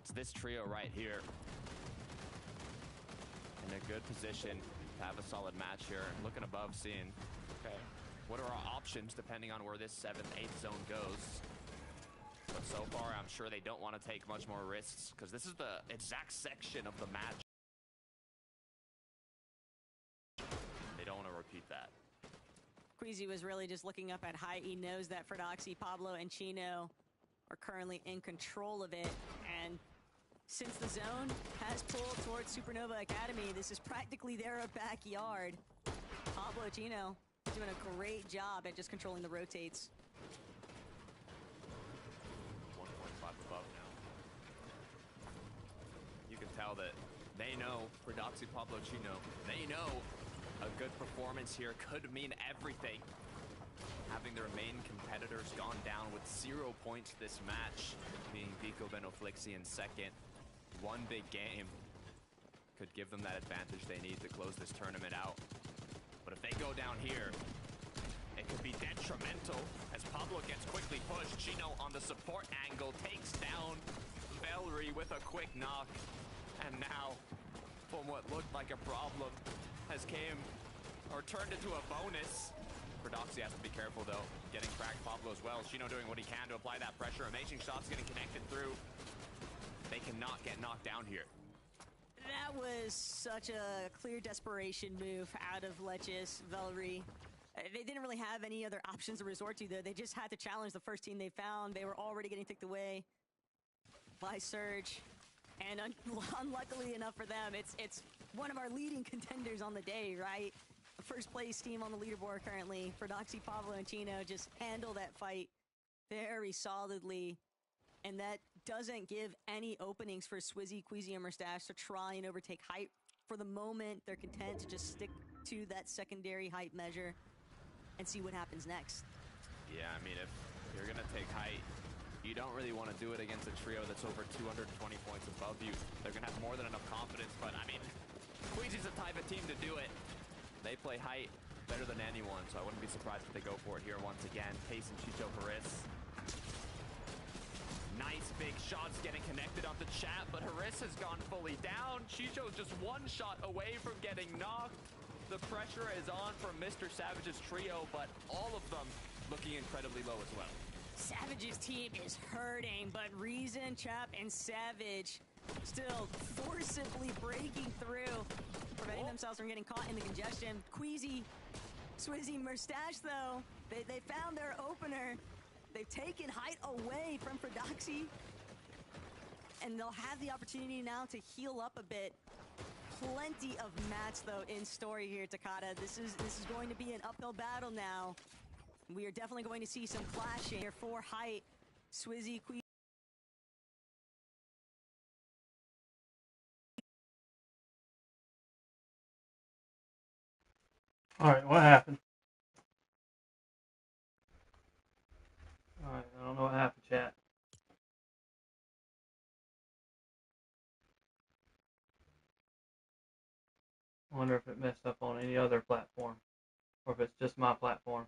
it's this trio right here. In a good position to have a solid match here. Looking above, seeing, okay, what are our options depending on where this 7th, 8th zone goes? But so far, I'm sure they don't want to take much more risks, because this is the exact section of the match. They don't want to repeat that. Queasy was really just looking up at height. He knows that Ferdoxy, Pablo, and Chino are currently in control of it. And since the zone has pulled towards Supernova Academy, this is practically their backyard. Pablo, Chino doing a great job at just controlling the rotates. 1.5 above now. You can tell that they know, Ferdoxy, Pablo, Chino, they know a good performance here could mean everything. Having their main competitors gone down with 0 points this match, being Vico Benoflixi in second. One big game could give them that advantage they need to close this tournament out. But if they go down here, It could be detrimental as Pablo gets quickly pushed. Chino on the support angle takes down Valerie with a quick knock. And now, from what looked like a problem, has came or turned into a bonus. Prodoxy has to be careful though, getting cracked Pablo as well. Chino doing what he can to apply that pressure. Amazing shots getting connected through. They cannot get knocked down here. That was such a clear desperation move out of Leches, Valerie. They didn't really have any other options to resort to though. They just had to challenge the first team they found. They were already getting ticked away by Surge. And unluckily enough for them, it's one of our leading contenders on the day, right? First place team on the leaderboard currently. Prodoxy, Pablo, and Chino just handle that fight very solidly. And that doesn't give any openings for Swizzy, Queasy, and Mustache to try and overtake height. For the moment, they're content to just stick to that secondary height measure and see what happens next. Yeah, I mean, if you're going to take height, you don't really want to do it against a trio that's over 220 points above you. They're going to have more than enough confidence, but I mean, Queasy's the type of team to do it. They play height better than anyone, so I wouldn't be surprised if they go for it here once again. Pace and Chicho Haris. Nice big shots getting connected onto chat, but Haris has gone fully down. Chicho's just one shot away from getting knocked. The pressure is on from Mr. Savage's trio, but all of them looking incredibly low as well. Savage's team is hurting, but Reason, Chap, and Savage still forcibly breaking through, preventing themselves from getting caught in the congestion. Queasy, Swizzy, Mustache, though, they found their opener. They've taken height away from Prodoxy, and they'll have the opportunity now to heal up a bit. Plenty of mats, though, in story here, Takada. This is going to be an uphill battle now. We are definitely going to see some clashing here for height. Swizzy, Queasy. Alright, what happened? Alright, I don't know what happened, chat. I wonder if it messed up on any other platform, or if it's just my platform.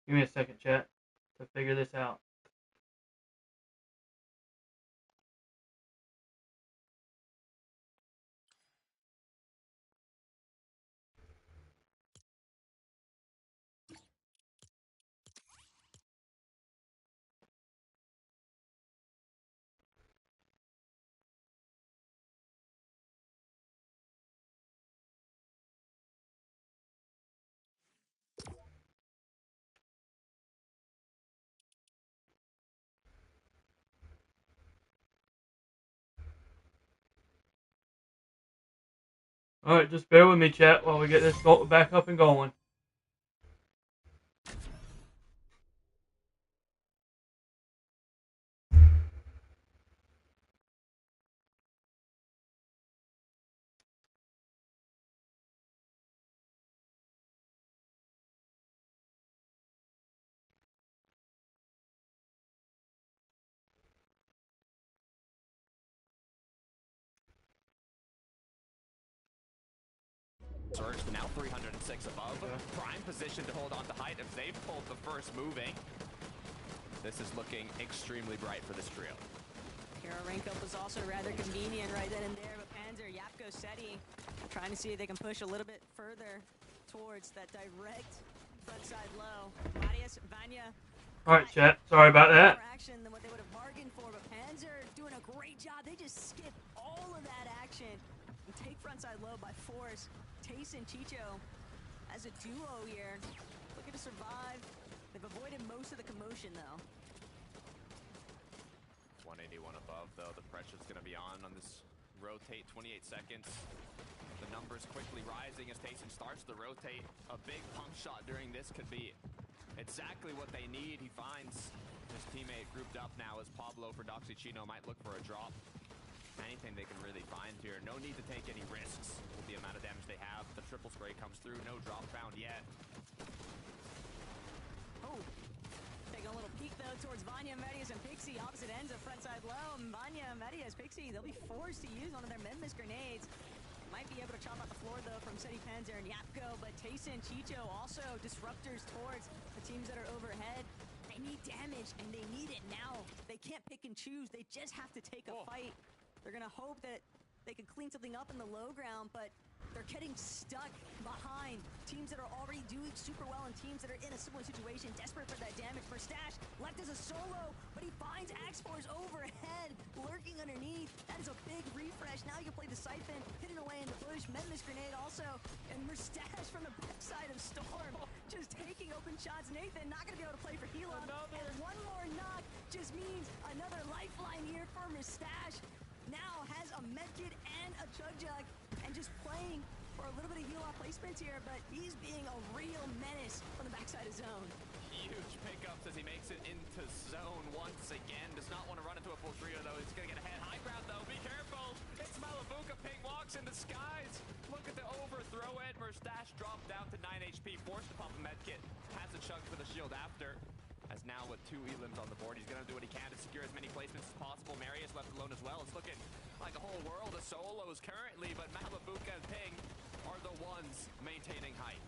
Give me a second, chat, to figure this out. Alright, just bear with me, chat, while we get this back up and going. Surge to now 306 above. Prime position to hold on to height if they've pulled the first moving. This is looking extremely bright for this trio. Hero rank up was also rather convenient right then and there, but Panzer, Yapko, Seti trying to see if they can push a little bit further towards that direct frontside low. Marius, Vanya. Alright, chat, sorry about that. More action than what they would have bargained for, but Panzer doing a great job. They just skip all of that action and take frontside low by force. Tace and Chicho as a duo here, looking to survive. They've avoided most of the commotion though. 181 above though, the pressure's gonna be on this rotate, 28 seconds. The numbers quickly rising as Tayson starts to rotate. A big pump shot during this could be exactly what they need. He finds his teammate grouped up now as Pablo for Doxy Chino might look for a drop. Anything they can really find here. No need to take any risks with the amount of damage they have. The triple spray comes through. No drop found yet. Oh, taking a little peek, though, towards Vanya, Medius, and Pixie. Opposite ends of frontside low. Vanya, Medius, Pixie, they'll be forced to use one of their mid-miss grenades. Might be able to chop out the floor, though, from Seti Panzer and Yapko, but Tayson, Chicho also disruptors towards the teams that are overhead. They need damage, and they need it now. They can't pick and choose. They just have to take a fight. They're going to hope that they can clean something up in the low ground, but they're getting stuck behind teams that are already doing super well and teams that are in a similar situation, desperate for that damage. For Stash, left as a solo, but he finds X-Force overhead, lurking underneath. That is a big refresh. Now you can play the Siphon, hidden away in the bush. Medmiss grenade also, and Mustache from the backside of Storm, just taking open shots. Nathan not going to be able to play for Hela, and one more knock just means another lifeline here for Mustache. Now has a medkit and a chug jug, and just playing for a little bit of heal-off placements here, but he's being a real menace on the backside of zone. Huge pickups as he makes it into zone once again. Does not want to run into a full trio, though. He's going to get ahead. High ground, though. Be careful. It's Malabuka. Ping walks in the skies. Look at the overthrow it. Mustache dropped down to 9 HP. Forced to pop a medkit. Has a chunk for the shield after. As now with 2 elims on the board, he's going to do what he can to secure as many placements as possible. Marius left alone as well. It's looking like a whole world of solos currently, but Malabuka and Ping are the ones maintaining height.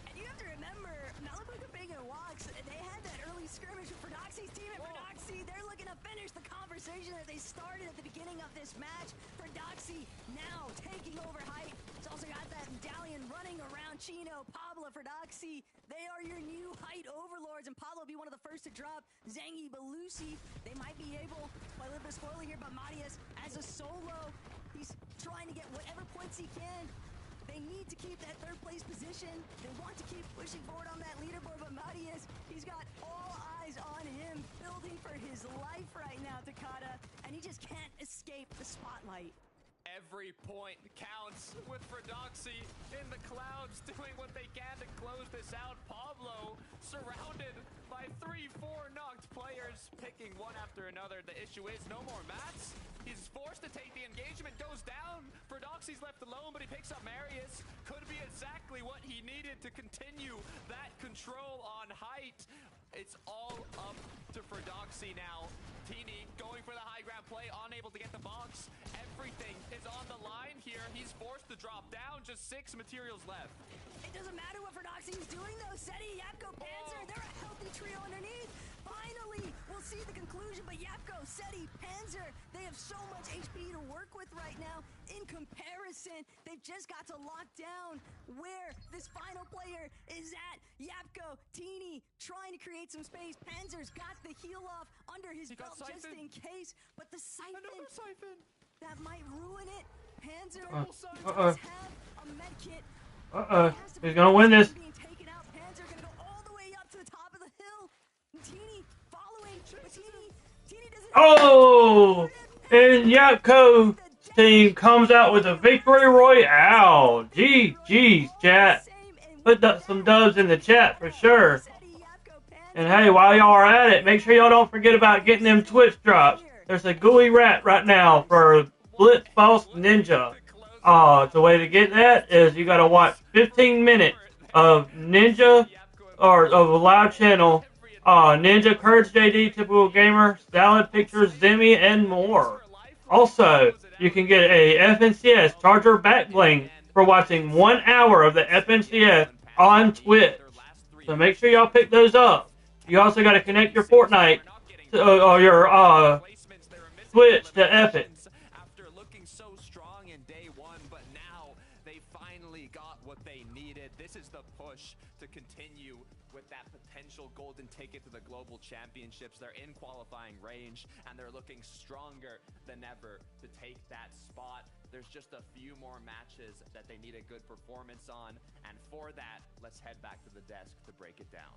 And you have to remember, Malabuka, Ping, and Walks, they had that early skirmish with Ferdoxy's team, and Ferdoxy, they're looking to finish the conversation that they started at the beginning of this match. Ferdoxy now taking over height. He's also got that medallion running around Chino, Pablo, Ferdoxy. They are your new height overlords, and Pablo will be one of the first to drop Zangi, Belusi. They might be able to play a little bit of spoiler here, but Marius, as a solo, he's trying to get whatever points he can. They need to keep that third place position. They want to keep pushing forward on that leaderboard, but Marius, he's got all eyes on him, building for his life right now, Takada, and he just can't escape the spotlight. Every point counts with Ferdoxy in the clouds doing what they can to close this out. Pablo surrounded by 3-4 knocked players, picking one after another. The issue is no more mats. He's forced to take the engagement, goes down. Ferdoxy's left alone, but he picks up Marius. Could be exactly what he needed to continue that control on height. It's all up to Ferdoxy now. Teeny going for the high ground play, unable to get the box. Everything is on the line here. He's forced to drop down. Just 6 materials left. It doesn't matter what Ferdoxy's doing, though. Seti, Yapko, Panzer, they're a healthy trio underneath. Finally, we'll see the conclusion, but Yapko, Seti, Panzer, they have so much HP to work with right now. In comparison, they've just got to lock down where this final player is at. Yapko, Teeny, trying to create some space. Panzer's got the heal off under his belt just in case, but the Siphon, that might ruin it. Panzer does have a medkit. He's gonna win this. Being taken out. Panzer gonna go all the way up to the top of the hill. Teeny following, but Teeny doesn't. Oh, and Yapko team comes out with a victory royale. GG's, chat. Put some dubs in the chat for sure. And hey, while y'all are at it, make sure y'all don't forget about getting them Twitch drops. There's a GUI rat right now for Blitz Boss Ninja. The way to get that is you gotta watch 15 minutes of Ninja, or of a live channel, Ninja, Courage JD, Typical Gamer, Salad Pictures, Zimmy, and more. Also, you can get a FNCS Charger Backbling for watching 1 hour of the FNCS on Twitch. So make sure y'all pick those up. You also gotta connect your Fortnite or your Twitch to Epic. After looking so strong in day one, but now they finally got what they needed. This is the push to continue with that potential golden ticket to the global championships. They're in qualifying range, and they're looking stronger than ever to take that spot. There's just a few more matches that they need a good performance on, and for that, let's head back to the desk to break it down.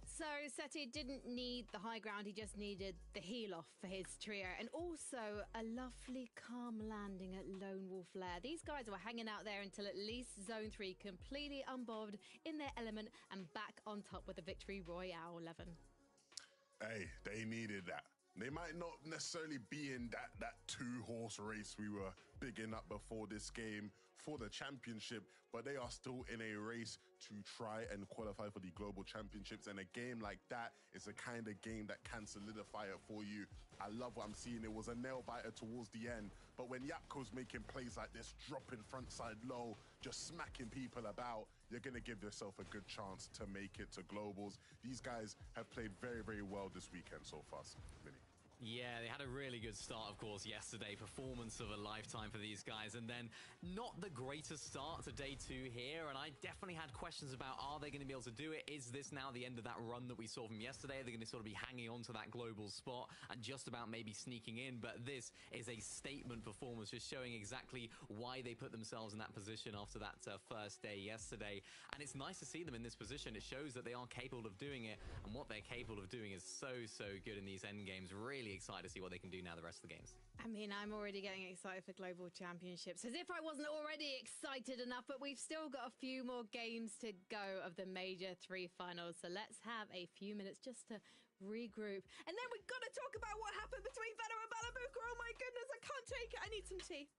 So Seti didn't need the high ground, he just needed the heal off for his trio, and also a lovely calm landing at Lone Wolf Lair. These guys were hanging out there until at least Zone 3, completely unbothered in their element and back on top with the victory royale 11. Hey, they needed that. They might not necessarily be in that 2-horse race we were bigging up before this game for the championship, but they are still in a race to try and qualify for the global championships. And a game like that is a kind of game that can solidify it for you. I love what I'm seeing. It was a nail biter towards the end, but when Yapko's making plays like this, dropping front side low, just smacking people about, you're going to give yourself a good chance to make it to globals. These guys have played very, very well this weekend so far. Vinny. Yeah, they had a really good start, of course, yesterday. Performance of a lifetime for these guys. And then not the greatest start to day 2 here. And I definitely had questions about, are they going to be able to do it? Is this now the end of that run that we saw from yesterday? Are they going to sort of be hanging on to that global spot and just about maybe sneaking in? But this is a statement performance, just showing exactly why they put themselves in that position after that first day yesterday. And it's nice to see them in this position. It shows that they are capable of doing it. And what they're capable of doing is so good in these end games. Really excited to see what they can do now the rest of the games. I mean, I'm already getting excited for global championships, as if I wasn't already excited enough, but we've still got a few more games to go of the Major 3 finals. So let's have a few minutes just to regroup. And then we've got to talk about what happened between Venom and Balabuka. Oh my goodness, I can't take it. I need some tea.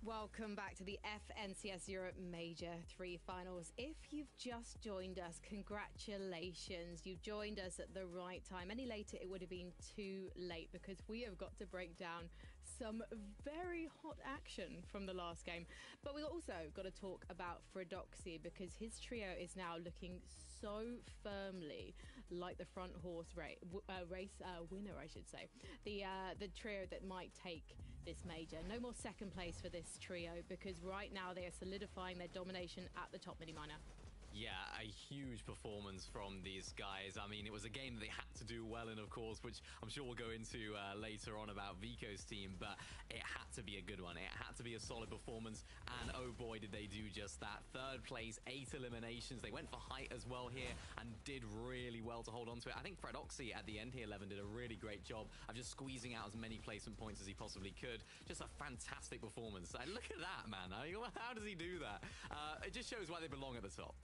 Welcome back to the FNCS Europe Major 3 Finals. If you've just joined us, congratulations. You joined us at the right time. Any later, it would have been too late because we have got to break down some very hot action from the last game. But we also got to talk about Fredoxy because his trio is now looking so firmly like the front horse race winner, I should say. The trio that might take this major. No more second place for this trio because right now they are solidifying their domination at the top mini minor. Yeah, a huge performance from these guys. I mean, it was a game that they had to do well in, of course, which I'm sure we'll go into later on about Vico's team, but it had to be a good one. It had to be a solid performance, and oh boy, did they do just that. Third place, 8 eliminations. They went for height as well here and did really well to hold on to it. I think Fred Oxy at the end here, 11, did a really great job of just squeezing out as many placement points as he possibly could. Just a fantastic performance. Look at that, man. I mean, how does he do that? It just shows why they belong at the top.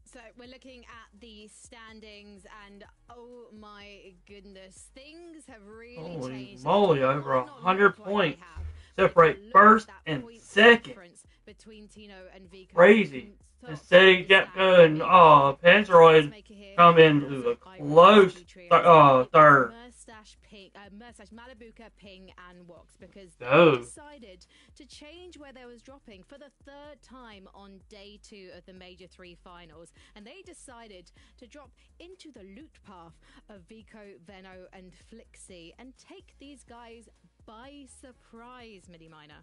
So we're looking at the standings, and oh my goodness, things have really Holy changed. moly, over Might not 100 look like they points. have, Separate but if you look first at that and point second. difference between Tino and Vico, Crazy. Instead of Japka and Panzeroid come into a close third. Merstash, Malabuka, Ping, and Wox, because Oh. they decided to change where they was dropping for the third time on day 2 of the Major 3 finals, and they decided to drop into the loot path of Vico, Venno, and Flixie and take these guys by surprise, Mini Miner.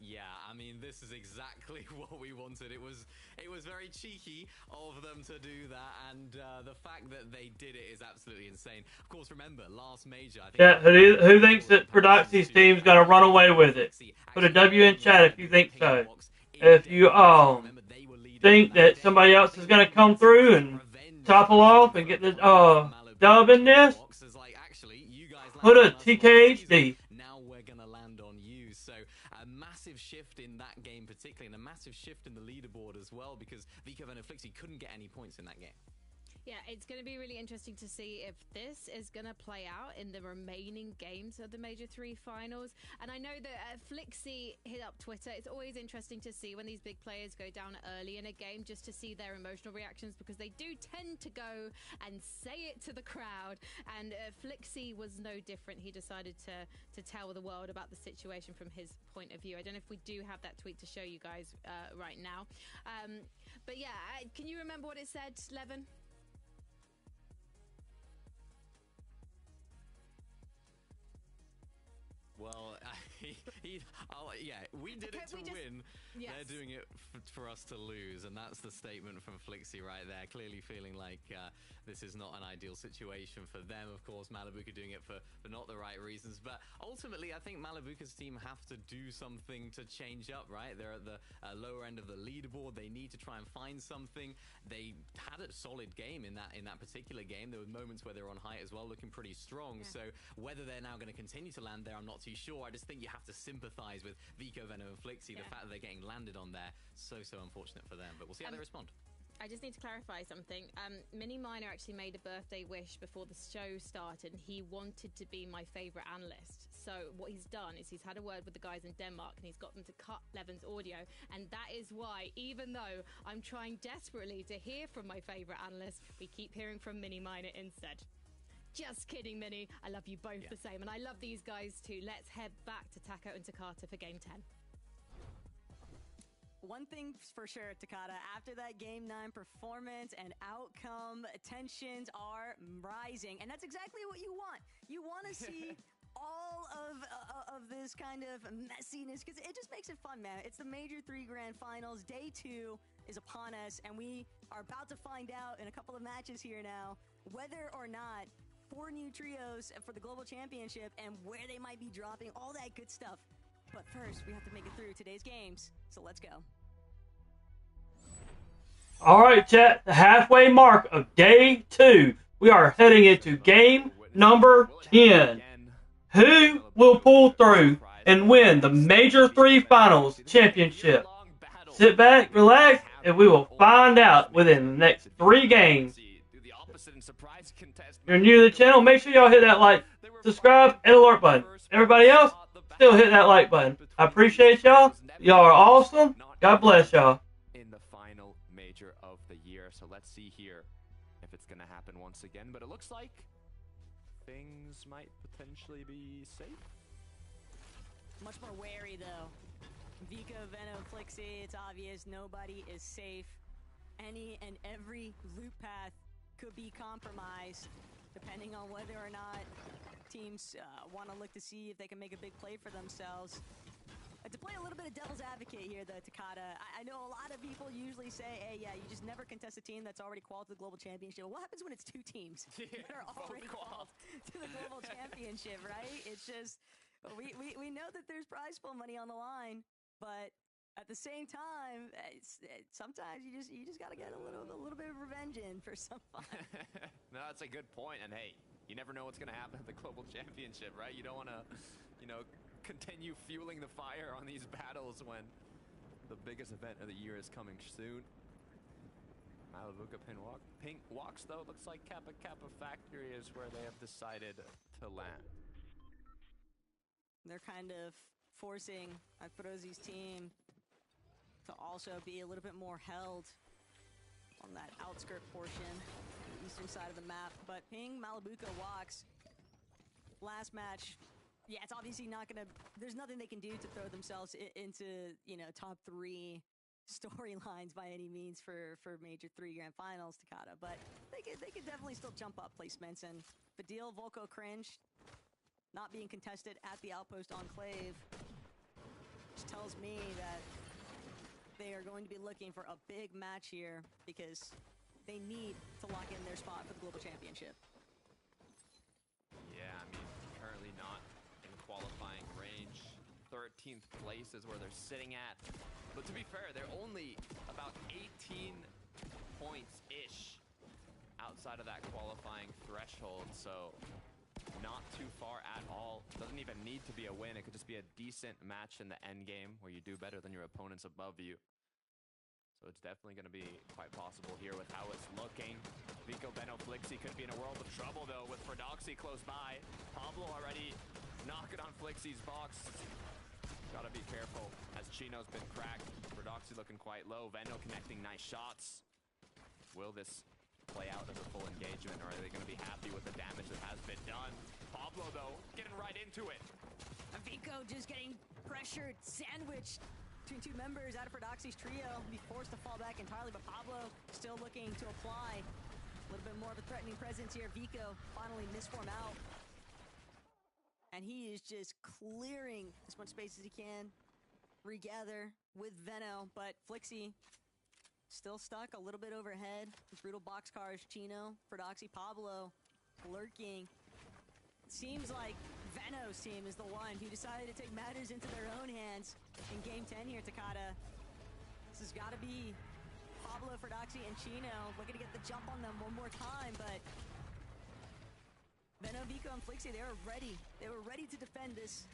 Yeah, I mean, this is exactly what we wanted. It was very cheeky of them to do that, and the fact that they did it is absolutely insane. Of course, remember, last major, I think... Yeah, who thinks that Produxi's team's going to run away with it? Put a W in chat if you think so. If you think that somebody else is going to come through and topple off and get the dub in this, put a TKHD. Now we're going to land on you. So a massive shift in that game particularly, and a massive shift in the leaderboard as well, because Vico and Flixie couldn't get any points in that game. Yeah, it's going to be really interesting to see if this is going to play out in the remaining games of the Major 3 finals. And I know that Flixie hit up Twitter. It's always interesting to see when these big players go down early in a game, just to see their emotional reactions, because they do tend to go and say it to the crowd. And Flixie was no different. He decided to tell the world about the situation from his point of view. I don't know if we do have that tweet to show you guys right now. But yeah, can you remember what it said, Levin? Well, yeah, we did it to win. Yes. They're doing it for us to lose, and that's the statement from Flixie right there. Clearly feeling like this is not an ideal situation for them. Of course, Malabuka doing it for not the right reasons, but ultimately, I think Malabuka's team have to do something to change up, right? They're at the lower end of the leaderboard. They need to try and find something. They had a solid game in that particular game. There were moments where they were on height as well, looking pretty strong. Yeah. So whether they're now going to continue to land there, I'm not too sure. I just think you have to sympathize with Vico, Venno, and Flixie. The fact that they're getting landed on there, so unfortunate for them. But we'll see how they respond. I just need to clarify something. Mini Miner actually made a birthday wish before the show started, and he wanted to be my favorite analyst. So what he's done is he's had a word with the guys in Denmark, and he's got them to cut Levin's audio. And that is why, even though I'm trying desperately to hear from my favorite analyst, we keep hearing from Mini Miner instead. Just kidding, Mini. I love you both the same, and I love these guys too. Let's head back to Taco and Takata for Game 10. One thing for sure, Takata, after that Game 9 performance and outcome, tensions are rising, and that's exactly what you want. You want to see all of this kind of messiness, because it just makes it fun, man. It's the Major 3 Grand Finals. Day 2 is upon us, and we are about to find out in a couple of matches here now whether or not 4 new trios for the Global Championship and where they might be dropping, all that good stuff. But first, we have to make it through today's games, so let's go. All right, chat, the halfway mark of day 2. We are heading into game number 10. Who will pull through and win the Major 3 Finals Championship? Sit back, relax, and we will find out within the next 3 games. If you're new to the channel, make sure y'all hit that like, subscribe, and alert button. Everybody else, still hit that like button. I appreciate y'all. Y'all are awesome. God bless y'all. In the final major of the year. So let's see here if it's going to happen once again. But it looks like things might potentially be safe Much more wary, though. Vico, Venom, Flixie, it's obvious nobody is safe. Any and every loop path could be compromised, depending on whether or not teams want to look to see if they can make a big play for themselves. To play a little bit of devil's advocate here, though, Takada, I know a lot of people usually say, hey, yeah, you just never contest a team that's already qualified to the Global Championship. Well, what happens when it's two teams that are already qualified to the Global Championship, right? It's just, we know that there's prize pool money on the line, but at the same time, sometimes you just got to get a little bit of revenge in for some fun. No, that's a good point. And hey, you never know what's going to happen at the Global Championship, right? You don't want to, continue fueling the fire on these battles when the biggest event of the year is coming soon. Malabuka Pink Walks, though, looks like Kappa Kappa Factory is where they have decided to land. They're kind of forcing Frozi's team to also be a little bit more held on that outskirt portion, the eastern side of the map. But Ping, Malabuka walks. Last match, yeah, it's obviously not gonna, there's nothing they can do to throw themselves into, top 3 storylines by any means for Major 3 Grand Finals, Takada. But they could definitely still jump up placements. And Fadil, Volko, Cringe, not being contested at the Outpost Enclave, which tells me that they are going to be looking for a big match here because they need to lock in their spot for the Global Championship. Yeah, I mean, currently not in qualifying range. 13th place is where they're sitting at. But to be fair, they're only about 18 points-ish outside of that qualifying threshold, so not too far at all. Doesn't even need to be a win. It could just be a decent match in the end game where you do better than your opponents above you. So it's definitely going to be quite possible here with how it's looking. Vico, Beno, Flixie could be in a world of trouble, though, with Ferdoxy close by. Pablo already knocking on Flixie's box. Gotta be careful, as Chino's been cracked. Ferdoxy looking quite low. Veno connecting nice shots. Will this play out as a full engagement, or are they going to be happy with the damage that has been done? Pablo, though, getting right into it. Vico just getting pressured, sandwiched between 2 members out of Ferdoxy's trio. Be forced to fall back entirely, but Pablo still looking to apply a little bit more of a threatening presence here. Vico finally misform out. And he is just clearing as much space as he can. Regather with Veno, but Flixie still stuck a little bit overhead. Brutal boxcars, Chino, Ferdoxy, Pablo lurking. It seems like Veno's team is the one who decided to take matters into their own hands in Game 10 here, Takada. This has got to be Pablo, Ferdoxy, and Chino looking to get the jump on them one more time, but Veno, Vico, and Flixie, they were ready. They were ready to defend this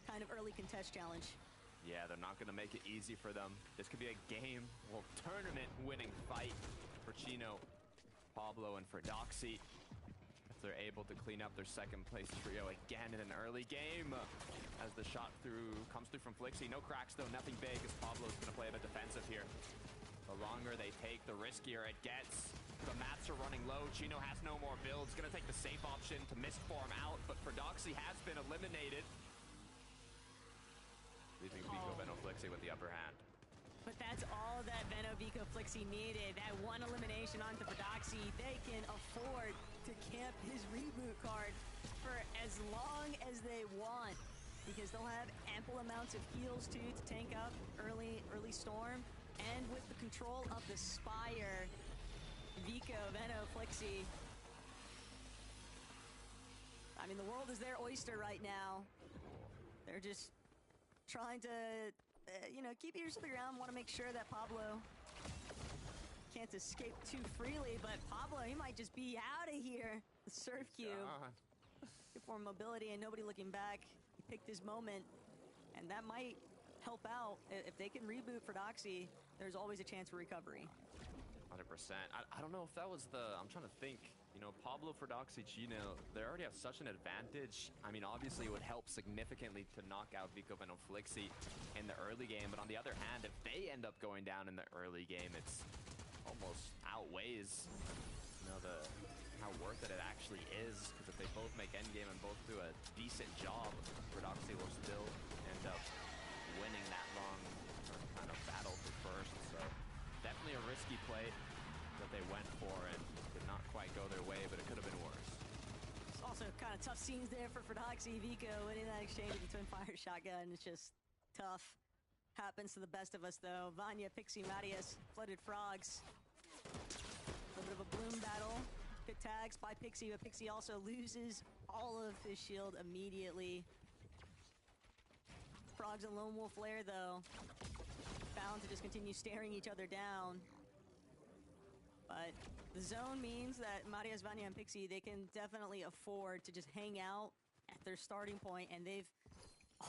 kind of early contest challenge. Yeah, they're not going to make it easy for them. This could be a game, well, tournament-winning fight for Chino, Pablo, and Ferdoxy. If they're able to clean up their second-place trio again in an early game. As the shot comes through from Flixie. No cracks, though, nothing big, as Pablo's going to play a bit defensive here. The longer they take, the riskier it gets. The mats are running low. Chino has no more builds. Going to take the safe option to misform out, but Ferdoxy has been eliminated. Leaving Vico, Veno, Flixie with the upper hand. But that's all that Veno, Vico, Flixie needed. That one elimination onto Ferdoxy. They can afford to camp his reboot card for as long as they want, because they'll have ample amounts of heals too to tank up early storm. And with the control of the Spire, Vico, Veno, Flixie, I mean, the world is their oyster right now. They're just trying to, keep ears to the ground. Want to make sure that Pablo can't escape too freely, but Pablo, he might just be out of here. The surf cue. Good for mobility and nobody looking back. He picked his moment, and that might help out. If they can reboot Ferdoxy, there's always a chance for recovery. 100%. I don't know if that was I'm trying to think. Pablo, Ferdoxy, Chino, they already have such an advantage. I mean, obviously it would help significantly to knock out Vico, Veno, Flixie in the early game, but on the other hand, if they end up going down in the early game, it's almost outweighs, how worth it actually is, because if they both make endgame and both do a decent job, Ferdoxy will still end up winning that long kind of battle for first. So definitely a risky play that they went for and did not quite go their way, but it could have been worse. It's also kind of tough scenes there for Doxy. Vico winning that exchange between fire shotgun. It's just tough. Happens to the best of us, though. Vanya, Pixie, Marius, Flooded Frogs. A little bit of a bloom battle. Good tags by Pixie, but Pixie also loses all of his shield immediately. Frogs and Lone Wolf Lair, though, bound to just continue staring each other down. But the zone means that Marius, Vanya, and Pixie, they can definitely afford to just hang out at their starting point, and they've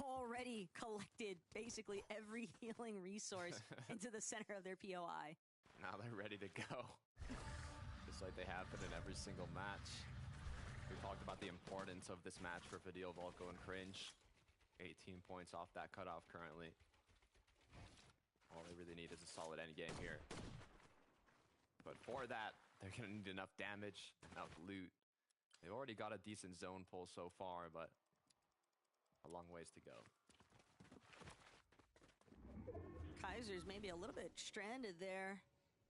already collected basically every healing resource into the center of their POI. Now they're ready to go. Just like they have been in every single match. We talked about the importance of this match for Video, Volko, and Cringe. 18 points off that cutoff currently. All they really need is a solid end game here. But for that, they're going to need enough damage, enough loot. They've already got a decent zone pull so far, but a long ways to go. Kaiser's maybe a little bit stranded there.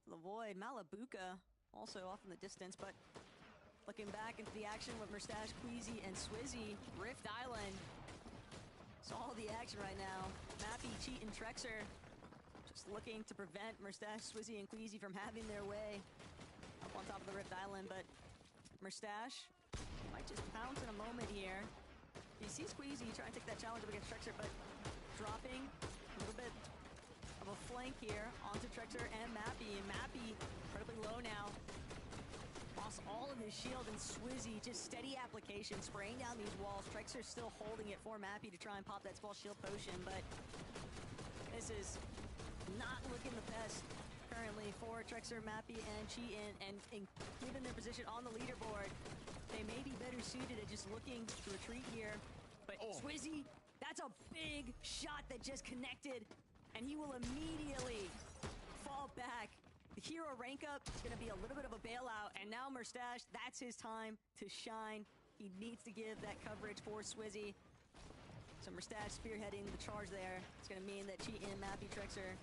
The void. Malabuka also off in the distance, but looking back into the action with Merstash, Queasy, and Swizzy. Rift Island. It's all the action right now. Mappy, Cheat, and Trexer just looking to prevent Merstash, Swizzy, and Queasy from having their way up on top of the Rift Island, but Merstash might just pounce in a moment here. You see Squeezy trying to take that challenge up against Trexer, but dropping a little bit of a flank here onto Trexer and Mappy. And Mappy incredibly low now. Lost all of his shield, and Swizzy just steady application, spraying down these walls. Trexer's still holding it for Mappy to try and pop that small shield potion, but this is not looking the best currently for Trexer, Mappy, and Cheatin, and given their position on the leaderboard, they may be better suited at just looking to retreat here. But Swizzy, that's a big shot that just connected, and he will immediately fall back. The hero rank up is going to be a little bit of a bailout, and now Merstash, that's his time to shine. He needs to give that coverage for Swizzy. So Merstash spearheading the charge there. It's going to mean that Cheatin, Mappy, Trexer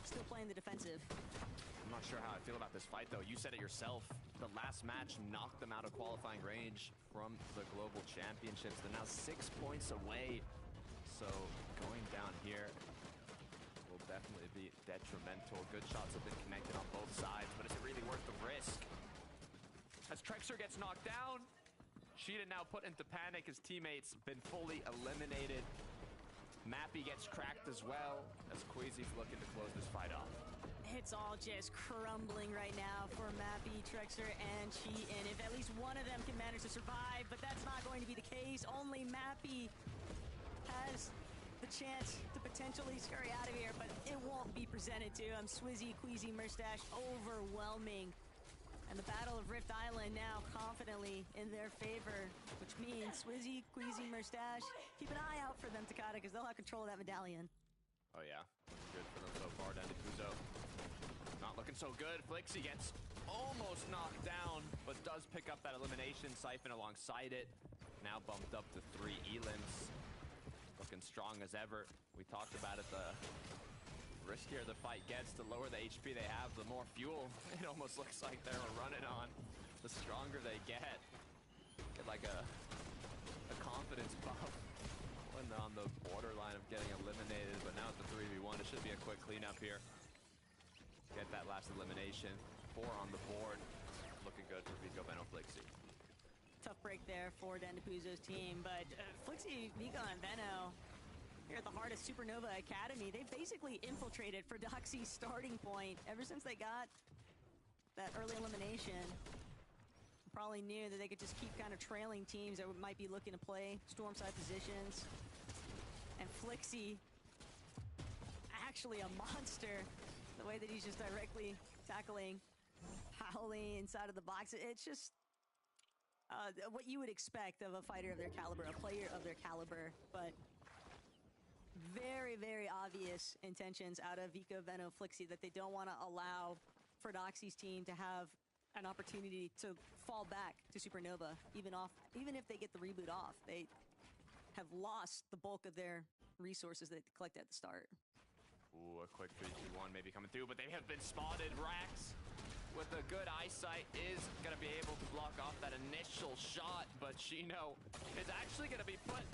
still playing the defensive. I'm not sure how I feel about this fight, though. You said it yourself. The last match knocked them out of qualifying range from the Global Championships. They're now 6 points away. So going down here will definitely be detrimental. Good shots have been connected on both sides, but is it really worth the risk? As Trexer gets knocked down, Sheeta now put into panic. His teammates been fully eliminated. Mappy gets cracked as well, as Queasy's looking to close this fight off. It's all just crumbling right now for Mappy, Trexer, and Cheatin. If at least one of them can manage to survive, but that's not going to be the case. Only Mappy has the chance to potentially scurry out of here, but it won't be presented to him. Swizzy, Queasy, Merstash overwhelming. And the Battle of Rift Island now confidently in their favor, which means Swizzy, Queasy, Merstash, keep an eye out for them, Takata, because they'll have control of that medallion. Oh yeah, good for them so far. Down to Kuzo. Not looking so good. Flixie gets almost knocked down, but does pick up that elimination. Siphon alongside it. Now bumped up to 3 elims. Looking strong as ever. We talked about it, the riskier the fight gets, the lower the HP they have, the more fuel it almost looks like they're running on. The stronger they get. Get like a confidence buff when they're on the borderline of getting eliminated, but now at the 3v1, it should be a quick cleanup here. Get that last elimination. 4 on the board. Looking good for Vico, Veno, Flixie. Tough break there for Dandapuzo's team, but Flixie, Vico, and Veno here at the heart of Supernova Academy, they've basically infiltrated for Doxy's starting point ever since they got that early elimination. Probably knew that they could just keep kind of trailing teams that might be looking to play Stormside positions. And Flixie, actually a monster. The way that he's just directly tackling Howley inside of the box. It's just what you would expect of a fighter of their caliber, a player of their caliber, but very, very obvious intentions out of Vico, Veno, Flixie that they don't want to allow for Doxy's team to have an opportunity to fall back to Supernova, even if they get the reboot off. They have lost the bulk of their resources that they collected at the start. Ooh, a quick 3-2-1 maybe coming through, but they have been spotted. Rax, with a good eyesight, is going to be able to block off that initial shot, but Chino is actually going to be put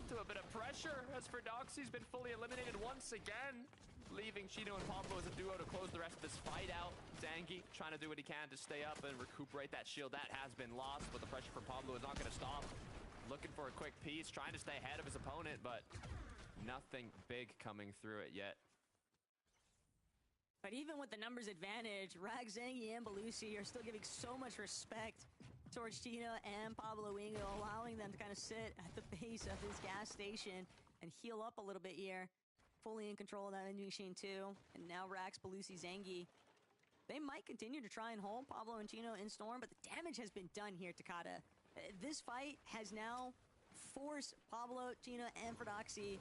to a bit of pressure as Ferdoxy's been fully eliminated once again, leaving Chino and Pablo as a duo to close the rest of this fight out. Zangi trying to do what he can to stay up and recuperate that shield that has been lost, but the pressure from Pablo is not going to stop. Looking for a quick piece, trying to stay ahead of his opponent, but nothing big coming through it yet. But even with the numbers advantage, Rax, Zangi, and Belusi are still giving so much respect towards Chino and Pablo Wingo, allowing them to kind of sit at the base of this gas station and heal up a little bit here. Fully in control of that vending machine too. And now Rax, Belusi, Zangi, they might continue to try and hold Pablo and Chino in Storm, but the damage has been done here, Takada. This fight has now forced Pablo, Chino, and Ferdoxy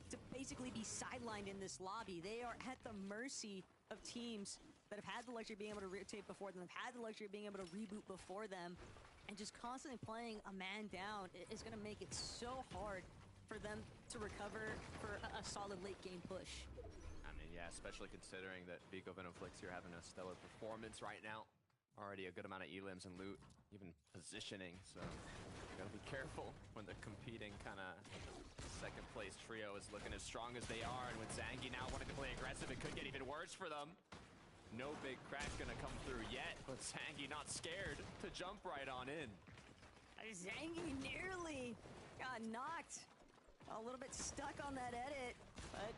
to basically be sidelined in this lobby. They are at the mercy of teams that have had the luxury of being able to rotate before them, have had the luxury of being able to reboot before them, and just constantly playing a man down is going to make it so hard for them to recover for a solid late game push. I mean, yeah, especially considering that Vico Venom Flix here having a stellar performance right now. Already a good amount of elims and loot, even positioning, so you gotta be careful when the competing kind of second place trio is looking as strong as they are, and with Zangi now wanting to play aggressive, it could get even worse for them. No big crack gonna come through yet, but Zangi not scared to jump right on in. Zangi nearly got knocked a little bit stuck on that edit, but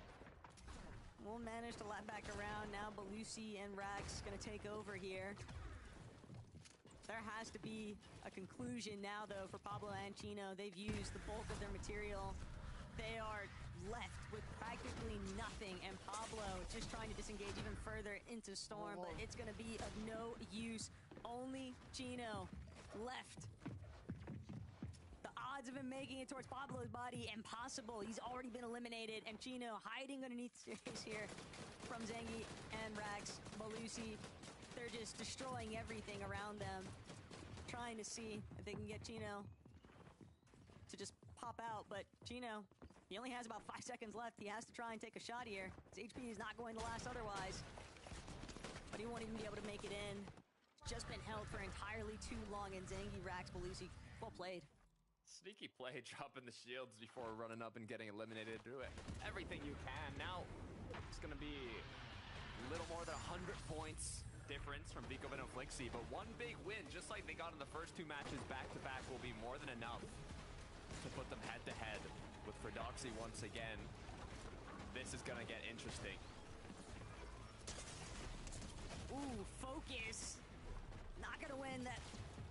we'll manage to lap back around. Now Belusi and Rax gonna take over here. There has to be a conclusion now, though, for Pablo and Chino. They've used the bulk of their material. They are left with practically nothing, and Pablo just trying to disengage even further into Storm, but it's going to be of no use. Only Chino left. The odds of him making it towards Pablo's body, impossible. He's already been eliminated, and Chino hiding underneath the stairs here from Zangi and Rax. Belusi, they're just destroying everything around them, trying to see if they can get Chino to just pop out, but Chino, he only has about 5 seconds left. He has to try and take a shot here. His HP is not going to last otherwise, but he won't even be able to make it in. Just been held for entirely too long, and Zangi, Rax, Belusi, well played. Sneaky play, dropping the shields before running up and getting eliminated. Do it. Everything you can. Now, it's going to be a little more than 100 points difference from Vico Venom Flixie, but one big win, just like they got in the first two matches back-to-back, will be more than enough to put them head-to-head with Ferdoxy once again. This is going to get interesting. Ooh, focus. Not going to win that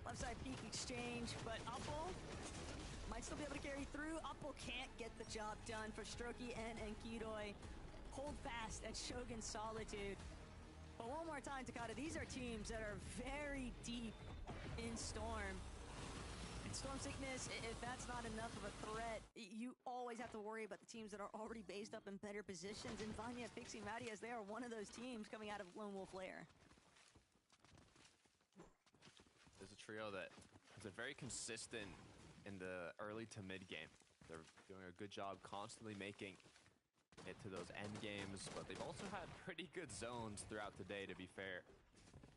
left side peek exchange, but Upple might still be able to carry through. Upple can't get the job done for Strokey and Enkidoy. Hold fast at Shogun Solitude. But one more time, Takada, these are teams that are very deep in Storm. And Storm Sickness, if that's not enough of a threat, you always have to worry about the teams that are already based up in better positions. And Vanya, Pixie, and Madias, they are one of those teams coming out of Lone Wolf Lair. There's a trio that is very consistent in the early to mid game. They're doing a good job constantly making it to those end games, but they've also had pretty good zones throughout the day, to be fair,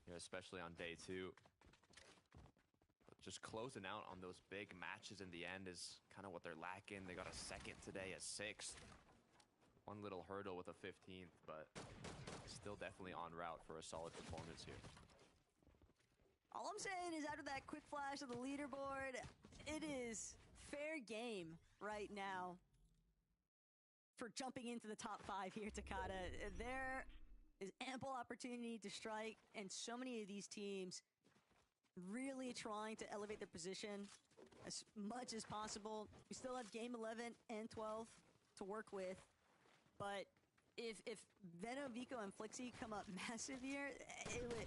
you know, especially on day two. But just closing out on those big matches in the end is kind of what they're lacking. They got a second today, a sixth. One little hurdle with a 15th, but still definitely en route for a solid performance here. All I'm saying is after that quick flash of the leaderboard, it is fair game right now for jumping into the top 5 here, Takada. There is ample opportunity to strike, and so many of these teams really trying to elevate their position as much as possible. We still have game 11 and 12 to work with, but if Venom, Vico, and Flixie come up massive here,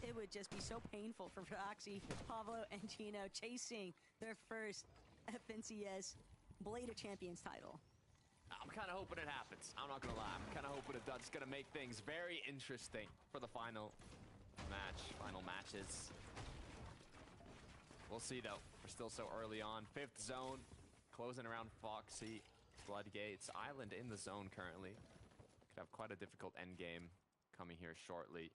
it would just be so painful for Roxy, Pablo, and Chino chasing their first FNCS Blade of Champions title. I'm kind of hoping it happens. I'm not going to lie. I'm kind of hoping it's going to make things very interesting for the final matches. We'll see, though. We're still so early on. 5th zone, closing around Foxy Floodgates. Island in the zone currently. Could have quite a difficult end game coming here shortly.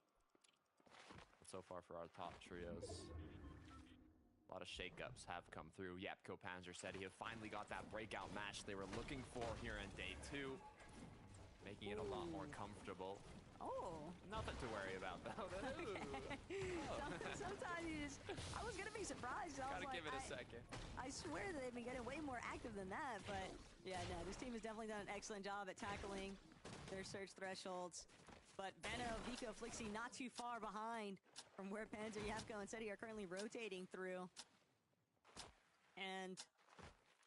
But so far for our top trios, a lot of shakeups have come through. Yapko Panzer said he had finally got that breakout match they were looking for here in day 2. Making it a lot more comfortable. Oh. Nothing to worry about, though. Sometimes you just... I was going to be surprised. Gotta give it a second. I swear that they've been getting way more active than that, but yeah, no, this team has definitely done an excellent job at tackling their search thresholds. But Benno, Vico, Flixie not too far behind from where Panzer, Yapko, and Seti are currently rotating through. And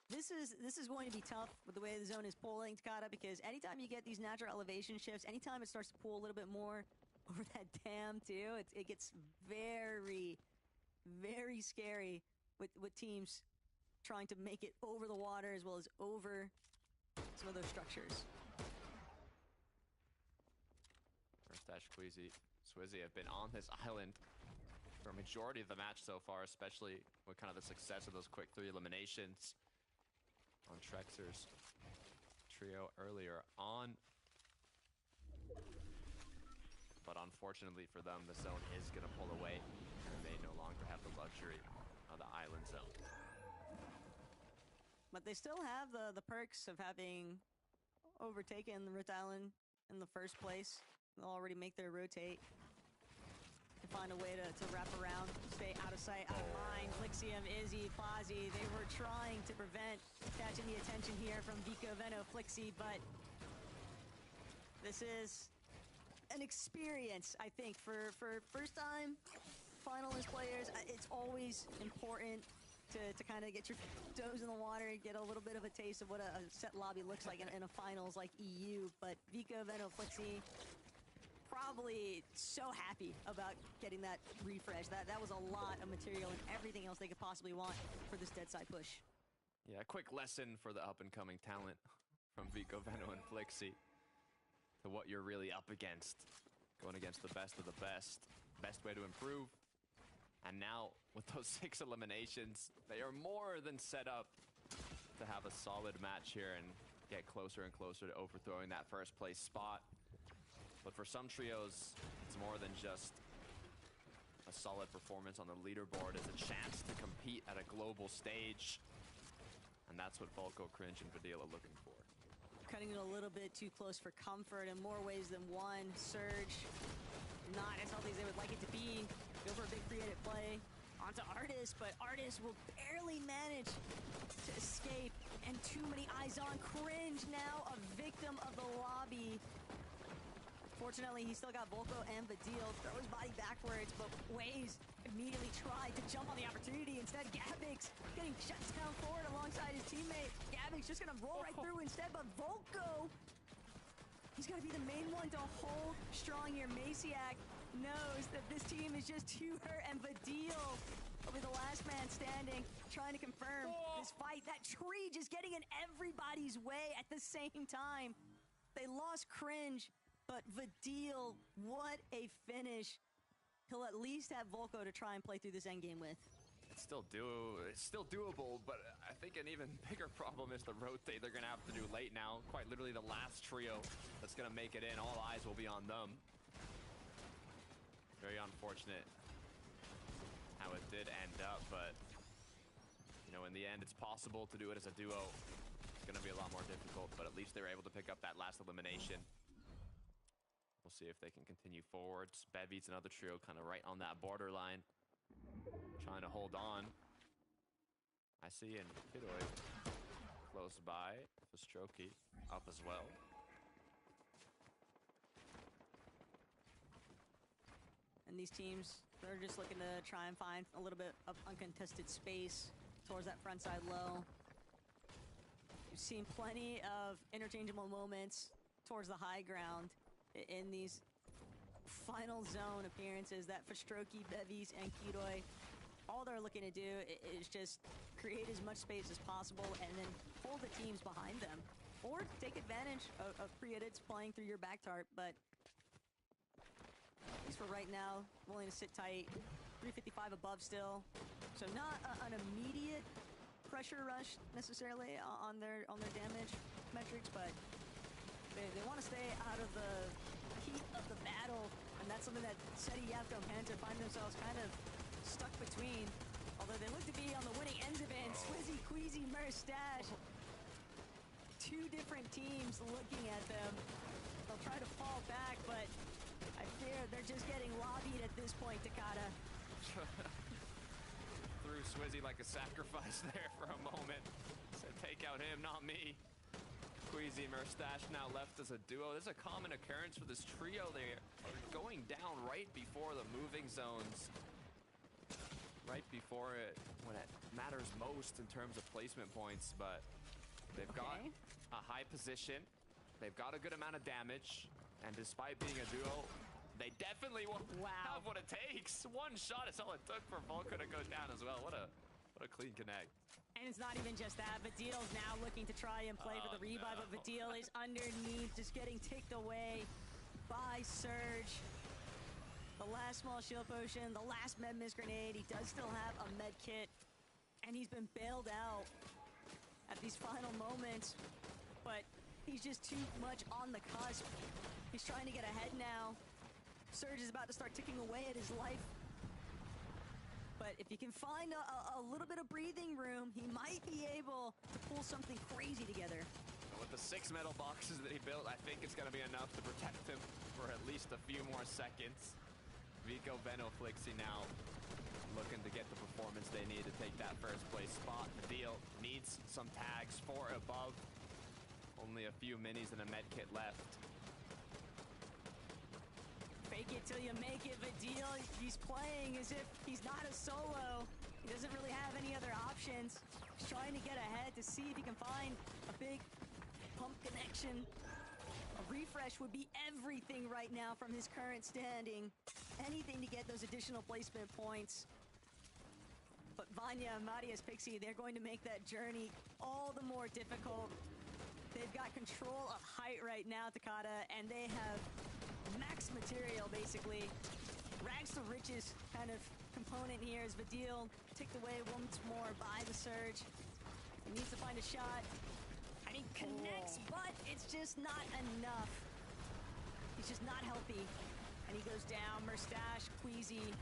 this is going to be tough with the way the zone is pulling, Takada, because anytime you get these natural elevation shifts, anytime it starts to pull a little bit more over that dam too, it gets very, very scary with teams trying to make it over the water as well as over some of those structures. First Dash Swizzy have been on this island for a majority of the match so far, especially with kind of the success of those quick 3 eliminations on Trexer's trio earlier on. But unfortunately for them, the zone is going to pull away, and they no longer have the luxury of the island zone. But they still have the perks of having overtaken the Rhode Island in the first place. They'll already make their rotate. To find a way to wrap around, stay out of sight, out of mind. Lixium, Izzy, Plazzi, they were trying to prevent catching the attention here from Vico, Venno, Flixie, but this is an experience, I think, for first-time finalist players. It's always important to kind of get your toes in the water and get a little bit of a taste of what a set lobby looks like in a finals like EU. But Vico, Venno, Flixie, probably so happy about getting that refresh. That was a lot of material and everything else they could possibly want for this dead side push. Yeah, a quick lesson for the up-and-coming talent from Vico, Venno, and Flixie to what you're really up against. Going against the best of the best. Best way to improve. And now, with those 6 eliminations, they are more than set up to have a solid match here and get closer and closer to overthrowing that first place spot. But for some trios, it's more than just a solid performance on the leaderboard. It's a chance to compete at a global stage. And that's what Volko, Cringe, and Vidil are looking for. Cutting it a little bit too close for comfort in more ways than one. Surge, not as healthy as they would like it to be. Go for a big creative play onto Artis, but Artis will barely manage to escape. And too many eyes on Cringe, now a victim of the lobby. Fortunately, he still got Volko and Vidil. Throw his body backwards, but Waze immediately tried to jump on the opportunity. Instead, Gabix getting shut down forward alongside his teammate. Gabix just gonna roll right through instead, but Volko, he's gonna be the main one to hold strong here. Maciak knows that this team is just to her, and Vidil will be the last man standing, trying to confirm this fight. That tree just getting in everybody's way at the same time. They lost Cringe, but Vidil, what a finish. He'll at least have Volko to try and play through this endgame with. It's still doable, but I think an even bigger problem is the rotate they're going to have to do late now. Quite literally the last trio that's going to make it in. All eyes will be on them. Very unfortunate how it did end up, but you know, in the end, it's possible to do it as a duo. It's going to be a lot more difficult, but at least they were able to pick up that last elimination. We'll see if they can continue forwards. Bevy's another trio kind of right on that borderline, trying to hold on. I see in Kidoi close by. Fastroki up as well. And these teams, they're just looking to try and find a little bit of uncontested space towards that front side low. We've seen plenty of interchangeable moments towards the high ground in these final zone appearances that Fastroki, Bevies, and Kidoi, all they're looking to do is just create as much space as possible and then pull the teams behind them. Or take advantage of pre-edits playing through your back tart, but at least for right now, willing to sit tight. 355 above still. So not an immediate pressure rush necessarily on their damage metrics, but they want to stay out of the heat of the battle, and that's something that Seti, Yapko, and Panther find themselves kind of stuck between. Although they look to be on the winning ends of it. Swizzy, Queasy, Merstash. Two different teams looking at them. They'll try to fall back, but I fear they're just getting lobbied at this point, Takada. Threw Swizzy like a sacrifice there for a moment. Said, take out him, not me. Queasy, Merstash now left as a duo. This is a common occurrence for this trio. They are going down right before the moving zones. Right before it, when it matters most in terms of placement points, but they've got a high position. They've got a good amount of damage, and despite being a duo, they definitely will have what it takes. One shot is all it took for Volko to go down as well. What a clean connect. And it's not even just that. Vadil's now looking to try and play for the revive, but Vadil is underneath, just getting ticked away by Surge. The last small shield potion, the last med miss grenade. He does still have a med kit, and he's been bailed out at these final moments, but he's just too much on the cusp. He's trying to get ahead now. Surge is about to start ticking away at his life. But if you can find a little bit of breathing room, he might be able to pull something crazy together. With the 6 metal boxes that he built, I think it's going to be enough to protect him for at least a few more seconds. Vico, Benno, Flixie now looking to get the performance they need to take that first place spot. The deal needs some tags for above. Only a few minis and a med kit left. Fake it till you make it, Vadil. He's playing as if he's not a solo. He doesn't really have any other options. He's trying to get ahead to see if he can find a big pump connection. A refresh would be everything right now from his current standing. Anything to get those additional placement points. But Vanya, Marius, Pixie, they're going to make that journey all the more difficult. They've got control of height right now, Takada, and they have max material, basically. Rags to riches kind of component here as Vadil ticked away once more by the Surge. He needs to find a shot. And he connects, but it's just not enough. He's just not healthy. And he goes down. Merstash, Queasy.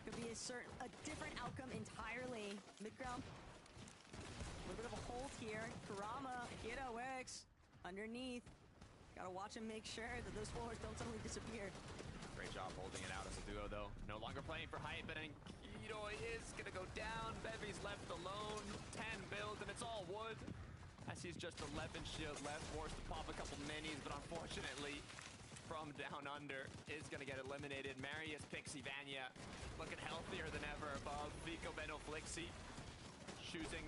Could be a different outcome entirely. Midground. A little bit of a hold here. Kurama, Kiddo X underneath. Gotta watch him make sure that those floors don't suddenly disappear. Great job holding it out as a duo, though. No longer playing for height, but Kiddo is gonna go down. Bevy's left alone. 10 builds, and it's all wood. As he's just 11 shield left, forced to pop a couple minis, but unfortunately, from down under, is gonna get eliminated. Marius, Pixie, Vanya, looking healthier than ever above. Vico, Benno, Flixie, choosing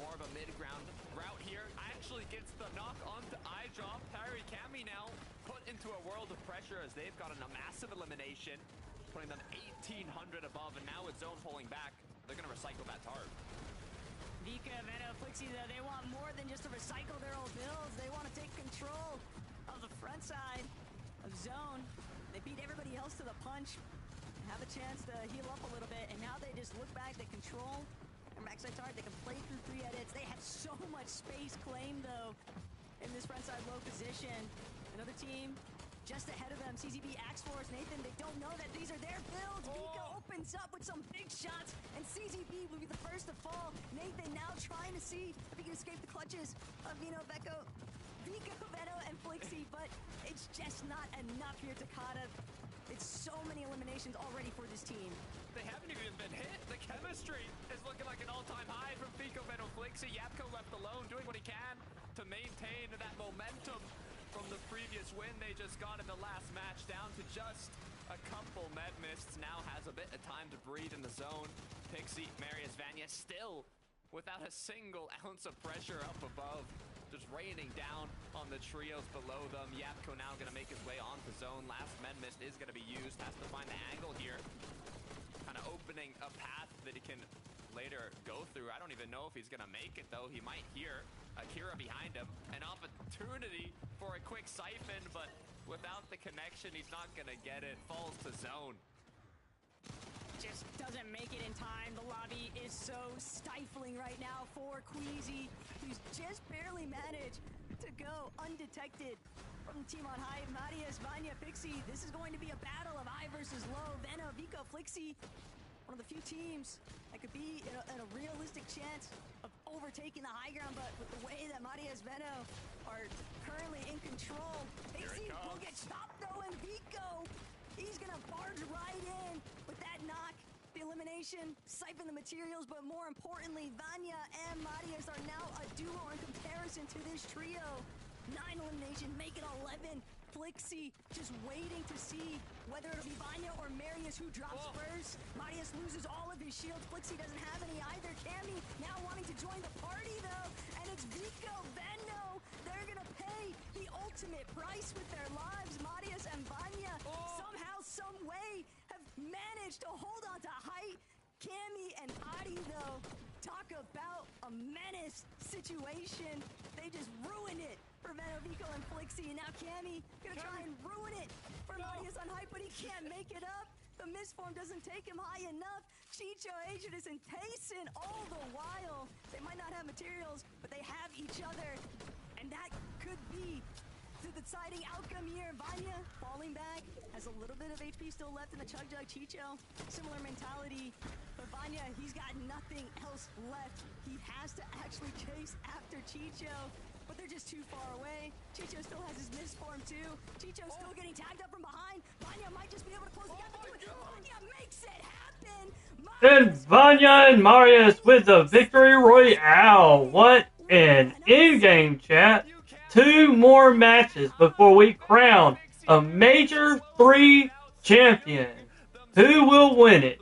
more of a mid-ground route here. Actually gets the knock onto iDrop. Parry Cami now put into a world of pressure as they've gotten a massive elimination, putting them 1,800 above, and now with Zone pulling back, they're gonna recycle that tarp. Vika, Venno, Flixie, though, they want more than just to recycle their old builds. They want to take control of the front side of Zone. They beat everybody else to the punch, have a chance to heal up a little bit, and now they just look back, they control their backside target, they can play through 3 edits. They have so much space claimed, though, in this front side low position. Another team just ahead of them, CZB, Axe Force, Nathan, they don't know that these are their builds. Vika opens up with some big shots, and CZB will be the first to fall. Nathan now trying to see if he can escape the clutches of Vika, Venno, and Flixie, but it's just not enough here, Takada. It's so many eliminations already for this team. They haven't even been hit. The chemistry is looking like an all-time high from Vico, Venno, Flixie. Yapko left alone, doing what he can to maintain that momentum from the previous win they just got in the last match, down to just a couple med mists. Now has a bit of time to breathe in the zone. Pixie, Marius, Vanya still without a single ounce of pressure up above. Just raining down on the trios below them. Yapko now gonna make his way onto zone. Last med mist is gonna be used. Has to find the angle here. Kind of opening a path that he can later go through. I don't even know if he's gonna make it, though. He might hear Akira behind him. An opportunity for a quick siphon, but without the connection, he's not gonna get it. Falls to zone. Just doesn't make it in time. The lobby is so stifling right now for Queasy, who's just barely managed to go undetected from the team on high. Marius, Vanya, Pixie, this is going to be a battle of high versus low. Veno, Vico, Flixie, one of the few teams that could be in a realistic chance of overtaking the high ground, but with the way that Marius, Veno are currently in control, Pixie will get chopped though, and Vico, he's gonna barge right in with that knock. The elimination, siphon the materials, but more importantly, Vanya and Marius are now a duo in comparison to this trio. 9 elimination, make it 11. Flixie just waiting to see whether it'll be Vanya or Marius who drops first. Marius loses all of his shields. Flixie doesn't have any either. Cammy now wanting to join the party though, and it's Vico, Veno. They're gonna pay the ultimate price with their lives. Marius and Vanya somehow, some way have managed to hold on to height. Cammy and Adi though, talk about a menace situation. They just ruined it for Veno, Vico, and Flixie. And now Cammy gonna try and ruin it for Marius on height, but he can't make it up. The misform doesn't take him high enough. Chicho, Aegis, and Tayson all the while. They might not have materials, but they have each other. And that could be the deciding outcome here. Vanya falling back, has a little bit of HP still left in the Chug Jug. Chicho, similar mentality. But Vanya, he's got nothing else left. He has to actually chase after Chicho, but they're just too far away. Chicho still has his misform too. Chicho's still getting tagged up from behind. Vanya might just be able to close the gap. Vanya makes it happen. And Vanya and Marius with the victory royale. What an in-game chat. 2 more matches before we crown a Major 3 champion. Who will win it?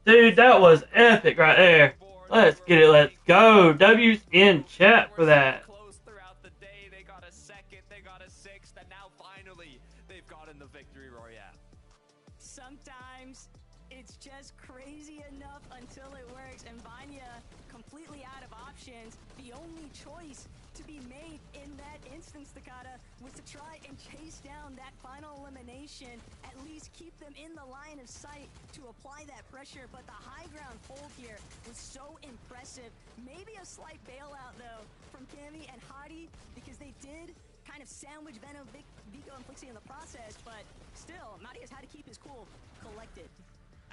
Dude, that was epic right there. Let's get it. Let's go. W's in chat for that. Close throughout the day. They got a second, they got a sixth, and now finally they've gotten the victory royale. Sometimes it's just crazy enough until it works, and Vanya completely out of options. The only choice to be made in that instance, Takata, was to try and chase down that final elimination, at least keep them in the line of sight to apply that pressure. But the high ground hold here was so impressive. Maybe a slight bailout though from Cammy and Hadi, because they did kind of sandwich Veno, Vico, and Flixie in the process, but still, Marius had to keep his cool collected.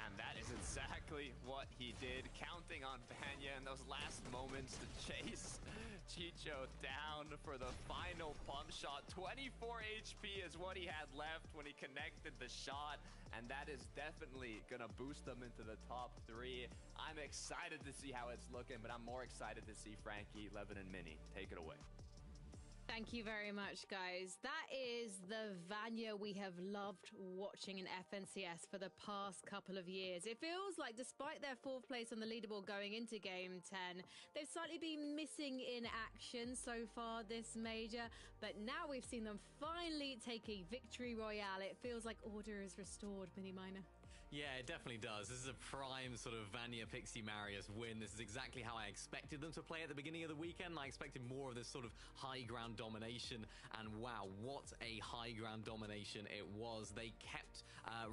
And that is exactly what he did, counting on Vanya in those last moments to chase Chicho down for the final pump shot. 24 HP is what he had left when he connected the shot, and that is definitely gonna boost them into the top 3. I'm excited to see how it's looking, but I'm more excited to see Frankie, Levin, and Minnie take it away. Thank you very much, guys. That is the Vanya we have loved watching in FNCS for the past couple of years. It feels like despite their 4th place on the leaderboard going into Game 10, they've slightly been missing in action so far this major, but now we've seen them finally take a victory royale. It feels like order is restored, Mini Miner. Yeah, it definitely does. This is a prime sort of Vanya, Pixie, Marius win. This is exactly how I expected them to play at the beginning of the weekend. I expected more of this sort of high ground domination, and wow, what a high ground domination it was. They kept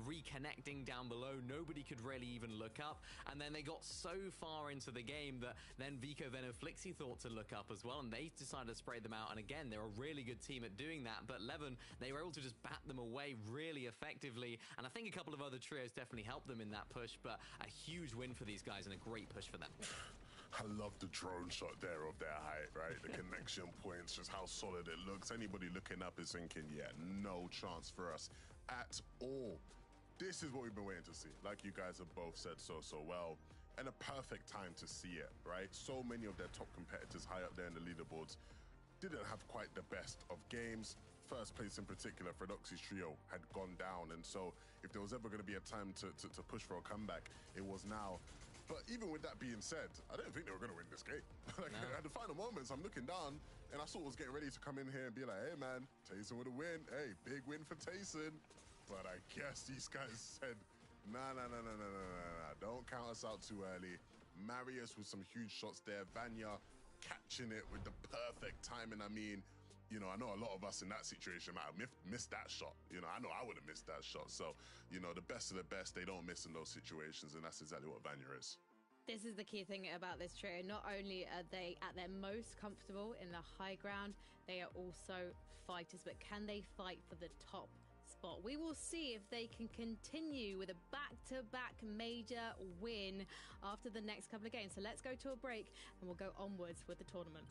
reconnecting down below. Nobody could really even look up, and then they got so far into the game that then Vico, Veno, Flixie thought to look up as well, and they decided to spray them out. And again, they're a really good team at doing that, but Levin, they were able to just bat them away really effectively, and I think a couple of other trios definitely helped them in that push, but a huge win for these guys and a great push for them. I love the drone shot there of their height, right? The connection points, just how solid it looks. Anybody looking up is thinking, yeah, no chance for us at all. This is what we've been waiting to see. Like you guys have both said so well, and a perfect time to see it, right? So many of their top competitors high up there in the leaderboards didn't have quite the best of games. First place in particular, Fredoxy's trio had gone down, and so if there was ever going to be a time to push for a comeback, it was now. But even with that being said, I didn't think they were going to win this game. Like, no. At the final moments, I'm looking down, and I sort of was getting ready to come in here and be like, hey man, Tayson with a win. Hey, big win for Tayson. But I guess these guys said, nah, don't count us out too early. Marius with some huge shots there. Vanya catching it with the perfect timing. I mean, you know, I know a lot of us in that situation might have missed that shot. You know, I would have missed that shot. So, you know, the best of the best, they don't miss in those situations, and that's exactly what Vanya is. This is the key thing about this trio. Not only are they at their most comfortable in the high ground, they are also fighters, but can they fight for the top spot? We will see if they can continue with a back-to-back major win after the next couple of games. So let's go to a break and we'll go onwards with the tournament.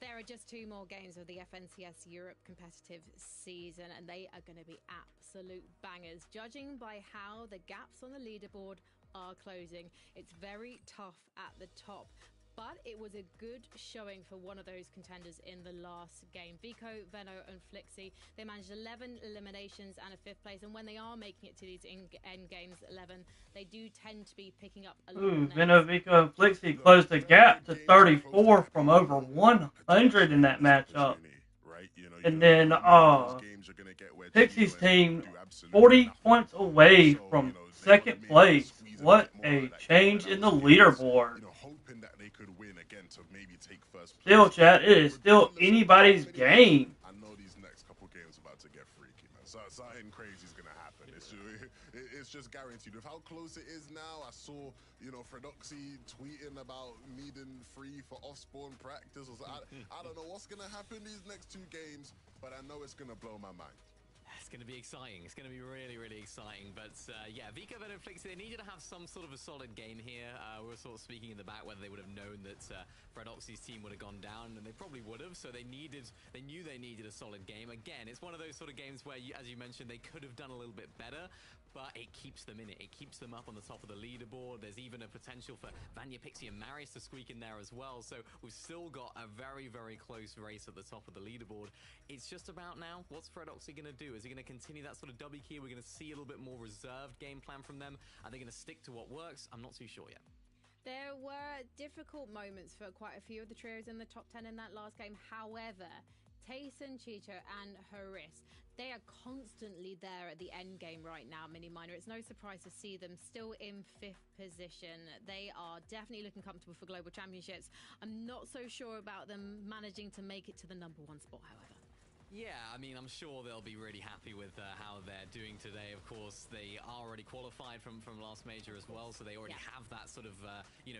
There are just 2 more games of the FNCS Europe competitive season, and they are going to be absolute bangers. Judging by how the gaps on the leaderboard are closing, it's very tough at the top. But it was a good showing for one of those contenders in the last game. Vico, Venno and Flixie, they managed 11 eliminations and a 5th place. And when they are making it to these end games 11, they do tend to be picking up a lot. Venno, Vico and Flixie closed the gap to 34 from over 100 in that matchup. And then Pixie's team 40 points away from 2nd place. What a change in the leaderboard. Still, chat, it is still anybody's game. I know these next couple games about to get freaky, man. Something crazy is going to happen. It's just guaranteed. With how close it is now, I saw, Fredoxy tweeting about needing free for off-spawn practice. I don't know what's going to happen these next 2 games, but I know it's going to blow my mind. It's going to be exciting. It's going to be really, really exciting. But yeah, Vico, Venno and Flixie, they needed to have some sort of a solid game here. We were sort of speaking in the back whether they would have known that Fredoxy's team would have gone down, and they probably would have. So they knew they needed a solid game. Again, it's one of those sort of games where, as you mentioned, they could have done a little bit better, but it keeps them in it. It keeps them up on the top of the leaderboard. There's even a potential for Vanya, Pixie, and Marius to squeak in there as well. So we've still got a very, very close race at the top of the leaderboard. It's just about now, what's Fredoxy going to do? Is he going going to continue that sort of W key? We're going to see a little bit more reserved game plan from them. Are they going to stick to what works? I'm not too sure yet. There were difficult moments for quite a few of the trios in the top 10 in that last game. However, Tayson, Chicho, and Haris, they are constantly there at the end game right now, Mini Minor. It's no surprise to see them still in 5th position. They are definitely looking comfortable for global championships. I'm not so sure about them managing to make it to the number 1 spot, however. Yeah, I mean, I'm sure they'll be really happy with how they're doing today. Of course, they are already qualified from last major as well, so they already have that sort of,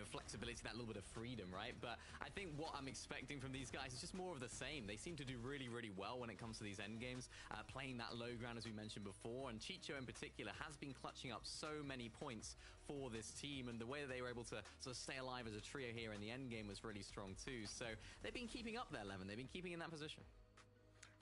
flexibility, that little bit of freedom, right? But I think what I'm expecting from these guys is just more of the same. They seem to do really, really well when it comes to these end games, playing that low ground, as we mentioned before, and Chicho in particular has been clutching up so many points for this team, and the way that they were able to sort of stay alive as a trio here in the end game was really strong too. So they've been keeping up their 11. They've been keeping in that position.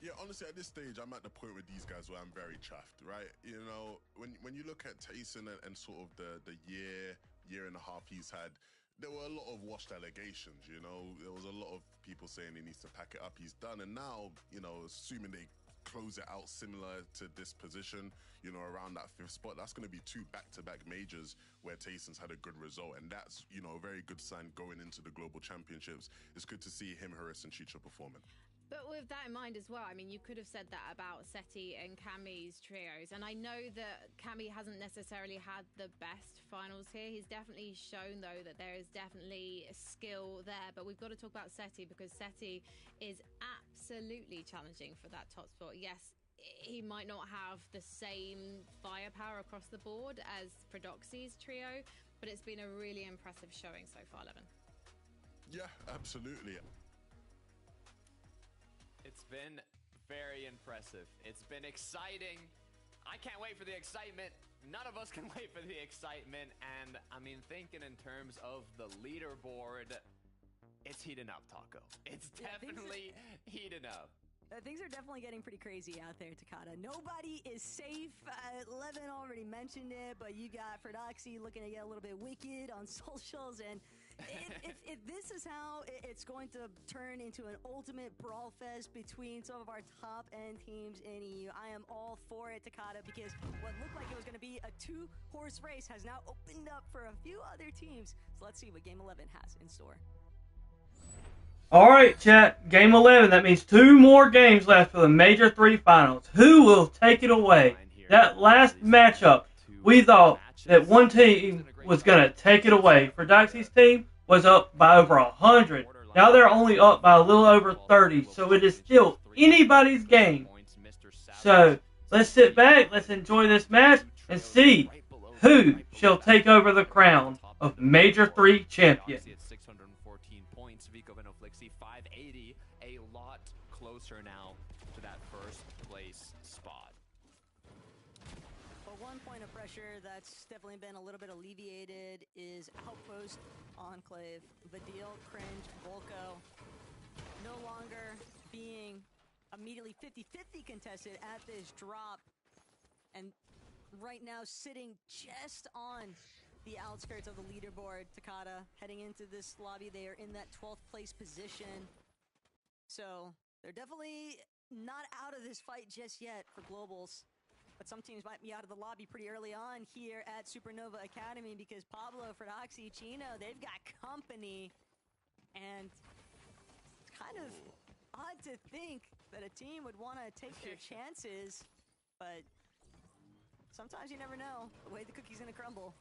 Yeah, honestly, at this stage, I'm at the point with these guys where I'm very chuffed, right? You know, when you look at Tayson and sort of the year and a half he's had, there were a lot of washed allegations, you know? There was a lot of people saying he needs to pack it up. He's done. And now, you know, assuming they close it out similar to this position, you know, around that 5th spot, that's going to be 2 back-to-back majors where Tayson's had a good result. And that's, you know, a very good sign going into the global championships. It's good to see him, Haris, and Chicho performing. But with that in mind as well, I mean, you could have said that about Seti and Cammy's trios. And I know that Cammy hasn't necessarily had the best finals here. He's definitely shown, though, that there is definitely skill there. But we've got to talk about Seti, because Seti is absolutely challenging for that top spot. Yes, he might not have the same firepower across the board as Prodoxy's trio, but it's been a really impressive showing so far, Levin. Yeah, absolutely. It's been very impressive. It's been exciting. I can't wait for the excitement. None of us can wait for the excitement. And I mean, thinking in terms of the leaderboard, it's heating up, Taco. It's definitely heating up. Things are definitely getting pretty crazy out there, Takada. Nobody is safe. Levin already mentioned it, but you got Prodoxy looking to get a little bit wicked on socials. And if this is how it's going to turn into an ultimate brawl fest between some of our top-end teams in EU, I am all for it, Takada, because what looked like it was going to be a 2-horse race has now opened up for a few other teams. So let's see what Game 11 has in store. All right, chat. Game 11. That means 2 more games left for the Major 3 finals. Who will take it away? That last matchup, we thought that one team was going to take it away. Prodoxy's team was up by over 100. Now they're only up by a little over 30. So it is still anybody's game. So let's sit back, let's enjoy this match, and see who shall take over the crown of the Major 3 champion. 580, a lot closer now to that first place spot. But one point of pressure that's definitely been a little bit alleviated is Outpost, Enclave, Vadil, Cringe, Volko no longer being immediately 50-50 contested at this drop, and right now sitting just on the outskirts of the leaderboard. Takada heading into this lobby, they are in that 12th place position. So they're definitely not out of this fight just yet for globals. But some teams might be out of the lobby pretty early on here at Supernova Academy, because Pablo, Prodoxy, Chino, they've got company. And it's kind of odd to think that a team would want to take their chances, but sometimes you never know the way the cookie's gonna crumble.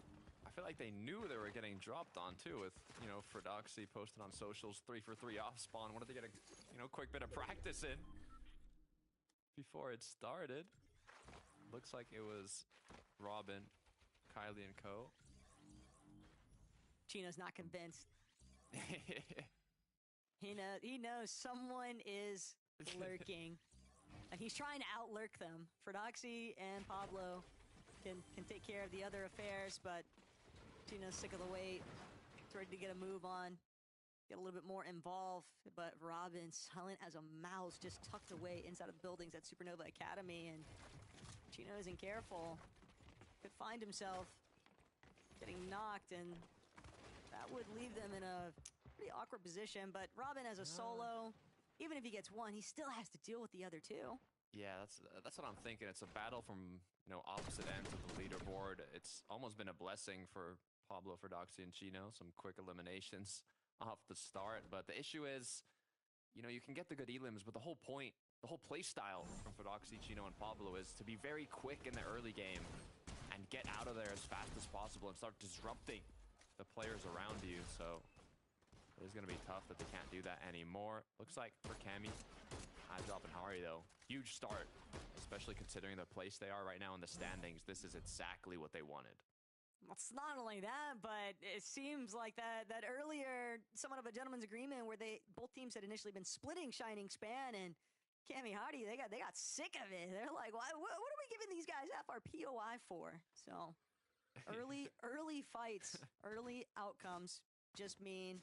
I feel like they knew they were getting dropped on too, with, you know, Prodoxy posted on socials 3 for 3 off spawn. Wanted to get a, you know, quick bit of practice in before it started. Looks like it was Robin, Kylie, and Co. Chino's not convinced. He knows someone is lurking, and he's trying to outlurk them. Prodoxy and Pablo can take care of the other affairs, but Chino's sick of the wait. He's ready to get a move on, get a little bit more involved. But Robin, silent as a mouse, just tucked away inside of the buildings at Supernova Academy, and Chino isn't careful. Could find himself getting knocked, and that would leave them in a pretty awkward position. But Robin as a solo, even if he gets one, he still has to deal with the other two. Yeah, that's what I'm thinking. It's a battle from, opposite ends of the leaderboard. It's almost been a blessing for Pablo, Fordoxy, and Chino. Some quick eliminations off the start. But the issue is, you can get the good elims, but the whole point, the whole play style from Fordoxy, Chino, and Pablo is to be very quick in the early game and get out of there as fast as possible and start disrupting the players around you. So it's going to be tough that they can't do that anymore. Looks like for Cammy, Drop and Hari, though, huge start, especially considering the place they are right now in the standings. This is exactly what they wanted. It's not only that, but it seems like that earlier, somewhat of a gentleman's agreement where both teams had initially been splitting Shining Span, and Cammy Hardy, they got sick of it. They're like, what are we giving these guys half our POI for? So early fights, early outcomes just mean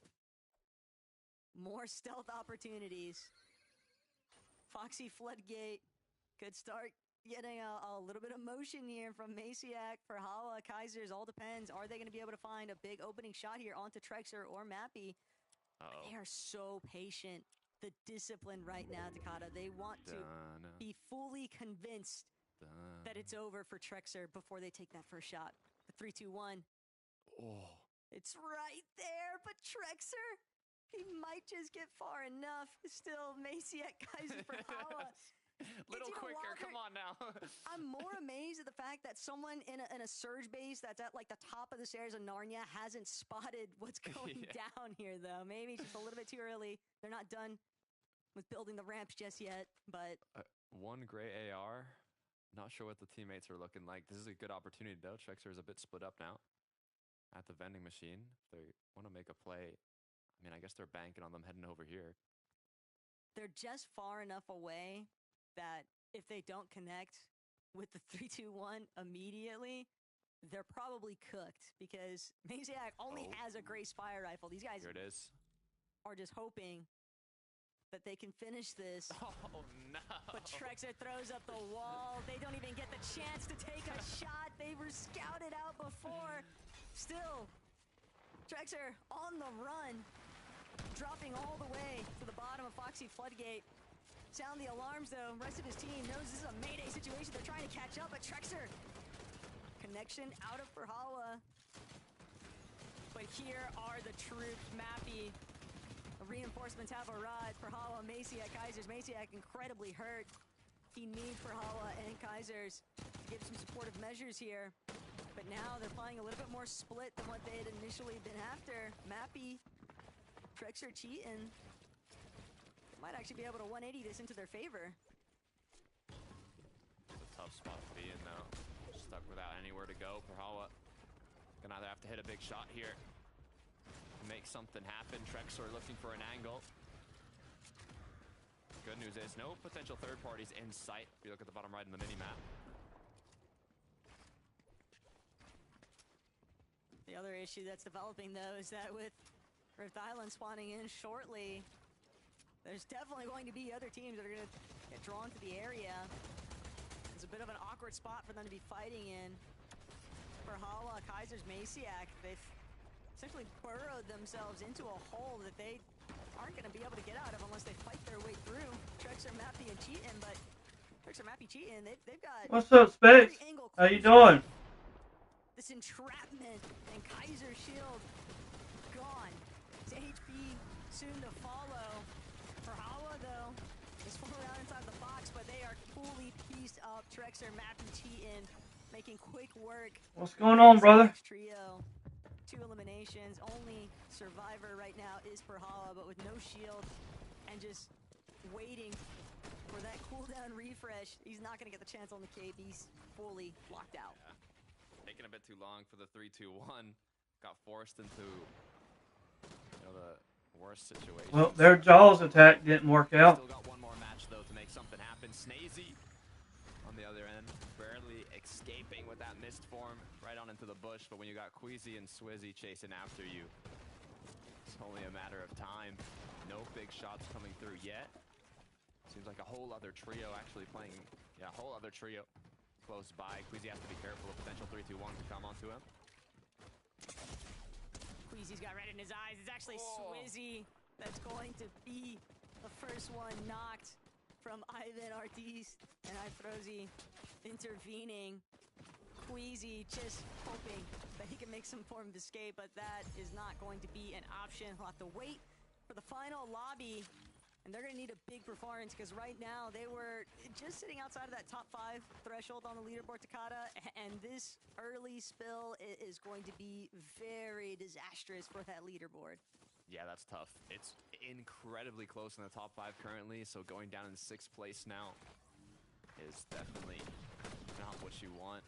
more stealth opportunities. Foxy Floodgate could start getting a little bit of motion here from Maciak, for Hala, Kaisers, all depends. Are they going to be able to find a big opening shot here onto Trexer or Mappy? They are so patient. The discipline right now, Takada. They want to be fully convinced that it's over for Trexer before they take that first shot. The 3-2-1. Oh. It's right there, but Trexer, he might just get far enough. Still, Maciak, Kaiser for Hala. Little quicker, come on now. I'm more amazed at the fact that someone in a surge base that's at like the top of the stairs of Narnia hasn't spotted what's going down here, though. Maybe just a little bit too early. They're not done with building the ramps just yet, but... One gray AR. Not sure what the teammates are looking like. This is a good opportunity, though. Trexer is a bit split up now at the vending machine. If they want to make a play, I mean, I guess they're banking on them heading over here. They're just far enough away that if they don't connect with the 3-2-1 immediately, they're probably cooked because Maciak only has a Grace Fire Rifle. These guys here it is. Are just hoping that they can finish this. Oh, no. But Trexer throws up the wall. They don't even get the chance to take a shot. They were scouted out before. Still, Trexer on the run, dropping all the way to the bottom of Foxy Floodgate. Sound the alarms, though. Rest of his team knows this is a mayday situation. They're trying to catch up, but Trexer, connection out of Perhala. But here are the troops. Mappy, reinforcements have arrived. Perhala, Maciak, Kaisers. Maciak incredibly hurt. He needs Perhala and Kaisers to give some supportive measures here. But now they're playing a little bit more split than what they had initially been after. Mappy, Trexer cheating. Might actually be able to 180 this into their favor. It's a tough spot to be in, though. Stuck without anywhere to go. Perhala gonna either have to hit a big shot here to make something happen. Trexer looking for an angle. Good news is no potential third parties in sight. If you look at the bottom right in the mini-map. The other issue that's developing, though, is that with Rift Island spawning in shortly, there's definitely going to be other teams that are going to get drawn to the area. It's a bit of an awkward spot for them to be fighting in. For Hala, Kaisers, Maciak, they've essentially burrowed themselves into a hole that they aren't going to be able to get out of unless they fight their way through. Trexer, Mappy, and Cheatin', but Trexer, Mappy, Cheatin', they've got... What's up, Space? How you doing? This entrapment and Kaiser shield gone. It's HP soon to follow. For Hala, though, is full around inside the box, but they are fully pieced up. Trexer, Mappy, Cheatin', making quick work. What's going on, brother? Trio, 2 eliminations. Only survivor right now is Perhala, but with no shield and just waiting for that cooldown refresh. He's not going to get the chance on the cape. He's fully locked out. Yeah. Taking a bit too long for the 3-2-1. Got forced into the worst situation. Well, their Jaws attack didn't work out. Still got one more match, though, to make something happen. Snazy on the other end, barely escaping with that mist form right on into the bush. But when you got Queasy and Swizzy chasing after you, it's only a matter of time. No big shots coming through yet. Seems like a whole other trio actually playing. Yeah, a whole other trio close by. Queasy has to be careful of potential 3-2-1 to come onto him. Queasy's got red in his eyes. It's actually Swizzy that's going to be the first one knocked. from Ivan, Artis, and Ifrozi intervening. Queasy just hoping that he can make some form of escape, but that is not going to be an option. He'll have to wait for the final lobby, and they're going to need a big performance because right now they were just sitting outside of that top 5 threshold on the leaderboard, Takada, and this early spill is going to be very disastrous for that leaderboard. Yeah, that's tough. It's incredibly close in the top 5 currently, so going down in 6th place now is definitely not what you want.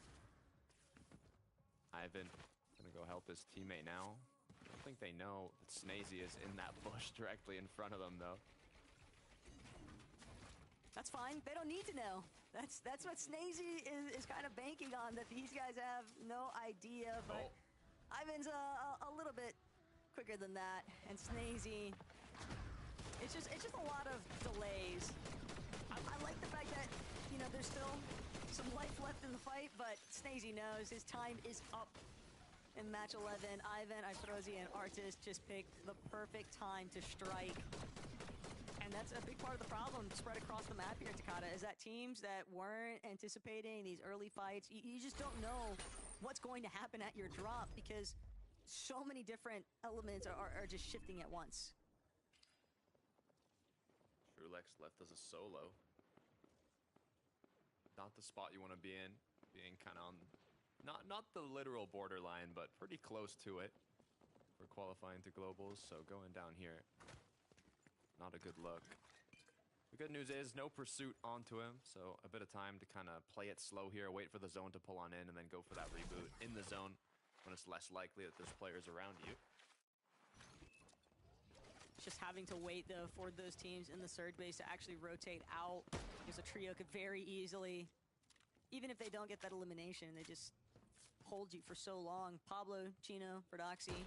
Ivan gonna go help his teammate now. I don't think they know that Snazy is in that bush directly in front of them, though. That's fine. They don't need to know. That's what Snazy is kind of banking on, that these guys have no idea, but Ivan's a little bit quicker than that, and Snazy, it's just a lot of delays. I like the fact that, you know, there's still some life left in the fight, but Snazy knows his time is up in match 11. Ivan, Ifrozi, and Artis just picked the perfect time to strike. And that's a big part of the problem spread across the map here, Takada, is that teams that weren't anticipating these early fights, you just don't know what's going to happen at your drop because so many different elements are just shifting at once. Trulex left as a solo. Not the spot you want to be in, being kind of on, not the literal borderline, but pretty close to it for qualifying to globals. So going down here, not a good look. The good news is no pursuit onto him, so a bit of time to kind of play it slow here, wait for the zone to pull on in, and then go for that reboot in the zone when it's less likely that there's players around you. Just having to wait, though, for those teams in the surge base to actually rotate out, because a trio could very easily, even if they don't get that elimination, they just hold you for so long. Pablo, Chino, Verdoxy,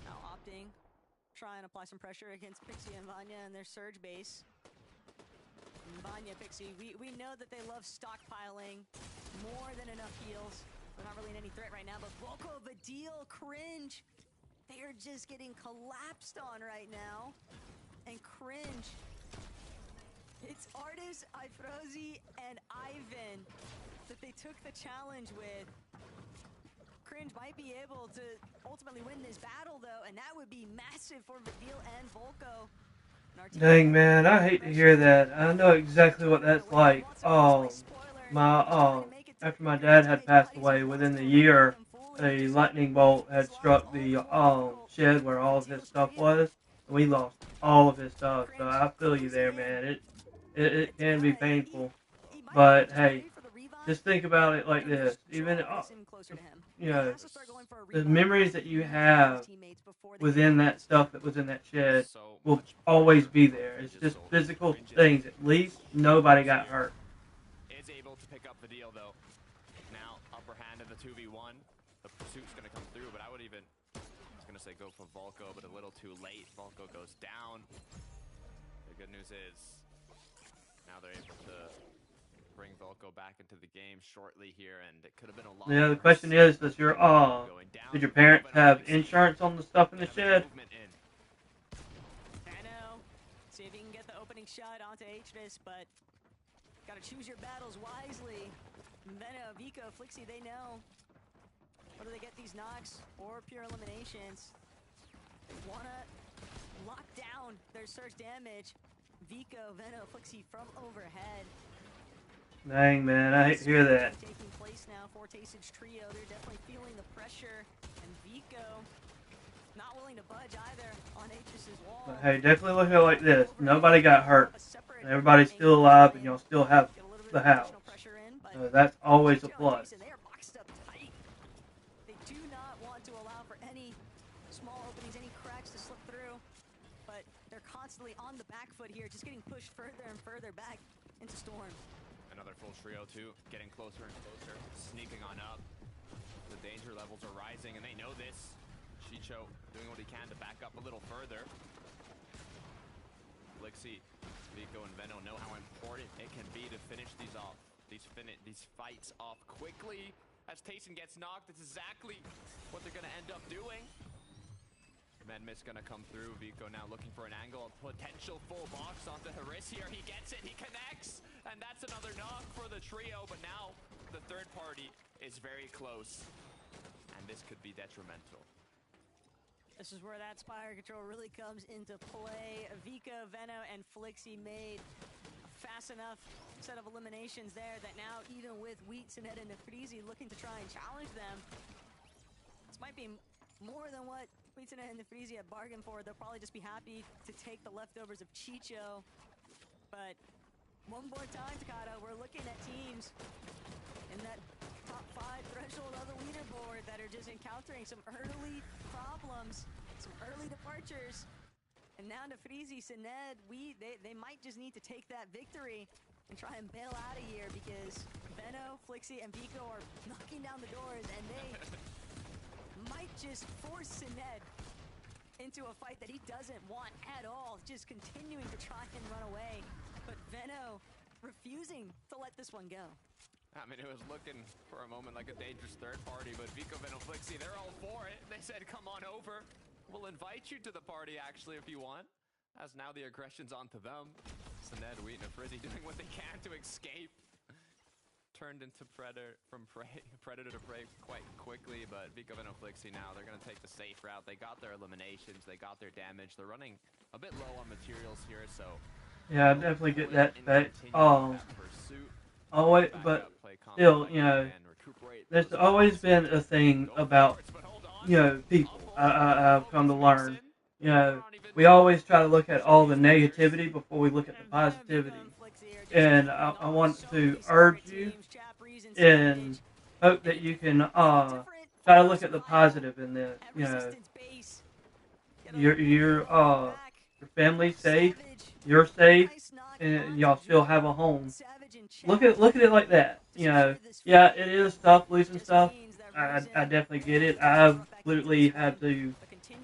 now opting, try and apply some pressure against Pixie and Vanya and their surge base. And Vanya, Pixie, we know that they love stockpiling more than enough heals. They're not really in any threat right now, but Volko, Vadil, Cringe, they are just getting collapsed on right now. And Cringe, it's Artis, Ifrozi, and Ivan that they took the challenge with. Cringe might be able to ultimately win this battle, though, and that would be massive for Vadil and Volko. Dang, man, I hate to hear that. I know exactly what that's like. After my dad had passed away, within the year, a lightning bolt had struck the shed where all of his stuff was, and we lost all of his stuff. So I feel you there, man. It can be painful, but hey, just think about it like this. Even you know, the memories that you have within that stuff that was in that shed will always be there. It's just physical things. At least nobody got hurt. Is able to pick up the deal, though. Now upper hand in the 2v1. The pursuit's going to come through, but I was going to say go for Volko, but a little too late. Volko goes down. The good news is now they're able to bring Volko back into the game shortly here, and it could have been a lot. Yeah, the question is, did your parents have insurance on the stuff in the shed? Nano, see if you can get the opening shot onto Atris, but gotta choose your battles wisely. Veno, Vico, Flixie, they know whether they get these knocks or pure eliminations. They wanna lock down their surge damage. Vico, Veno, Flixie from overhead. Dang, man, I hate to hear that. Taking place now for Tastage Trio. They're definitely feeling the pressure, and Vico not willing to budge either on Atris's wall. But hey, definitely look at it like this. Nobody got hurt. And everybody's still alive, and y'all still have the house. So that's always a plus. They are boxed up tight. They do not want to allow for any small openings, any cracks to slip through. But they're constantly on the back foot here, just getting pushed further and further back into Storm. Another full trio, too, getting closer and closer, sneaking on up. The danger levels are rising, and they know this. Chicho doing what he can to back up a little further. Lixie, Vico, and Veno know how important it can be to finish these off. These fights off quickly. As Tayson gets knocked, it's exactly what they're going to end up doing. Medmis gonna come through. Vico now looking for an angle. Potential full box onto Haris here. He gets it. He connects. And that's another knock for the trio. But now the third party is very close. And this could be detrimental. This is where that Spire control really comes into play. Vico, Veno, and Flixie made a fast enough set of eliminations there that now, even with Wheat, Sinet, and Nefrizi looking to try and challenge them, this might be more than what Wheat, Sinet, and Nefrizi had bargained for. They'll probably just be happy to take the leftovers of Chicho. But one more time, Takata, we're looking at teams in that top 5 threshold of the leaderboard that are just encountering some early problems, some early departures. And now Nefrizi, Sinet, they might just need to take that victory and try and bail out of here, because Veno, Flixie, and Vico are knocking down the doors, and they might just force Sinet into a fight that he doesn't want at all, just continuing to try and run away. But Veno refusing to let this one go. I mean, it was looking for a moment like a dangerous third party, but Vico, Veno, Flixie, they're all for it. They said, come on over. We'll invite you to the party, actually, if you want. As now the aggression's onto them. Sinet, Wheat, and Frizzy doing what they can to escape. Turned into Predator to prey quite quickly, but Vico, Veno, Flixie now, they're going to take the safe route. They got their eliminations, they got their damage. They're running a bit low on materials here, so... Yeah, I definitely get that fact. Always, but still, you know, there's always been a thing about, you know, people. I've come to learn. You know, we always try to look at all the negativity before we look at the positivity. And I want to urge you and hope that you can try to look at the positive in this. You know, your family's safe, you're safe, and y'all still have a home. Look at it like that. You know, yeah, it is tough losing stuff. I definitely get it. I've literally had to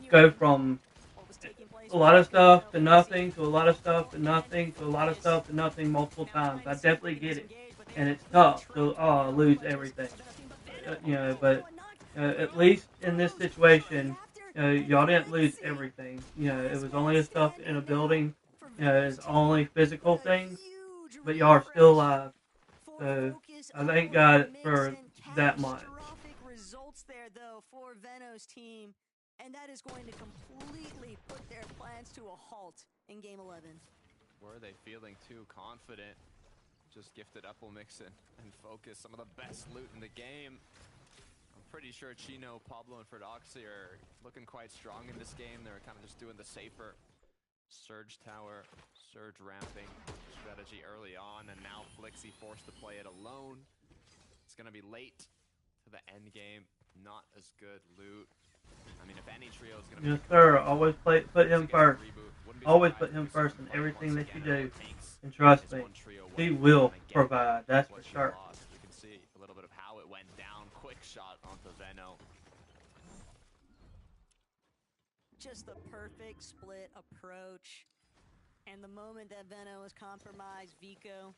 go from a lot of stuff to nothing, to a lot of stuff to nothing, to a lot of stuff to nothing multiple times. I definitely get it. And it's tough to lose everything. You know, but at least in this situation, y'all didn't lose everything. You know, it was only the stuff in a building. You know, it's only physical things, but y'all are still alive. So I thank God for that much. Results there, though, for Veno's team, and that is going to completely put their plans to a halt in Game 11. Were they feeling too confident? Just gifted up, will mix it and focus. Some of the best loot in the game. I'm pretty sure Chino, Pablo, and Ferdoxy are looking quite strong in this game. They're kind of just doing the safer Surge Tower, Surge ramping strategy early on, and now Flixie forced to play it alone. It's going to be late to the end game. Not as good loot. I mean, if any trio is going to be... Yes, sir. Always put him first. Always put him first in everything that you do. And trust me, he will provide. That's for sure. You can see a little bit of how it went down. Quick shot onto Veno. Just the perfect split approach. And the moment that Veno was compromised, Vico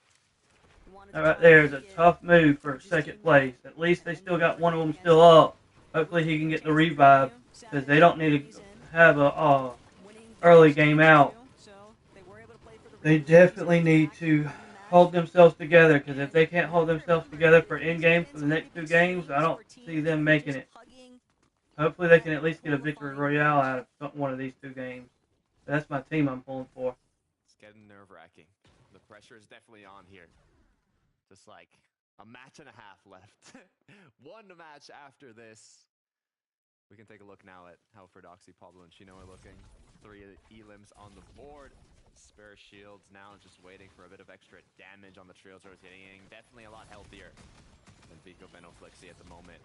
wanted to... Right there is a tough move for second place. At least they still got one of them still up. Hopefully he can get the revive, because they don't need to have a early game out. They definitely need to hold themselves together, because if they can't hold themselves together for in-game for the next 2 games, I don't see them making it. Hopefully they can at least get a victory royale out of one of these 2 games. That's my team I'm pulling for. It's getting nerve-wracking. The pressure is definitely on here. Just like a match and a half left. One match after this. We can take a look now at how Ferdoxy, Pablo, and Chino are looking. 3 elims on the board. Spare shields now just waiting for a bit of extra damage on the trios rotating. Definitely a lot healthier than Vico, Veno, Flixie at the moment.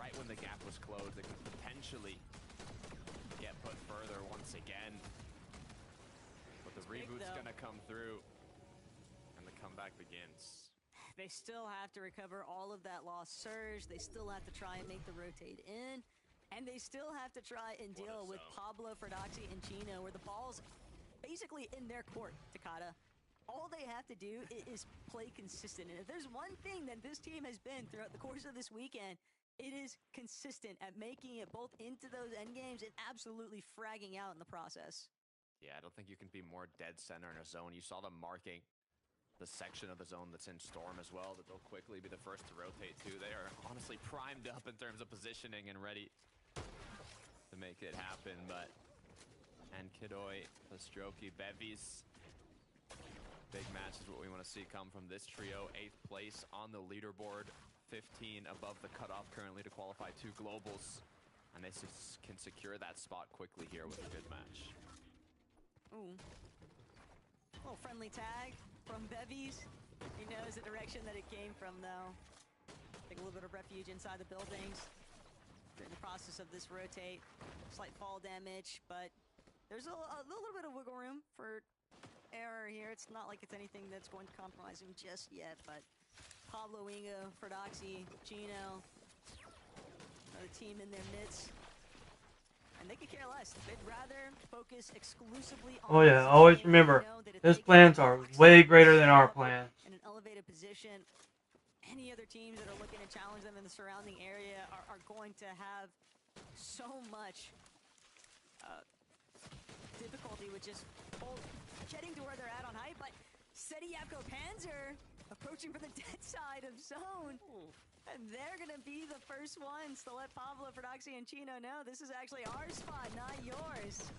Right when the gap was closed, it could potentially get put further once again. But the reboot's gonna come through, and the comeback begins. They still have to recover all of that lost surge. They still have to try and make the rotate in. And they still have to try and deal with Pablo, Ferdoxy, and Chino, where the ball's basically in their court, Takata. All they have to do is play consistent. And if there's one thing that this team has been throughout the course of this weekend, it is consistent at making it both into those end games and absolutely fragging out in the process. Yeah, I don't think you can be more dead center in a zone. You saw them marking the section of the zone that's in Storm as well, that they'll quickly be the first to rotate to. They are honestly primed up in terms of positioning and ready to make it happen, but... And Kidoi, Pastrokey, Bevies. Big match is what we want to see come from this trio. 8th place on the leaderboard. 15 above the cutoff currently to qualify 2 globals. And they can secure that spot quickly here with a good match. Ooh. A little friendly tag from Bevies. He knows the direction that it came from, though. Take a little bit of refuge inside the buildings. During the process of this rotate. Slight fall damage, but there's a little bit of wiggle room for error here. It's not like it's anything that's going to compromise him just yet, but Pablo, Ingo, Ferdoxy, Gino, another team in their midst. And they could care less. They'd rather focus exclusively on... Oh yeah, always remember, his plans are way greater than our plans. In an elevated position, any other teams that are looking to challenge them in the surrounding area are going to have so much difficulty with just getting to where they're at on height. But Seti Yapko Panzer approaching from the dead side of zone. Ooh. And they're going to be the first ones to let Pablo, Ferdoxy, and Chino know this is actually our spot, not yours.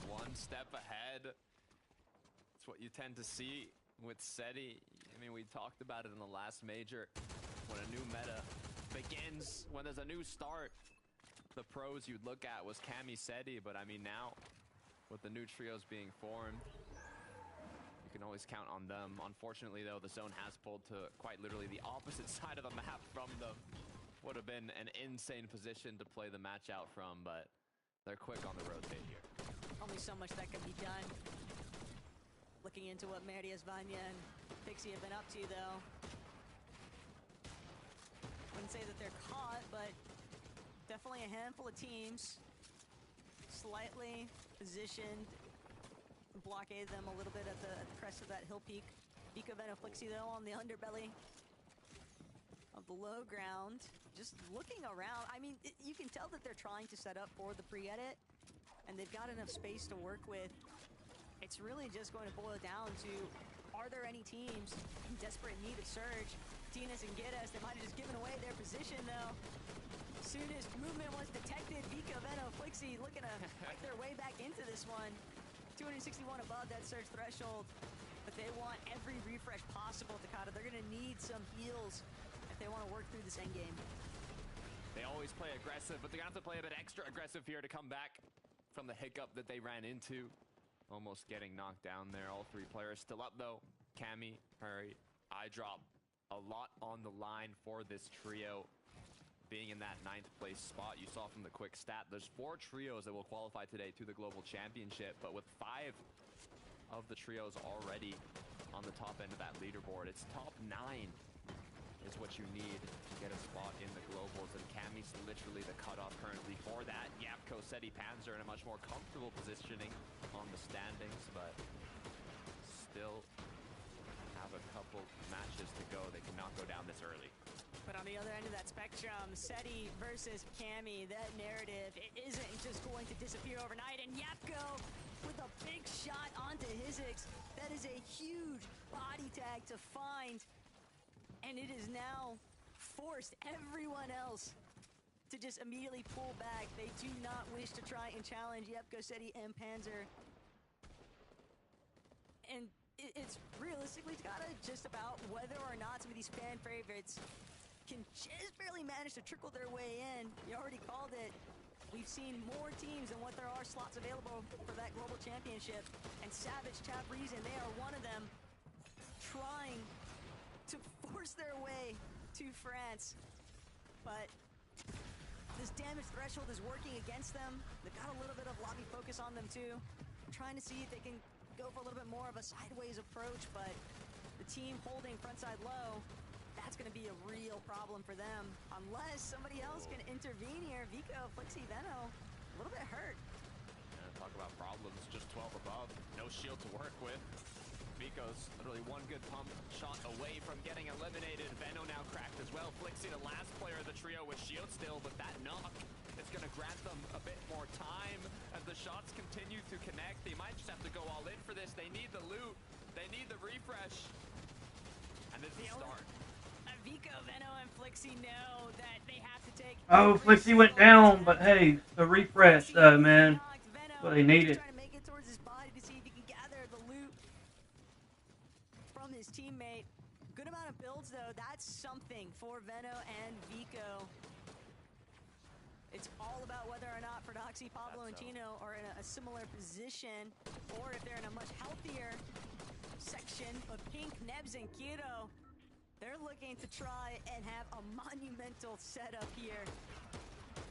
One step ahead. It's what you tend to see with Seti. I mean, we talked about it in the last major. When a new meta begins, when there's a new start, the pros you'd look at was Cammy, Seti, but I mean now, with the new trios being formed, you can always count on them. Unfortunately, though, the zone has pulled to quite literally the opposite side of the map from them. Would have been an insane position to play the match out from, but they're quick on the rotate here. Only so much that can be done. Looking into what Meridius, Vanya, and Pixie have been up to, though. Wouldn't say that they're caught, but definitely a handful of teams slightly positioned, blockade them a little bit at the crest of that hill peak. Vico Venoflixi, though, on the underbelly of the low ground, just looking around. I mean, you can tell that they're trying to set up for the pre-edit, and they've got enough space to work with. It's really just going to boil down to, are there any teams in desperate need of surge? Tinas and Geddes, they might have just given away their position, though. As soon as movement was detected, Vico Venoflixi looking to fight their way back into this one. 261 above that surge threshold, but they want every refresh possible, Takata. They're going to need some heals if they want to work through this endgame. They always play aggressive, but they're going to have to play a bit extra aggressive here to come back from the hiccup that they ran into. Almost getting knocked down there. All 3 players still up, though. Cammy, Hurry, iDrop. A lot on the line for this trio. Being in that 9th place spot, you saw from the quick stat, there's 4 trios that will qualify today to the Global Championship, but with 5 of the trios already on the top end of that leaderboard, it's top 9 is what you need to get a spot in the Globals, and Cammy's literally the cutoff currently for that. Yapko, Seti, Panzer in a much more comfortable positioning on the standings, but still have a couple matches to go. They cannot go down this early. But on the other end of that spectrum, Seti versus Cammy, that narrative, it isn't just going to disappear overnight. And Yapko with a big shot onto Hizix. That is a huge body tag to find. And it is now forced everyone else to just immediately pull back. They do not wish to try and challenge Yapko, Seti, and Panzer. And it's realistically gotta just about whether or not some of these fan favorites can just barely manage to trickle their way in. You already called it. We've seen more teams than what there are slots available for that global championship. And Savage, Tabriz, and they are one of them, trying to force their way to France. But this damage threshold is working against them. They've got a little bit of lobby focus on them too. Trying to see if they can go for a little bit more of a sideways approach, but the team holding frontside low, that's going to be a real problem for them. Unless somebody else can intervene here. Vico, Flixi, Veno, a little bit hurt. Yeah, talk about problems, just 12 above. No shield to work with. Vico's literally one good pump shot away from getting eliminated. Veno now cracked as well. Flixie, the last player of the trio, with shield still, but that knock is going to grant them a bit more time as the shots continue to connect. They might just have to go all in for this. They need the loot. They need the refresh. And this is the start. Vico, Veno, and Flixie know that they have to take. Oh, Flixie went down, but hey, the refresh, man. That's what they needed. Trying to make it towards his body to see if he can gather the loot from his teammate. Good amount of builds, though. That's something for Veno and Vico. It's all about whether or not Fordoxy, Pablo, and Chino are in a similar position, or if they're in a much healthier section of Pink, Nebs, and Kiro. They're looking to try and have a monumental setup here.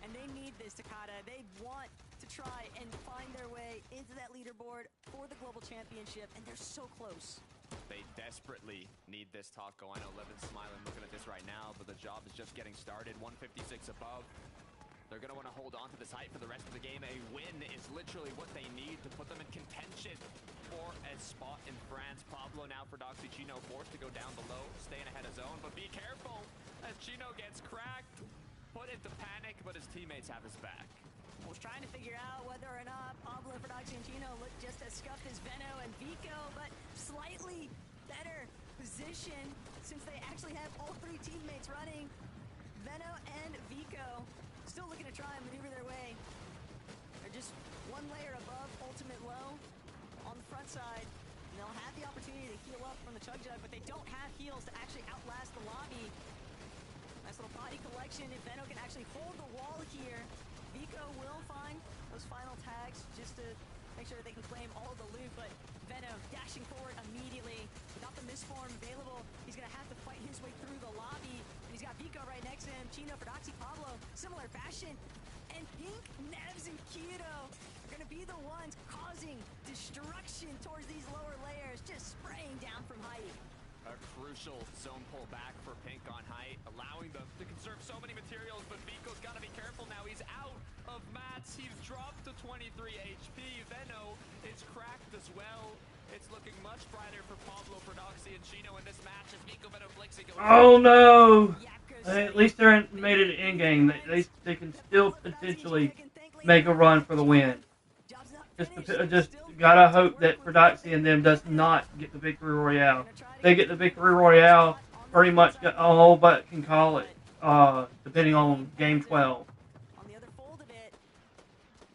And they need this, Takada. They want to try and find their way into that leaderboard for the Global Championship, and they're so close. They desperately need this taco. I know Levin's smiling looking at this right now, but the job is just getting started. 156 above. They're going to want to hold on to this height for the rest of the game. A win is literally what they need to put them in contention for a spot in France. Pablo now for Doxy. Chino forced to go down below, staying ahead of zone. But be careful as Chino gets cracked, put into panic, but his teammates have his back. Was trying to figure out whether or not Pablo, Fordoxy, and Chino look just as scuffed as Veno and Vico, but slightly better position since they actually have all three teammates running. Veno and Vico still looking to try and maneuver their way. They're just one layer above ultimate low on the front side. And they'll have the opportunity to heal up from the Chug Jug, but they don't have heals to actually outlast the lobby. Nice little body collection. If Veno can actually hold the wall here, Vico will find those final tags just to make sure that they can claim all the loot, but Veno dashing forward immediately. Without the misform available, he's going to have to fight his way through the lobby. And he's got Vico right next to him. Chino, Fordoxy, Pablo, similar fashion. And Pink, Nevs, and Kiro are going to be the ones causing destruction towards these lower layers, just spraying down from height. A crucial zone pull back for Pink on height, allowing them to conserve so many materials, but Vico's got to be careful now. He's out of mats. He's dropped to 23 HP. Veno is cracked as well. It's looking much brighter for Pablo, Fordoxy, and Chino in this match as Vico, Veno, Flixie go. Oh no! At least they're made it in game. They can still potentially make a run for the win. Just gotta hope that Fordoxy and them does not get the victory royale. They get the victory royale, pretty much a whole butt can call it, depending on game 12. On the other fold of it,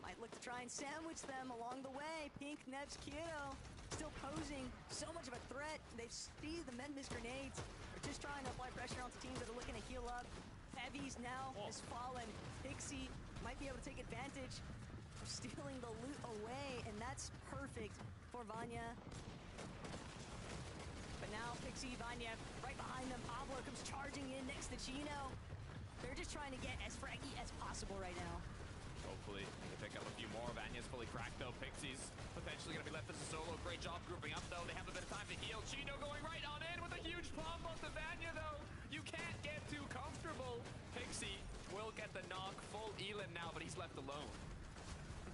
might look to try and sandwich them along the way. Pink, Nebs, Kiro still posing so much of a threat. They see the Menmis grenades. They're just trying to apply pressure onto teams that are looking to heal up. Heavies now has fallen. Pixie might be able to take advantage of stealing the loot away, and that's perfect for Vanya. But now Pixie, Vanya right behind them. Pablo comes charging in next to Chino. They're just trying to get as fraggy as possible right now. Hopefully they pick up a few more. Vanya's fully cracked though. Pixie's potentially going to be left as a solo. Great job grouping up though. They have a bit of time to heal. Chino going right on in with a huge pump onto Vanya though. You can't get too comfortable. Pixie will get the knock. Full Elin now, but he's left alone.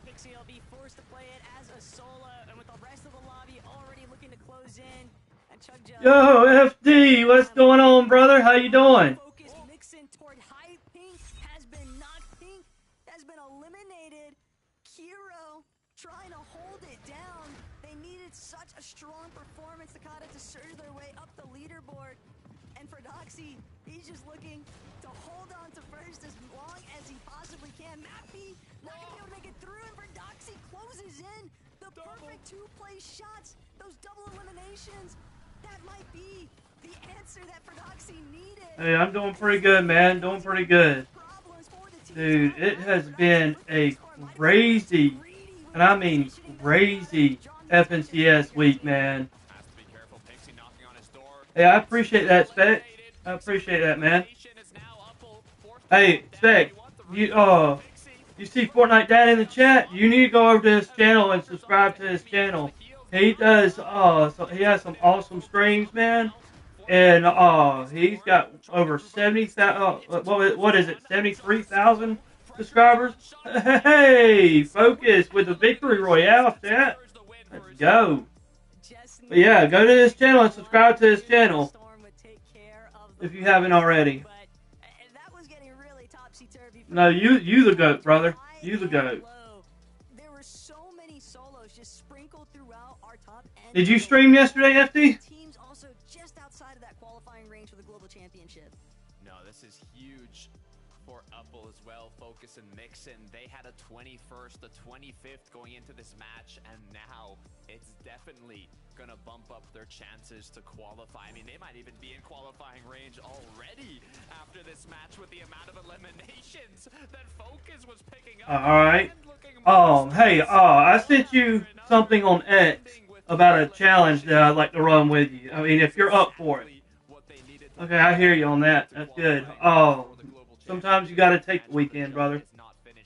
Pixie will be forced to play it as a solo, and with the rest of the lobby already looking to close in. And Chug Jug. Yo, FD, what's going on, brother? How you doing? Focus mixing toward high. Pink has been knocked. Pink has been eliminated. Kiro trying to hold it down. They needed such a strong performance, Takada, to surge their way up the leaderboard. And for Doxy, he's just looking to hold on to first as long as he possibly can. Mappy not gonna be able to make it through, and for Doxy closes in the perfect two-play shots. Those double eliminations. That might be the answer that Fordoxy needed. Hey, I'm doing pretty good, man. Doing pretty good. Dude, it has been a crazy, and I mean crazy, FNCS week, man. Hey, I appreciate that, Spec. I appreciate that, man. Hey, Spec, you see Fortnite Dad in the chat? You need to go over to his channel and subscribe to his channel. He does, so he has some awesome streams, man. And, he's got over 70,000, what is it, 73,000 subscribers? Hey, focus with the victory royale, chat. Let's go. Just But yeah, go to his channel and subscribe to his channel if you haven't already. No, you the GOAT, brother. You the GOAT. There were so many solos just sprinkled throughout our top end. Did you stream yesterday, FD? Teams also just outside of that qualifying range for the global championship. No, this is huge for Upple as well. Focus and Mixon. They had a 21st, a 25th going into this match, and now it's definitely gonna bump up their chances to qualify. I mean, they might even be in qualifying range already after this match with the amount of eliminations that Focus was picking up. Alright. Hey, I sent you something on X about a challenge that I'd like to run with you. I mean, if you're up for it. Okay, I hear you on that. That's good. Sometimes you gotta take the weekend, brother.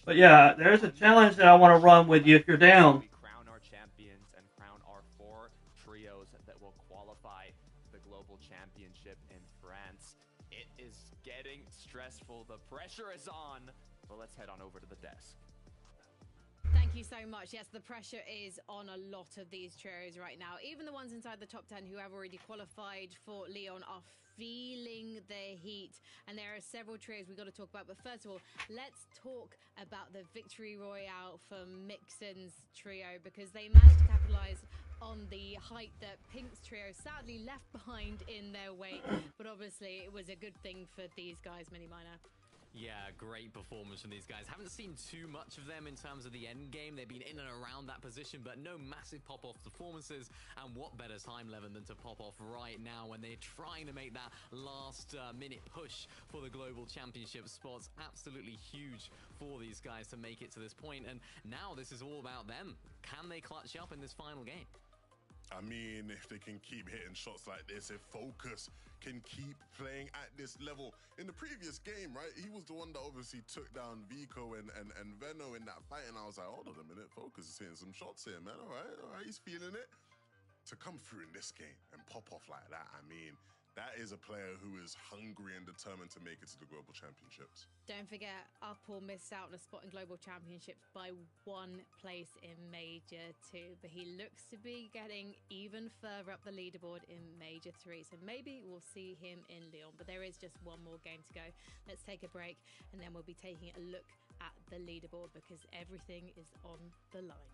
But yeah, there's a challenge that I want to run with you if you're down. We crown our champions and crown our 4 trios that will qualify the global championship in France. It is getting stressful. The pressure is on. But let's head on over to the desk. Thank you so much. Yes, the pressure is on a lot of these trios right now. Even the ones inside the top 10 who have already qualified for Leon are feeling the heat. And there are several trios we've got to talk about. But first of all, let's talk about the victory royale for Mixon's trio, because they managed to capitalize on the height that Pink's trio sadly left behind in their wake. But obviously, it was a good thing for these guys, Mini Miner. Yeah, great performance from these guys. Haven't seen too much of them in terms of the end game. They've been in and around that position, but no massive pop-off performances. And what better time, Levin, than to pop off right now when they're trying to make that last minute push for the global championship spots. Absolutely huge for these guys to make it to this point. And now this is all about them. Can they clutch up in this final game? I mean, if they can keep hitting shots like this, if Focus can keep playing at this level. In the previous game, right, he was the one that obviously took down Vico and Veno in that fight, and I was like, hold on a minute, Focus is hitting some shots here, man. All right, he's feeling it. To come through in this game and pop off like that, I mean, that is a player who is hungry and determined to make it to the Global Championships. Don't forget, Upall missed out on a spot in Global Championships by 1 place in Major 2. But he looks to be getting even further up the leaderboard in Major 3. So maybe we'll see him in Lyon. But there is just one more game to go. Let's take a break, and then we'll be taking a look at the leaderboard, because everything is on the line.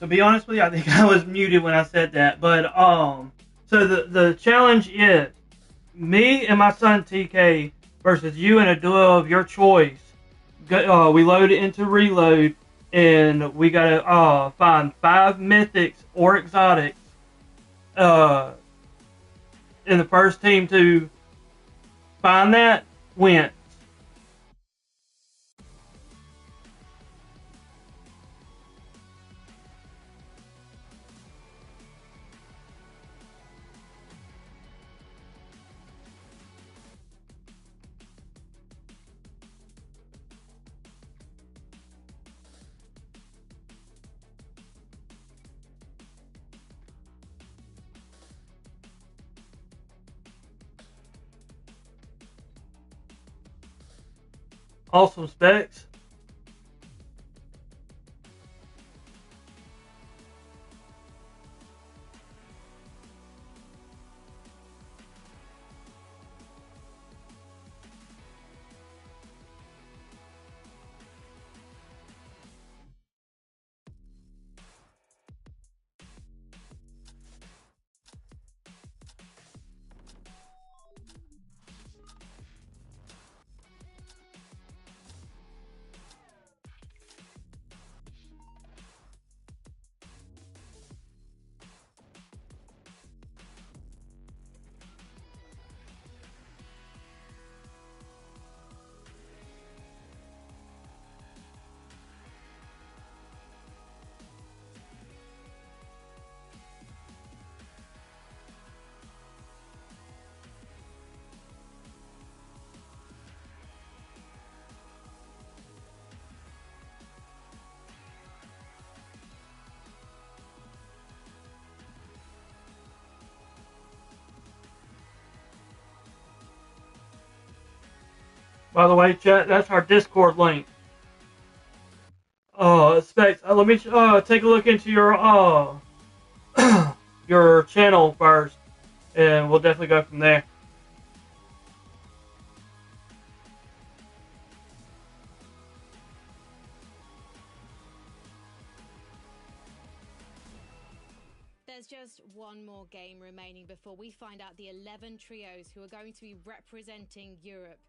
To be honest with you, I think I was muted when I said that. But so the challenge is me and my son TK versus you in a duo of your choice. We load it into reload, and we gotta find 5 mythics or exotics. In the first team to find that wins. Awesome specs. By the way, chat, that's our Discord link. Specs, let me take a look into your your channel first, and we'll definitely go from there. There's just one more game remaining before we find out the 11 trios who are going to be representing Europe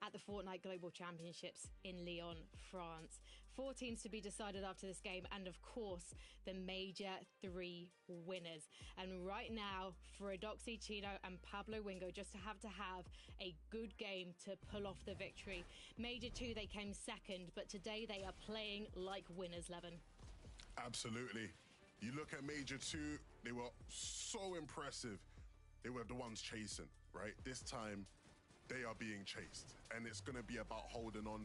at the Fortnite Global Championships in Lyon, France. 4 teams to be decided after this game, and of course, the major 3 winners. And right now, for Adoxy, Chino, and Pablo Wingo just to have a good game to pull off the victory. Major 2, they came second, but today they are playing like winners, Levin. Absolutely. You look at Major 2, they were so impressive. They were the ones chasing, right? This time, they are being chased, and it's going to be about holding on.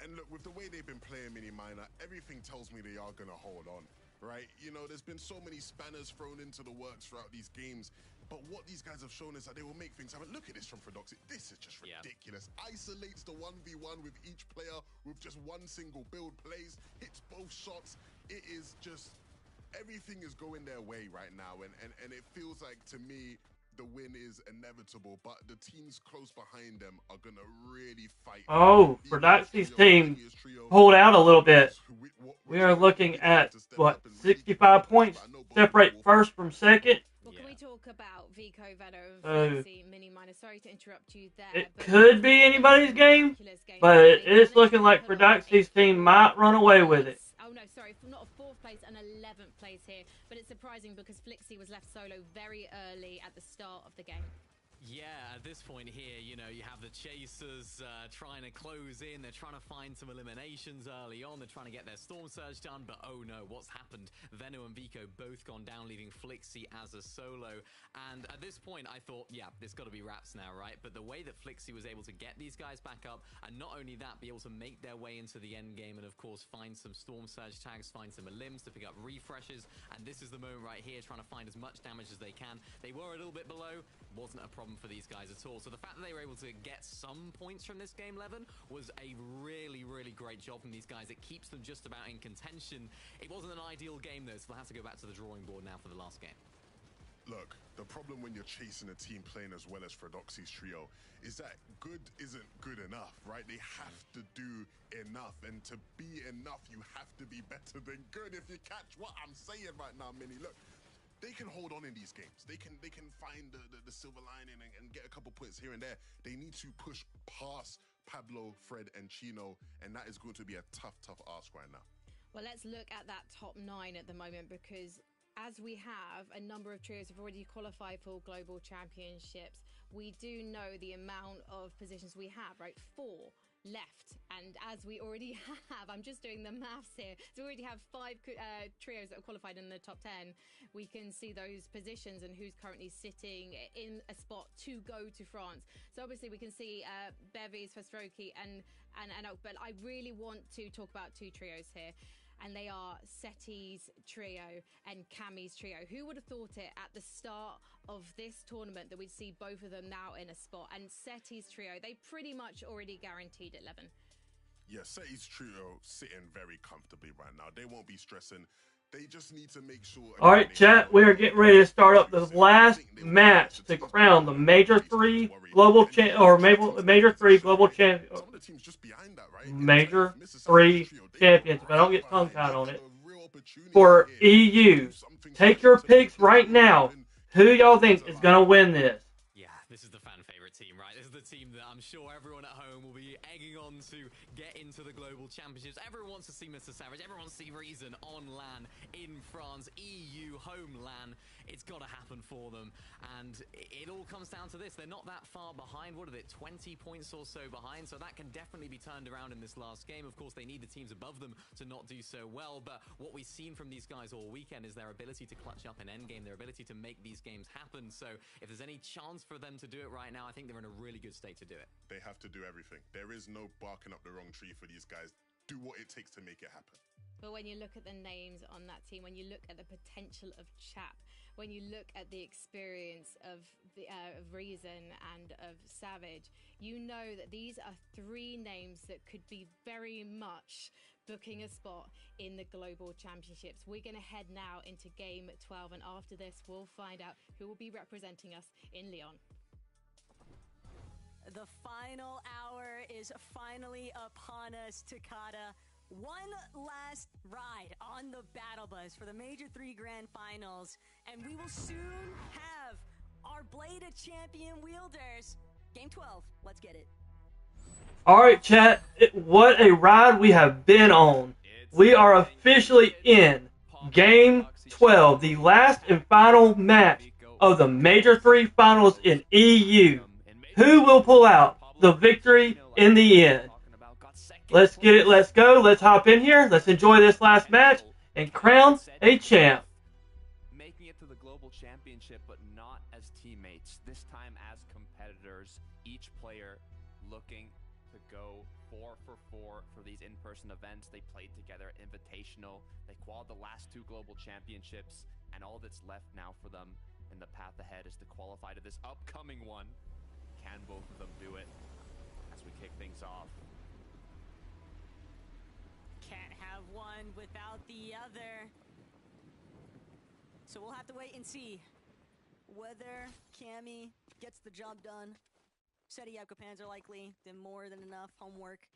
And look, with the way they've been playing Mini Miner, everything tells me they are going to hold on, right? You know, there's been so many spanners thrown into the works throughout these games, but what these guys have shown is that they will make things happen. Look at this from Frodoxy. This is just ridiculous. Isolates the 1v1 with each player with just one single build, plays, hits both shots. It is just, everything is going their way right now, and it feels like, to me, the win is inevitable, but the teams close behind them are going to really fight. Oh, Frodoxy's team pulled out a little bit. We are looking at, what, 65 points separate first from second? Well, can we talk about Vico, Vedo, and Flexi, Mini Miner? Sorry to interrupt you there. It could be anybody's game, but it's looking like Frodoxy's team might run away with it. Oh no, sorry, not a 4th place and 11th place here, but it's surprising because Flixie was left solo very early at the start of the game. Yeah, at this point here, you know, you have the chasers trying to close in. They're trying to find some eliminations early on. They're trying to get their Storm Surge done, but oh no, what's happened? Veno and Vico both gone down, leaving Flixie as a solo. And at this point, I thought, yeah, there's got to be wraps now, right? But the way that Flixie was able to get these guys back up, and not only that, be able to make their way into the end game, and of course, find some Storm Surge tags, find some elims to pick up refreshes. And this is the moment right here, trying to find as much damage as they can. They were a little bit below, wasn't a problem for these guys at all. So the fact that they were able to get some points from this game, Levin, was a really, really great job from these guys. It keeps them just about in contention. It wasn't an ideal game though, so they'll have to go back to the drawing board now for the last game. Look, the problem when you're chasing a team playing as well as Frodoxy's trio is that good isn't good enough, right? They have to do enough, and to be enough, you have to be better than good, if you catch what I'm saying right now, Mini. Look, they can hold on in these games. They can find the silver lining and get a couple points here and there. They need to push past Pablo, Fred, and Chino, and that is going to be a tough ask right now. Well, let's look at that top 9 at the moment, because as we have a number of trios have already qualified for global championships, we do know the amount of positions we have, right? 4 left, and as we already have, I'm just doing the maths here, so we already have 5 trios that are qualified in the top 10. We can see those positions and who's currently sitting in a spot to go to France. So obviously we can see Bevies, Festroki and but I really want to talk about 2 trios here, and they are Seti's trio and Cammy's trio. Who would have thought it at the start of this tournament that we'd see both of them now in a spot? And Seti's trio, they pretty much already guaranteed it, Levin. Yeah, Seti's trio sitting very comfortably right now. They won't be stressing. They just need to make sure... All right, chat, we are getting ready to start up the last match to crown the Major 3 Global Champ, or Major 3 Global Champion. Major 3 Champions, if I don't get tongue-tied on it. For EU. Take your picks right now. Who y'all think is going to win this? Yeah, this is the fan-favorite team, right? This is the team that I'm sure everyone at home will be egging on to get into the Global Championships. Everyone wants to see Mr. Savage. Everyone wants to see Reason on LAN in France, EU home LAN. It's got to happen for them. And it all comes down to this. They're not that far behind. What are they, 20 points or so behind? So that can definitely be turned around in this last game. Of course, they need the teams above them to not do so well. But what we've seen from these guys all weekend is their ability to clutch up an endgame, their ability to make these games happen. So if there's any chance for them to do it right now, I think they're in a really good state to do it. They have to do everything. There is no barking up the wrong tree for these guys. Do what it takes to make it happen. But when you look at the names on that team, when you look at the potential of Chap, when you look at the experience of Reason and of Savage, you know that these are three names that could be very much booking a spot in the Global Championships. We're going to head now into Game 12, and after this, we'll find out who will be representing us in Lyon. The final hour is finally upon us, Takada. One last ride on the Battle Bus for the Major 3 Grand Finals, and we will soon have our Bladed Champion wielders. Game 12, let's get it. All right, chat. What a ride we have been on. We are officially in Game 12, the last and final match of the Major 3 Finals in EU. Who will pull out the victory in the end? Let's get it. Let's go. Let's hop in here. Let's enjoy this last match and crown a champ. Making it to the Global Championship, but not as teammates. This time as competitors. Each player looking to go 4 for 4 for these in-person events. They played together Invitational. They qualified the last 2 Global Championships, and all that's left now for them in the path ahead is to qualify to this upcoming one. Can both of them do it? As we kick things off. Can't have one without the other. So we'll have to wait and see whether Cammy gets the job done. Seti Panzer likely did more than enough homework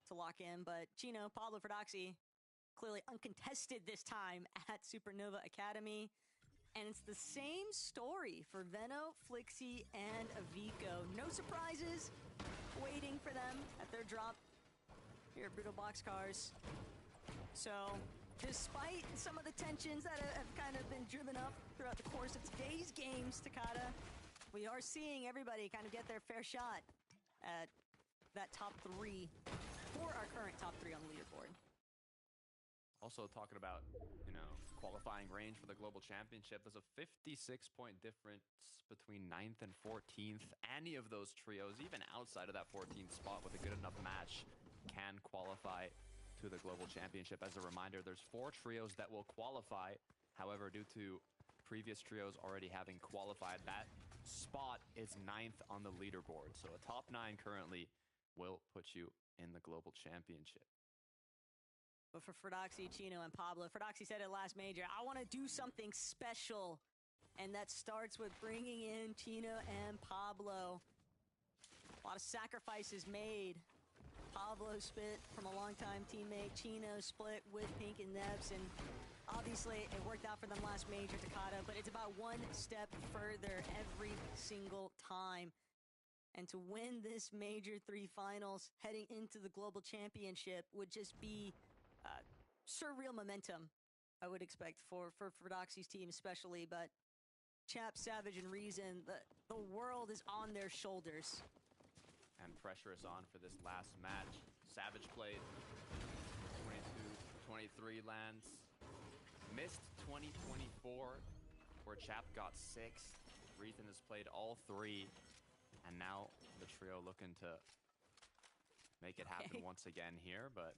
to lock in, but Chino, Pablo, Fordoxy clearly uncontested this time at Supernova Academy. And it's the same story for Veno, Flixie, and Avico. No surprises waiting for them at their drop here at Brutal Boxcars. So, despite some of the tensions that have kind of been driven up throughout the course of today's games, Takada, we are seeing everybody kind of get their fair shot at that top 3 for our current top 3 on the leaderboard. Also talking about, qualifying range for the Global Championship, there's a 56-point difference between 9th and 14th. Any of those trios, even outside of that 14th spot with a good enough match, can qualify to the Global Championship. As a reminder, there's 4 trios that will qualify. However, due to previous trios already having qualified, that spot is 9th on the leaderboard. So a top 9 currently will put you in the Global Championship. But for Fordoxy, Chino, and Pablo, Fordoxy said it last major, I want to do something special. And that starts with bringing in Chino and Pablo. A lot of sacrifices made. Pablo split from a longtime teammate. Chino split with Pink and Nebs. And obviously, it worked out for them last major, Takada. But it's about one step further every single time. And to win this Major 3 Finals heading into the Global Championship would just be surreal momentum, I would expect, for Fordoxy's team especially. But Chap, Savage, and Reason, the world is on their shoulders. And pressure is on for this last match. Savage played 22-23 lands. Missed 2024, where Chap got 6. Reason has played all 3. And now the trio looking to make it happen once again here. But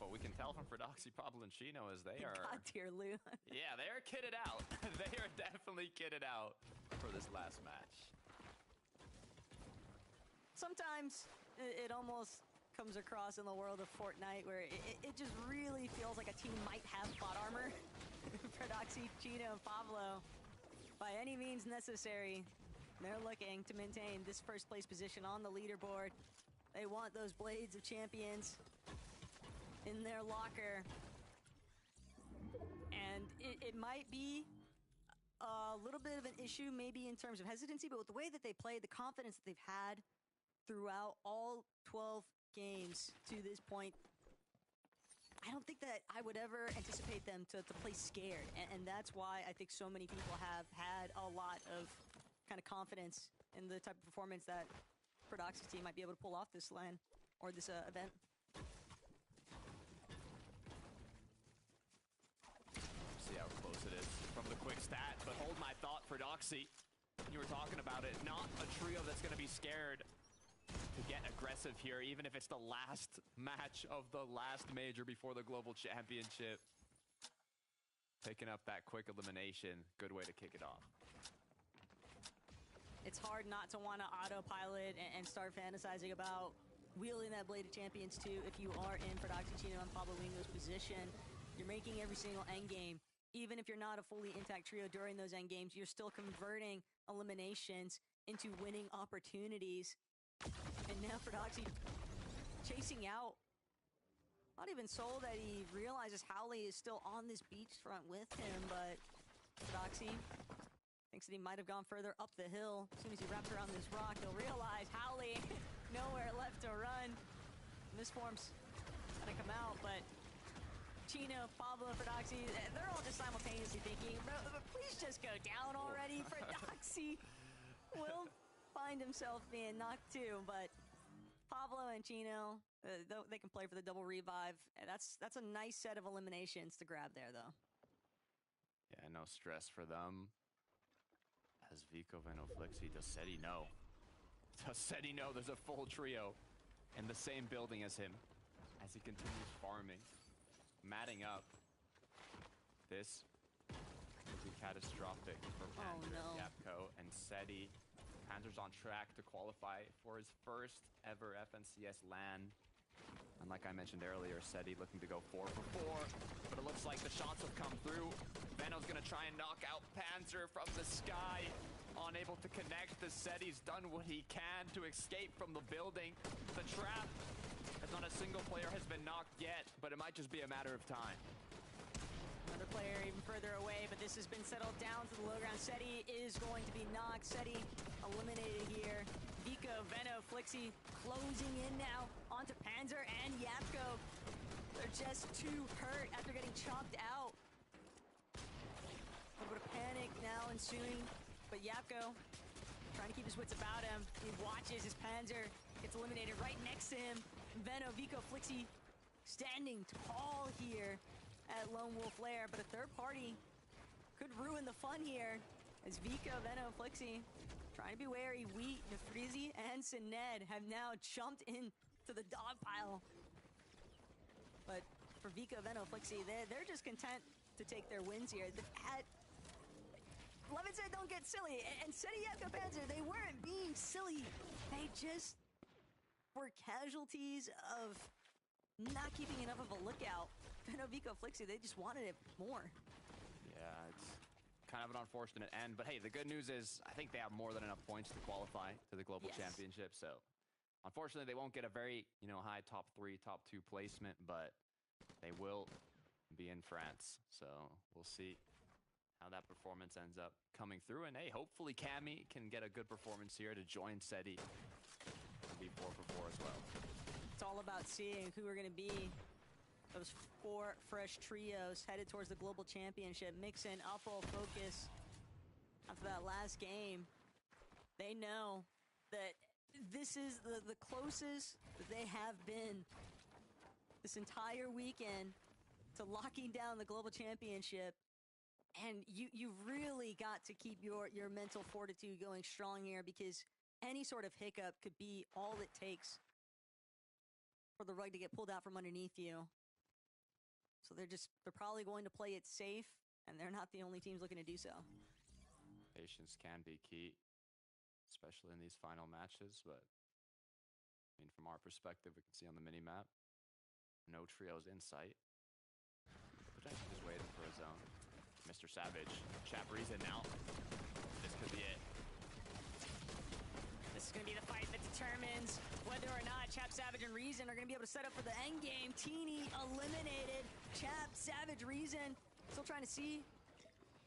what we can tell from Fordoxy, Pablo, and Chino is they are... God tier, Lou. Yeah, they are kitted out. They are definitely kitted out for this last match. Sometimes it almost comes across in the world of Fortnite where it just really feels like a team might have plot armor. Fordoxy, Chino, and Pablo, by any means necessary, they're looking to maintain this first place position on the leaderboard. They want those Blades of Champions in their locker. And it might be a little bit of an issue maybe in terms of hesitancy, but with the way that they played, the confidence that they've had throughout all 12 games to this point, I don't think that I would ever anticipate them to play scared. And that's why I think so many people have had a lot of kind of confidence in the type of performance that Fordoxy's team might be able to pull off this LAN or this event. See how close it is from the quick stat, but hold my thought, Fordoxy. You were talking about it, not a trio that's going to be scared. to get aggressive here, even if it's the last match of the last major before the Global Championship. Picking up that quick elimination, good way to kick it off. It's hard not to want to autopilot and start fantasizing about wielding that Blade of Champions too if you are in Chino and Pablo Wingo's position. You're making every single endgame. Even if you're not a fully intact trio during those endgames, you're still converting eliminations into winning opportunities. And now Prodoxy chasing out. Not even sold that he realizes Howley is still on this beachfront with him, but Prodoxy thinks that he might have gone further up the hill. As soon as he wraps around this rock, he'll realize Howley nowhere left to run. Misform's gonna come out, but Chino, Pablo, Prodoxy, they're all just simultaneously thinking, please just go down already. Prodoxy will find himself being knocked too, but Pablo and Chino, they can play for the double revive. And that's a nice set of eliminations to grab there, though. Yeah, no stress for them. As Vico Venoflexi, does Seti know? Does Seti know there's a full trio in the same building as him as he continues farming? Matting up. This would be catastrophic for Panzer, Yapko, and Seti. Panzer's on track to qualify for his first ever FNCS LAN. And like I mentioned earlier, Seti looking to go 4 for 4, but it looks like the shots have come through. Veno's gonna try and knock out Panzer from the sky. Unable to connect, the Seti's done what he can to escape from the building. The trap, as not a single player has been knocked yet, but it might just be a matter of time. Another player even further away, but this has been settled down to the low ground. Seti is going to be knocked. Seti eliminated here. Vico, Veno, Flixie closing in now onto Panzer and Yapko. They're just too hurt after getting chopped out. A little bit of panic now ensuing, but Yapko trying to keep his wits about him. He watches as Panzer gets eliminated right next to him. Veno, Vico, Flixie standing tall here at Lone Wolf Lair, but a third party could ruin the fun here as Vico, Veno, Flixie trying to be wary. Wheat, Nefrizi, and Sined have now jumped into the dog pile. But for Vico, Veno, Flixie, they're just content to take their wins here. Levin said don't get silly, and Seti, Yapko, Panzer, they weren't being silly. They just were casualties of not keeping enough of a lookout. Veno, Vico, Flixie, they just wanted it more. Yeah, it's kind of an unfortunate end, but hey, the good news is I think they have more than enough points to qualify to the Global Championship, so unfortunately they won't get a very, high top 3, top 2 placement, but they will be in France, so we'll see how that performance ends up coming through, and hey, hopefully Cammy can get a good performance here to join Seti and be 4 for 4 as well. It's all about seeing who are going to be those 4 fresh trios headed towards the Global Championship. Mixin, Upple, Focus. After that last game, they know that this is the closest that they have been this entire weekend to locking down the Global Championship. And you really got to keep your mental fortitude going strong here, because any sort of hiccup could be all it takes for the rug to get pulled out from underneath you. So they're probably going to play it safe, and they're not the only teams looking to do so. Patience can be key, especially in these final matches, but I mean, from our perspective, we can see on the mini-map, no trios in sight. Potentially just waiting for a zone. Mr. Savage, Chap Reason now. This could be it. This is going to be the fight that determines whether or not Chap, Savage, and Reason are going to be able to set up for the end game. Teeny eliminated. Chap, Savage, Reason still trying to see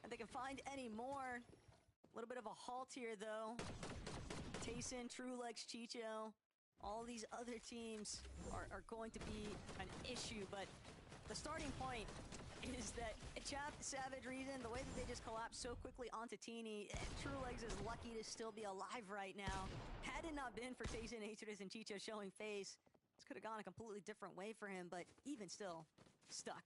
if they can find any more. A little bit of a halt here, though. Tayson, Trulex, Chicho, all these other teams are going to be an issue, but the starting point is that Chap, Savage, Reason, the way that they just collapsed so quickly onto Teeny, Trulegs is lucky to still be alive right now. Had it not been for Tayson, Acertus, and Chicho showing face, this could have gone a completely different way for him, but even still, stuck.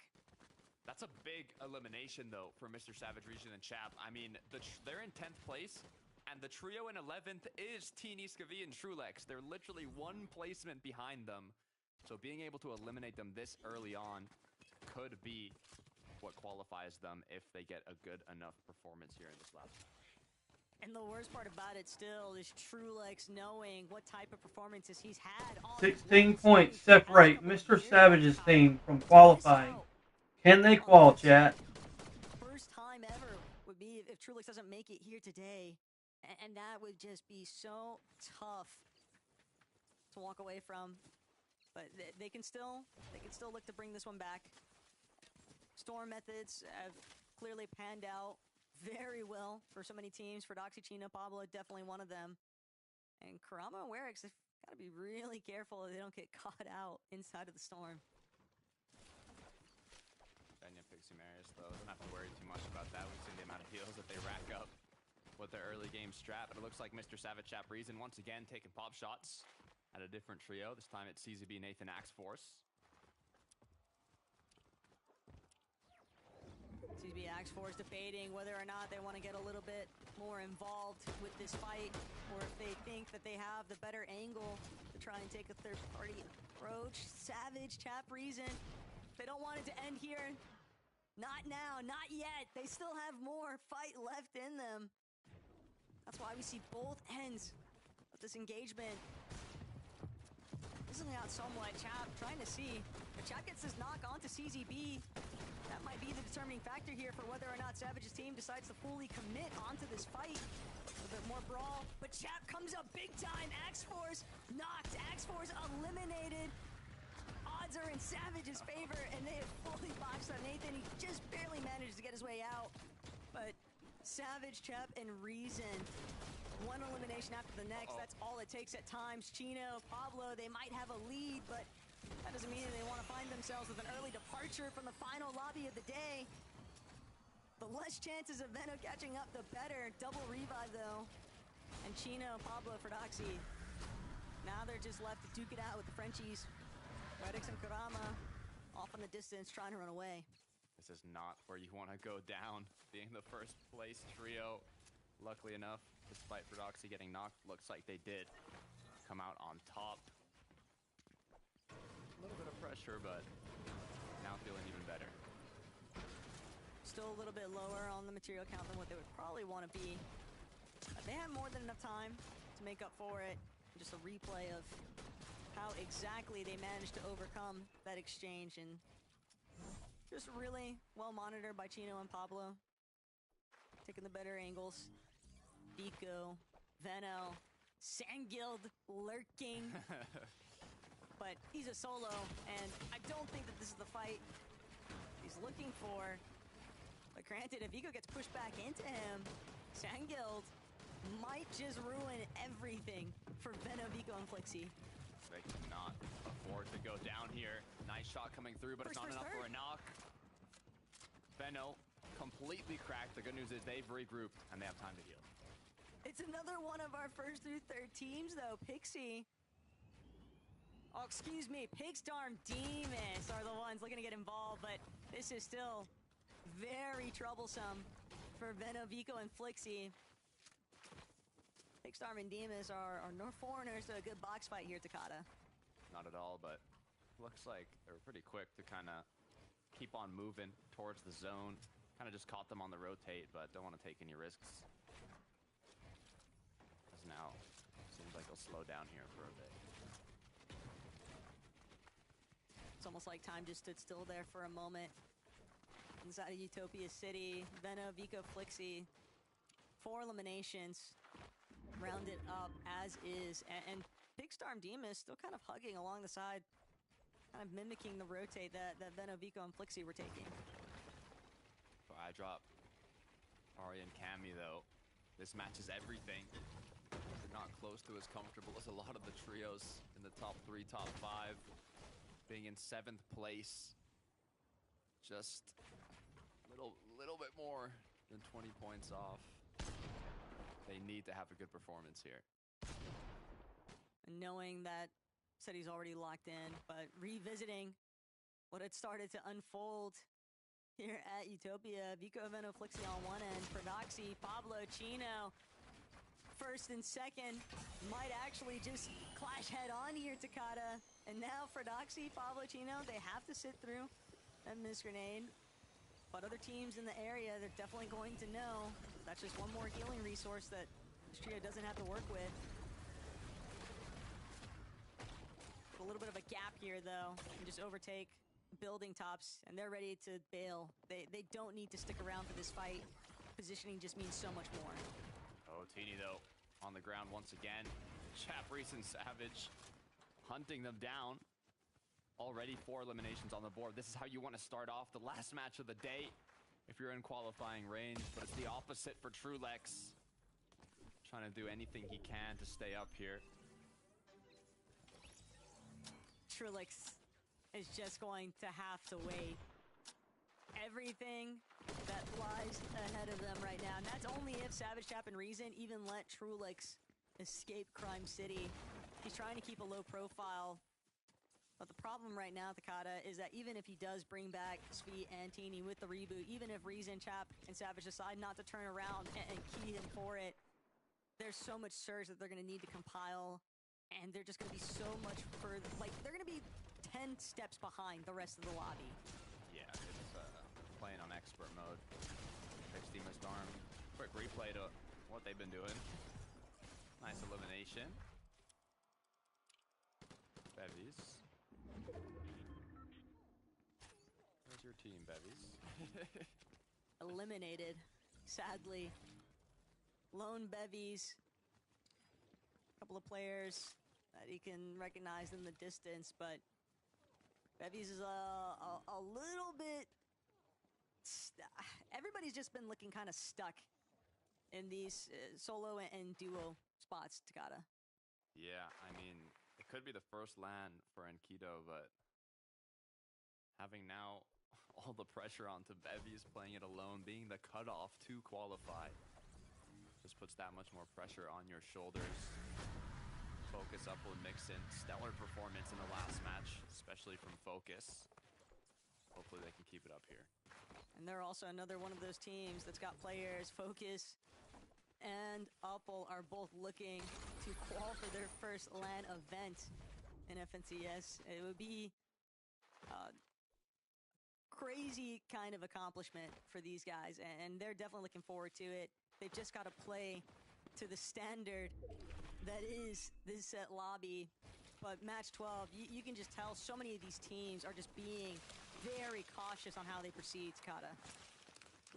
That's a big elimination, though, for Mr. Savage, Reason, and Chap. I mean, they're in 10th place, And the trio in 11th is TKHD and Trulex. They're literally one placement behind them. So being able to eliminate them this early on could be what qualifies them if they get a good enough performance here in this last match. And the worst part about it still is Trulex knowing what type of performances he's had. 16 points separate Mr. Savage's team from qualifying. Can they qual, chat? First time ever would be if Trulex doesn't make it here today. And that would just be so tough to walk away from. But they can still look to bring this one back. Storm methods have clearly panned out very well for so many teams. For Doxy, Chino, Pablo, definitely one of them. And Kurama and Werix have got to be really careful that they don't get caught out inside of the storm. Benya picks Marius, though. Don't have to worry too much about that. We've seen the amount of heals that they rack up with their early game strat. But it looks like Mr. Savage Chap Reason once again taking pop shots at a different trio. This time it's CZB, Nathan, Axe Force. CZB, Axe Force debating whether or not they want to get a little bit more involved with this fight, or if they think that they have the better angle to try and take a third-party approach. Savage, Chap Reason, they don't want it to end here. Not now, not yet. They still have more fight left in them. That's why we see both ends of this engagement. This is out somewhat. Chap trying to see if Chap gets this knock onto CZB. That might be the determining factor here for whether or not Savage's team decides to fully commit onto this fight. A bit more brawl, but Chap comes up big time. Axe Force knocked. Axe Force eliminated. Odds are in Savage's favor, and they have fully boxed up Nathan. He just barely managed to get his way out. But Savage, Chap, and Reason, one elimination after the next. That's all it takes at times. Chino, Pablo, they might have a lead, but that doesn't mean that they want to find themselves with an early departure from the final lobby of the day. The less chances of Venom catching up, the better. Double revive, though. And Chino, Pablo for Doxy. Now they're just left to duke it out with the Frenchies. Redix and Kurama off in the distance, trying to run away. This is not where you want to go down, being the first place trio. Luckily enough, despite Doxy getting knocked, looks like they did come out on top. A little bit of pressure, but now feeling even better. Still a little bit lower on the material count than what they would probably want to be. But they had more than enough time to make up for it. Just a replay of how exactly they managed to overcome that exchange, and just really well monitored by Chino and Pablo. Taking the better angles. Vico, Veno, Sanguild lurking. But he's a solo, and I don't think that this is the fight he's looking for. But granted, if Vico gets pushed back into him, Sanguild might just ruin everything for Veno, Vico, and Flixie. They cannot afford to go down here. Nice shot coming through, but it's not enough for a knock. Veno completely cracked. The good news is they've regrouped, and they have time to heal. It's another one of our first through third teams, though. Pixie. Oh, excuse me. Pigstorm Demas are the ones looking to get involved, but this is still very troublesome for Veno, Vico, and Flixie. Pigstorm and Demas are no foreigners to a good box fight here, Takata. Not at all, but looks like they were pretty quick to kind of keep on moving towards the zone. Kind of just caught them on the rotate, but don't want to take any risks. As now, seems like they'll slow down here for a bit. It's almost like time just stood still there for a moment. Inside of Utopia City, Veno, Vico, Flixie, 4 eliminations. Rounded up as is, and Pigstorm Demas still kind of hugging along the side, kind of mimicking the rotate that Veno, Vico, and Flixie were taking. I drop Ari and Cammy, though. This matches everything. They're not close to as comfortable as a lot of the trios in the top 3, top 5. Being in 7th place, just a little bit more than 20 points off. They need to have a good performance here. Knowing that City's already locked in, but revisiting what had started to unfold here at Utopia. Vico, Veno, Flixie on one end, Prodoxy, Pablo, Chino. first and second might actually just clash head on here, Takata. And now for Doxy, Pavlocino, they have to sit through that miss grenade. But other teams in the area, they're definitely going to know that's just one more healing resource that this trio doesn't have to work with. A little bit of a gap here, though, and just overtake building tops, and they're ready to bail. They don't need to stick around for this fight. Positioning just means so much more. Oh, Teeny, though, on the ground once again. Chap, Reese, and Savage hunting them down. Already 4 eliminations on the board. This is how you want to start off the last match of the day if you're in qualifying range, but it's the opposite for Trulex. Trying to do anything he can to stay up here. Trulex is just going to have to wait. Everything that lies ahead of them right now, and that's only if Savage, Chap, and Reason even let Trulex escape Crime City. He's trying to keep a low profile. But the problem right now, Takata, is that even if he does bring back Svi and Teeny with the reboot, even if Reason, Chap, and Savage decide not to turn around and key him for it, there's so much surge that they're going to need to compile, and they're just going to be so much further, like, they're going to be 10 steps behind the rest of the lobby. Yeah, it's playing on expert mode. XD Storm, quick replay to what they've been doing. Nice elimination. Bevies. Where's your team, Bevies? Eliminated, sadly. Lone Bevies. A couple of players that you can recognize in the distance, but Bevies is a little bit... Everybody's just been looking kind of stuck in these solo and duo spots, Takata. Yeah, I mean, it could be the first LAN for Enkido, but having now all the pressure onto Bevies playing it alone, being the cutoff to qualify, just puts that much more pressure on your shoulders. Focus upward mix-in. Stellar performance in the last match, especially from Focus. Hopefully they can keep it up here. And they're also another one of those teams that's got players. Focus and Uppel are both looking to qual for their first LAN event in FNCS. It would be a crazy kind of accomplishment for these guys, and they're definitely looking forward to it. They've just got to play to the standard that is this set lobby. But match 12, you can just tell so many of these teams are just being very cautious on how they proceed, Takata.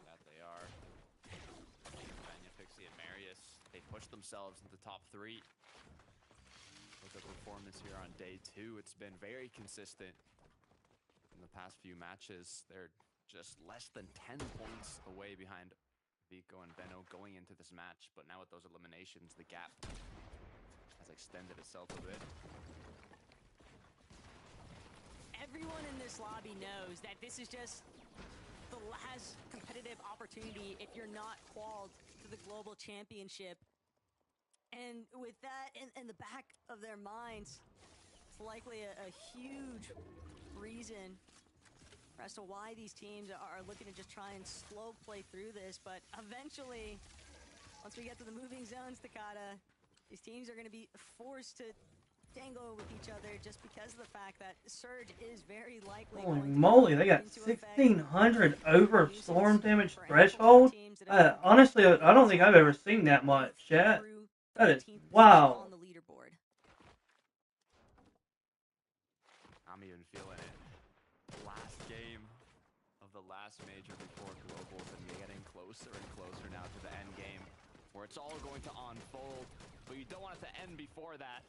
That they are. Vanya, Pixie, and Marius, they pushed themselves into the top 3. With the performance here on day 2, it's been very consistent. In the past few matches, they're just less than 10 points away behind Vico and Benno going into this match. But now with those eliminations, the gap has extended itself a bit. Everyone in this lobby knows that this is just the last competitive opportunity if you're not qualified to the Global Championship. And with that in the back of their minds, it's likely a huge reason as to why these teams are looking to just try and slow play through this. But eventually, once we get to the moving zones, Takata, these teams are going to be forced to tango with each other just because of the fact that Surge is very likely. Holy moly, they got 1,600 over storm damage threshold. Honestly, I don't think I've ever seen that much, chat. That is wow. On the leaderboard. I'm even feeling it. Last game of the last major before Globals, and getting closer and closer now to the end game, where it's all going to unfold. But you don't want it to end before that.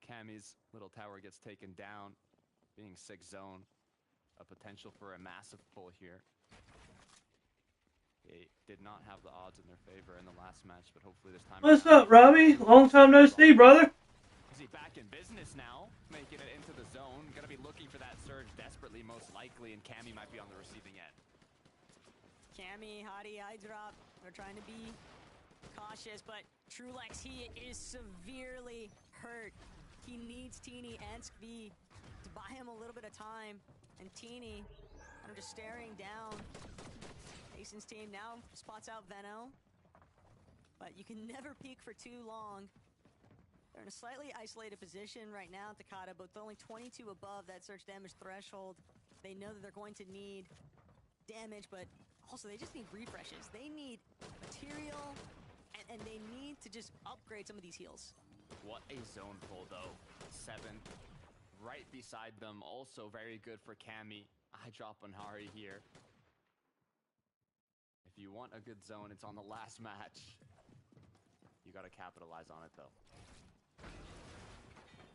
Cammy's little tower gets taken down, being 6 zone. A potential for a massive pull here. They did not have the odds in their favor in the last match, but hopefully this time... What's up, Robbie? Long time no see, brother. Is he back in business now? Making it into the zone. Gonna be looking for that surge desperately, most likely, and Cammy might be on the receiving end. Cammy, Hadi, eye drop. They're trying to be cautious, but Trulex, he is severely hurt. He needs Teeny and Skv to buy him a little bit of time. And Teeny, I'm just staring down. Mason's team now spots out Venno. but you can never peek for too long. They're in a slightly isolated position right now, Takada, but only 22 above that surge damage threshold. They know that they're going to need damage, but also they just need refreshes. They need material, and they need to just upgrade some of these heals. What a zone pull, though. 7th, right beside them. Also very good for Cammy. I drop on Hari here. If you want a good zone, it's on the last match. You got to capitalize on it, though.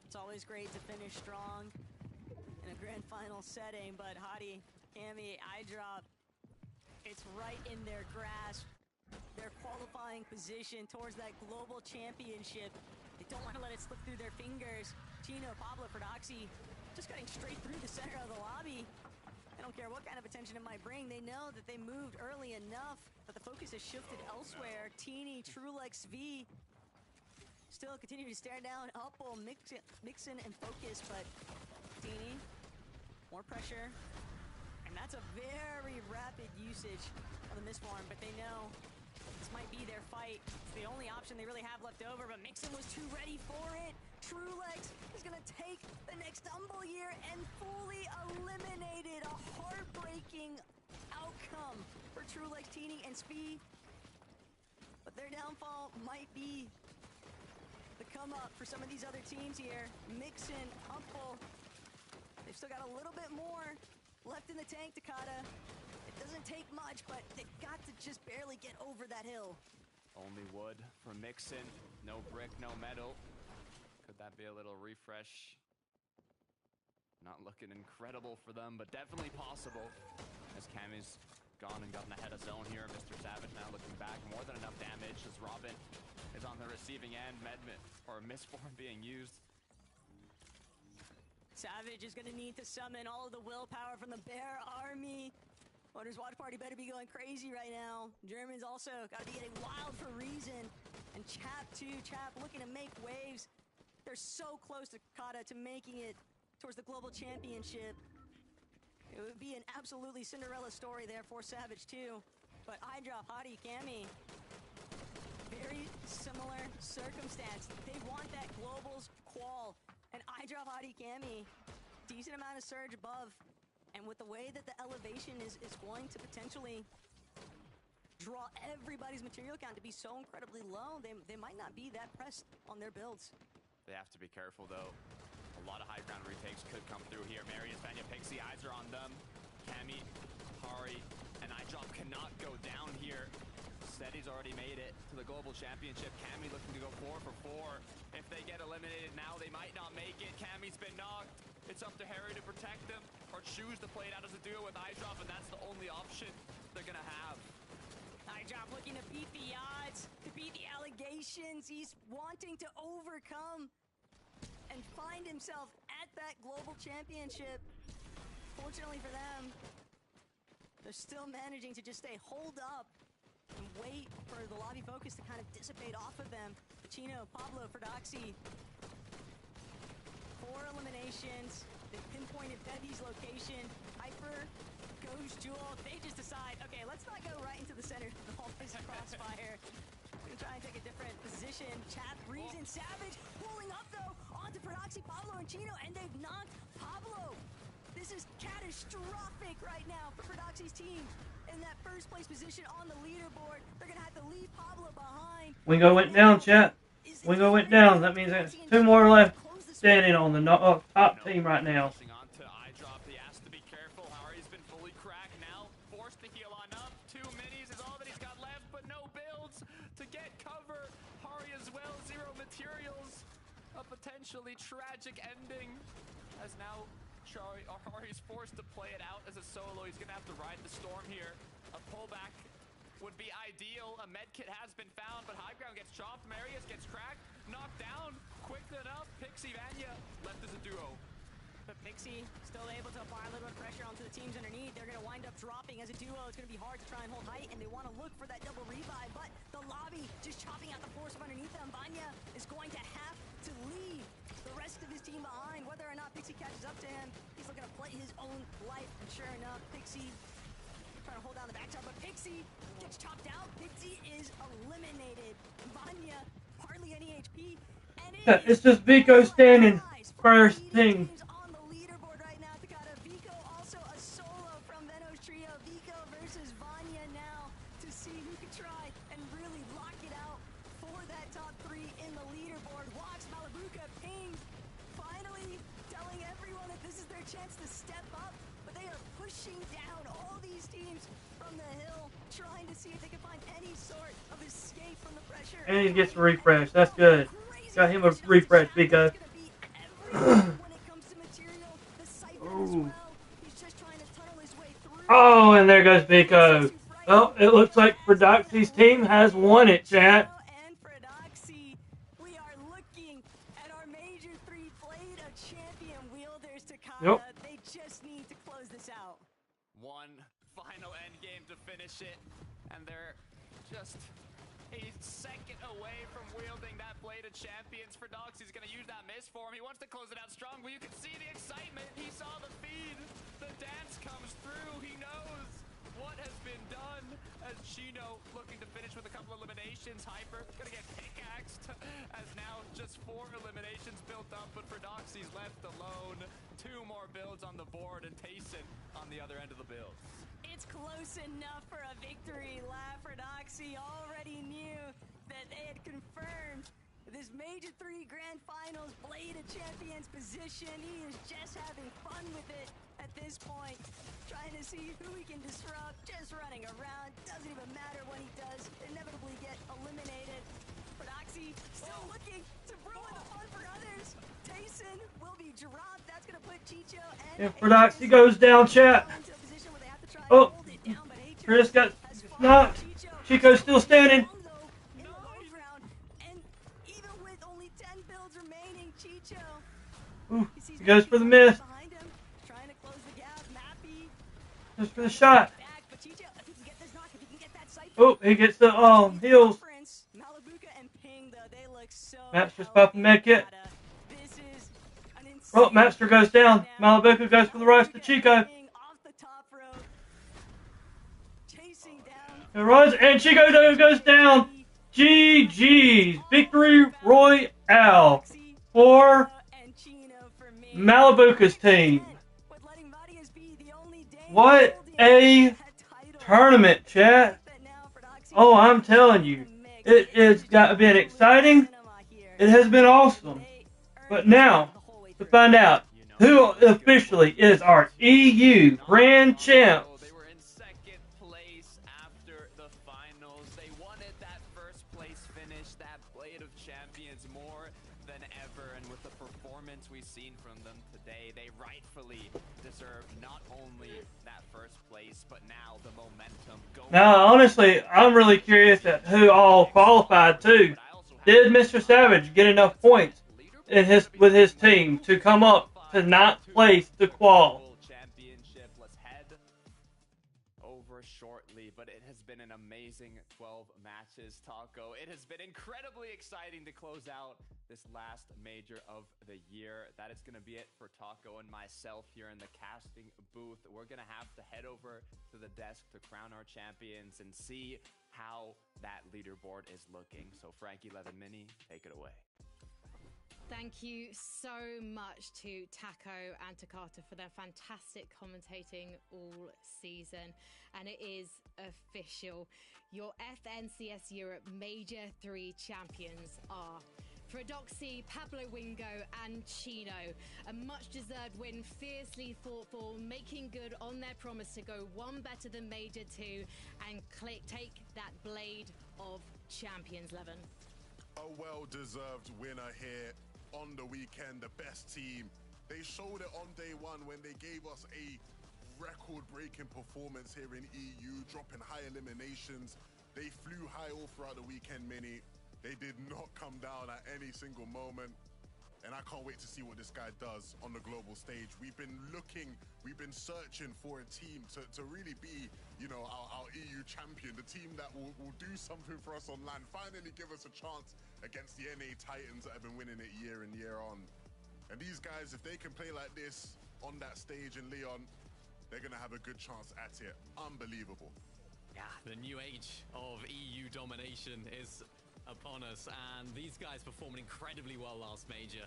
It's always great to finish strong in a grand final setting, but Hadi, Cammy, iDrop, it's right in their grasp. Their qualifying position towards that global championship. They don't want to let it slip through their fingers. Chino, Pablo, Prodoxy, just cutting straight through the center of the lobby. They don't care what kind of attention it might bring. They know that they moved early enough, but the focus has shifted elsewhere. Teeny, Trulex, V, still continue to stare down. Upple, Mixin, and Focus, but Teeny, more pressure. And that's a very rapid usage of the misform, but they know this might be their fight. It's the only option they really have left over, but Mixin was too ready for it. Trulex is gonna take the next stumble here and fully eliminated. A heartbreaking outcome for Trulex, Teeny, and Spee. But their downfall might be the come up for some of these other teams here. Mixin, Upple, they've still got a little bit more left in the tank, Takada. It doesn't take much, but they've got to just barely get over that hill. Only wood from Mixin. No brick, no metal. Could that be a little refresh? Not looking incredible for them, but definitely possible. As Cammy's gone and gotten ahead of zone here. Mr. Savage now looking back. More than enough damage as Robin is on the receiving end. Medmit, or Misform being used. Savage is going to need to summon all of the willpower from the Bear Army. Owners Watch Party better be going crazy right now. Germans also got to be getting wild for reason. And Chap too. Chap looking to make waves. They're so close to Kata to making it towards the global championship. It would be an absolutely Cinderella story there for Savage too. But iDrop, Hadi, Cammy, very similar circumstance. They want that globals qual. And iDrop, Hadi, Cammy, decent amount of surge above. And with the way that the elevation is going to potentially draw everybody's material count to be so incredibly low, they might not be that pressed on their builds. They have to be careful, though. A lot of high ground retakes could come through here. Marius, Vanya, Pixie, eyes are on them. Cammy, Hari, and iDrop cannot go down here. Steady's already made it to the global championship. Cammy looking to go 4 for 4. If they get eliminated now, they might not make it. Cammy's been knocked. It's up to Harry to protect them or choose to play it out as a duo with iDrop, and that's the only option they're gonna have. iDrop looking to beat the odds, to beat the allegations. He's wanting to overcome and find himself at that global championship. Fortunately for them, they're still managing to just stay holed up and wait for the lobby focus to kind of dissipate off of them. Pacino, Pablo, Prodoxy, 4 eliminations. They pinpointed Bevy's location. Hyper, Ghost, Jewel. They just decide, okay, let's not go right into the center of all this crossfire. We're gonna try and take a different position. Chap, Reason, Savage pulling up though onto Prodoxy, Pablo, and Chino, and they've knocked Pablo. This is catastrophic right now for Prodoxy's team. In that first place position on the leaderboard, they're gonna have to leave Pablo behind. Wingo went down, chat. Wingo went down. That means there's 2 more left standing on the top team right now. Onto iDrop, he has to be careful. Hari's been fully cracked now. Forced to heal on up. 2 minis is all that he's got left, but no builds to get cover. Hari as well, 0 materials. A potentially tragic ending as now Hari's forced to play it out as a solo. He's gonna have to ride the storm here. A pullback would be ideal. A med kit has been found, but high ground gets chopped. Marius gets cracked, knocked down, quick enough. Pixie, Vanya left as a duo. But Pixie still able to apply a little bit of pressure onto the teams underneath. They're going to wind up dropping as a duo. It's going to be hard to try and hold height, and they want to look for that double revive, but the lobby just chopping out the force from underneath them. Vanya is going to have to leave the rest of his team behind. Whether or not Pixie catches up to him, he's looking to play his own life, and sure enough, Pixie trying to hold down the back top, but Pixie gets chopped out. Pixie is eliminated. Vanya, hardly any HP. And It's just Vico standing first thing. on the leaderboard right now. Takata, Vico also a solo from Venom's trio. Vico versus Vanya now to see who can try and really lock it out for that top 3 in the leaderboard. Watch Malabuka ping, finally telling everyone that this is their chance to step up, but they are pushing down all these teams from the hill, trying to see if they can find any sort of escape from the pressure. And he gets a refresh. That's good. Got him a refresh, Vico. Oh, and there goes Vico. Well, it looks like Prodoxy's team has won it, chat. And Prodoxy, we are looking at our Major 3 Blade of Champion wielders, Takata. Yep. They just need to close this out. One final end game to finish it, and they're just a second away from wielding that Blade of Champions. For Doxy's gonna use that miss for him. He wants to close it out strong, but you can see the excitement. He saw the feed. The dance comes through. He knows what has been done. As Chino looking to finish with a couple eliminations. Hyper gonna get pickaxed as now just 4 eliminations built up, but for Doxy's left alone. 2 more builds on the board, and Tayson on the other end of the build. It's close enough for a victory lap. Prodoxy already knew that they had confirmed this Major 3 Grand Finals Blade of Champions position. He is just having fun with it at this point, trying to see who he can disrupt, just running around. Doesn't even matter what he does, inevitably get eliminated. Prodoxy still looking to ruin the fun for others. Tayson will be dropped. That's going to put Chicho and Prodoxy goes down, chat. Oh, Chris got knocked. Chico's still standing. Ooh, he goes for the miss. Just for the shot. Oh, he gets the heals. Maps just popping medkit. Oh, Mapster goes down. Malabuka goes for the rise to Chico. It runs, and Chico goes down. GG's. Victory Royale for Malabuka's team. What a tournament, chat. Oh, I'm telling you. It has been exciting. It has been awesome. But now, to find out who officially is our EU Grand Champs. They were in second place after the finals. They wanted that first place finish, that Blade of Champions more than ever. And with the performance we've seen from them today, they rightfully deserve not only that first place, but now the momentum going. Now, honestly, I'm really curious at who all qualified too. Did Mr. Savage get enough points with his team to come up to 9th place to qual? Championship. Let's head over shortly, but it has been an amazing 12 matches, Taco. It has been incredibly exciting to close out this last major of the year. That is going to be it for Taco and myself here in the casting booth. We're going to have to head over to the desk to crown our champions and see how that leaderboard is looking. So Frankie Levin Mini, take it away. Thank you so much to Taco and Takata for their fantastic commentating all season. And it is official. Your FNCS Europe Major 3 champions are Prodoxy, Pablo Wingo and Chino. A much-deserved win, fiercely fought for, making good on their promise to go one better than Major 2 and take that Blade of Champions, Levin. A well-deserved winner here on the weekend, the best team. They showed it on day one when they gave us a record-breaking performance here in EU, dropping high eliminations. They flew high all throughout the weekend, Mini. They did not come down at any single moment. And I can't wait to see what this guy does on the global stage. We've been searching for a team to really be, you know, our EU champion, the team that will do something for us on land, finally give us a chance against the NA Titans that have been winning it year in, year on. And these guys, if they can play like this on that stage in Lyon, they're going to have a good chance at it. Unbelievable. Yeah, the new age of EU domination is upon us, and these guys performed incredibly well last major.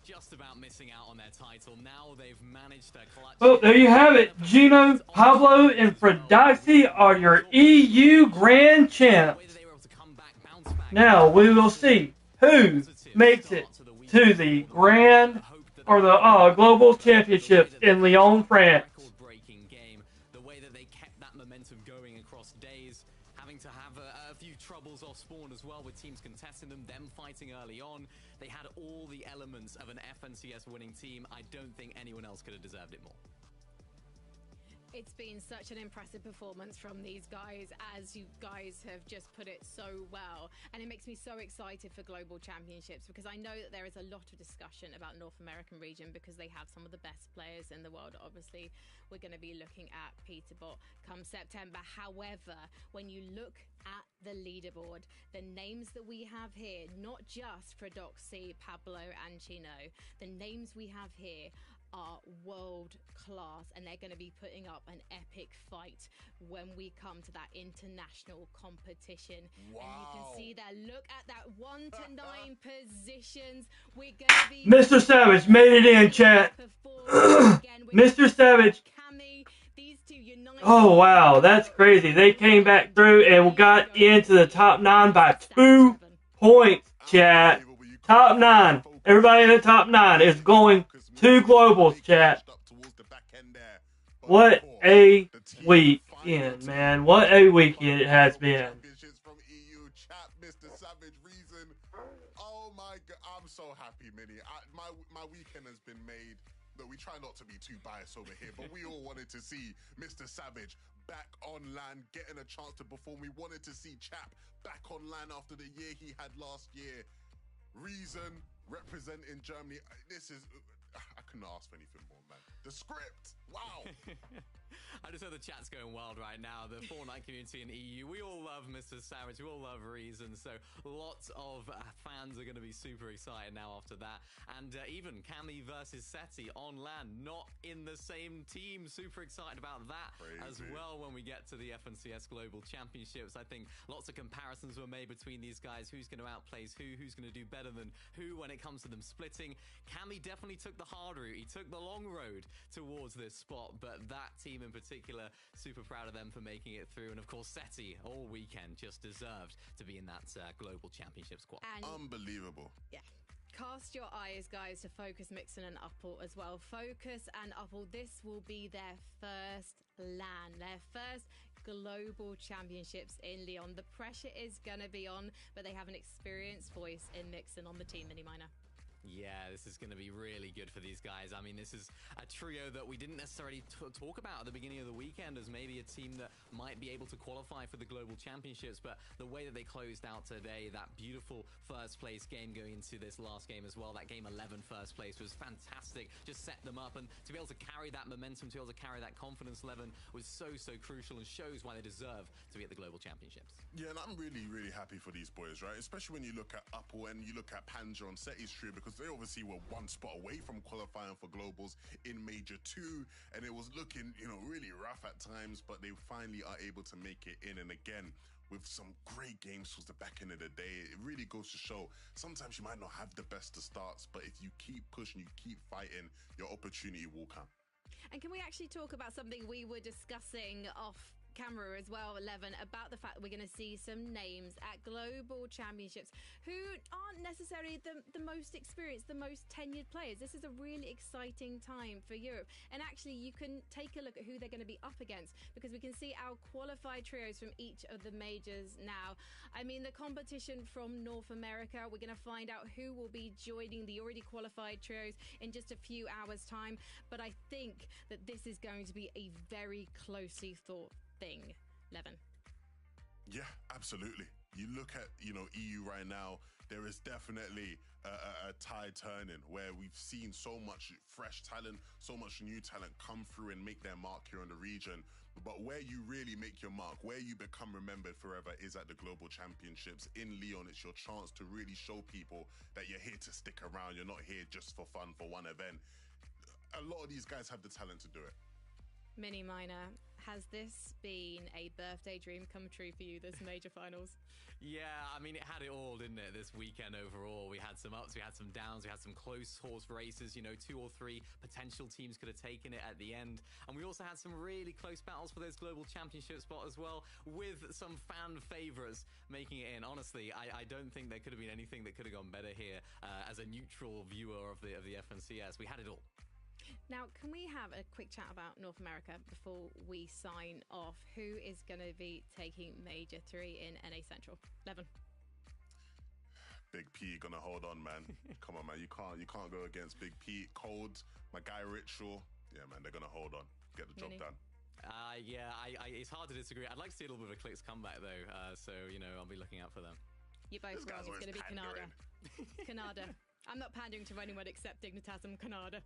Just about missing out on their title. Now they've managed to clutch. Well, there you have it. Gino, Pablo, and Fredoxy are your EU Grand Champs. Now we will see who makes it to the Grand or the Global Championships in Lyon, France. Record-breaking game. The way that they kept that momentum going across days, having to have a few troubles off spawn as well with teams contesting them fighting early on. They had all the elements of an FNCS winning team. I don't think anyone else could have deserved it more. It's been such an impressive performance from these guys, as you guys have just put it so well. And it makes me so excited for Global Championships, because I know that there is a lot of discussion about North American region because they have some of the best players in the world. Obviously, we're going to be looking at Peterbot come September. However, when you look at the leaderboard, the names that we have here, not just Fredoxy, Pablo and Chino, the names we have here are world class, and they're going to be putting up an epic fight when we come to that international competition. Wow. And you can see that. Look at that 1 to 9 positions. We're going to be Mr. Savage made it in, chat. Mr. Savage. Oh wow, that's crazy. They came back through and got into the top 9 by 2 points, chat. Top 9. Everybody in the top 9 is going to globals, chat. What a weekend, man. What a weekend it has been. Oh my God, I'm so happy, Minnie. My weekend has been made. Look, we try not to be too biased over here, but we all wanted to see Mr. Savage back on land, getting a chance to perform. We wanted to see Chap back on land after the year he had last year. Reason representing Germany. I couldn't ask for anything more, man. The script. Wow. I just know the chat's going wild right now. The Fortnite community in EU, we all love Mr. Savage, we all love Reason, so lots of fans are going to be super excited now after that. And even Cami versus Seti on land, not in the same team. Super excited about that as well when we get to the FNCS Global Championships. I think lots of comparisons were made between these guys. Who's going to outplace who's going to do better than who when it comes to them splitting. Cami definitely took the hard route. He took the long road towards this spot, but that team in particular, super proud of them for making it through. And of course, Seti all weekend just deserved to be in that Global Championship squad. And unbelievable. Yeah. Cast your eyes, guys, to Focus, Mixon and Uppal as well. Focus and Uppal, this will be their first LAN, their first Global Championships in Lyon. The pressure is going to be on, but they have an experienced voice in Mixon on the team, Mini Miner. Yeah, this is going to be really good for these guys. I mean, this is a trio that we didn't necessarily talk about at the beginning of the weekend as maybe a team that might be able to qualify for the Global Championships, but the way that they closed out today, that beautiful first place game going into this last game as well, that game 11 first place was fantastic. Just set them up, and to be able to carry that momentum, to be able to carry that confidence level was so crucial and shows why they deserve to be at the Global Championships. Yeah, and I'm really happy for these boys, right? Especially when you look at Uppal and you look at Panja on Seti's trio, because they obviously were one spot away from qualifying for globals in Major 2, and it was looking, really rough at times, but they finally are able to make it in. And again, with some great games towards the back end of the day, it really goes to show sometimes you might not have the best of starts, but if you keep pushing, you keep fighting, your opportunity will come. And can we actually talk about something we were discussing off camera as well, 11, about the fact that we're going to see some names at Global Championships who aren't necessarily the most experienced, the most tenured players. This is a really exciting time for Europe, and actually you can take a look at who they're going to be up against, because we can see our qualified trios from each of the majors now. I mean, the competition from North America, we're going to find out who will be joining the already qualified trios in just a few hours time, but I think that this is going to be a very closely thought thing, Levin. Yeah, absolutely. You look at, EU right now, there is definitely a tide turning where we've seen so much fresh talent, so much new talent come through and make their mark here in the region. But where you really make your mark, where you become remembered forever, is at the Global Championships in Lyon. It's your chance to really show people that you're here to stick around. You're not here just for fun for one event. A lot of these guys have the talent to do it. Mini Minor, has this been a birthday dream come true for you, this major finals? Yeah, I mean, it had it all, didn't it, this weekend overall? We had some ups, we had some downs, we had some close horse races. You know, 2 or 3 potential teams could have taken it at the end. And we also had some really close battles for those global championship spot as well, with some fan favorites making it in. Honestly, I don't think there could have been anything that could have gone better here as a neutral viewer of the FNCS. We had it all. Now, can we have a quick chat about North America before we sign off? Who is going to be taking Major 3 in NA Central? Levin. Big P gonna hold on, man. Come on, man. You can't go against Big P. Cold, my guy Ritual. Yeah, man, they're gonna hold on. Get the job done. Yeah, it's hard to disagree. I'd like to see a little bit of a Clicks comeback, though. So, you know, I'll be looking out for them. You're both wrong. It's going to be Canada. Canada. I'm not pandering to anyone except Dignitasm Canada.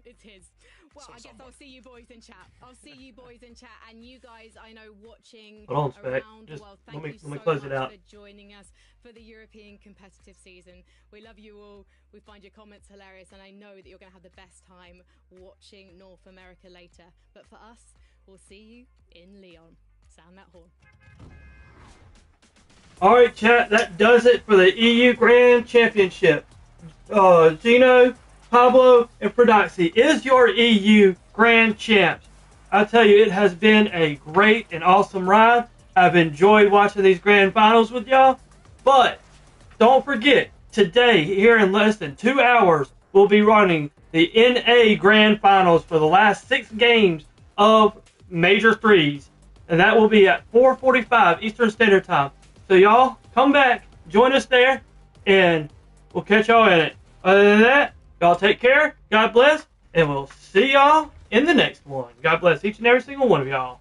It's his. Well, I guess I'll see you boys in chat. I'll see you boys in chat. And you guys, I know, watching around the world, thank you so much for joining us for the European competitive season. We love you all. We find your comments hilarious. And I know that you're going to have the best time watching North America later. But for us, we'll see you in Leon. Sound that horn. All right, chat. That does it for the EU Grand Championship. Gino, Pablo, and Prodoxy is your EU Grand Champs. I tell you, it has been a great and awesome ride. I've enjoyed watching these Grand Finals with y'all. But don't forget, today, here in less than 2 hours, we'll be running the NA Grand Finals for the last 6 games of Major 3s. And that will be at 4:45 Eastern Standard Time. So y'all, come back, join us there, and we'll catch y'all in it. Other than that, y'all take care, God bless, and we'll see y'all in the next one. God bless each and every single one of y'all.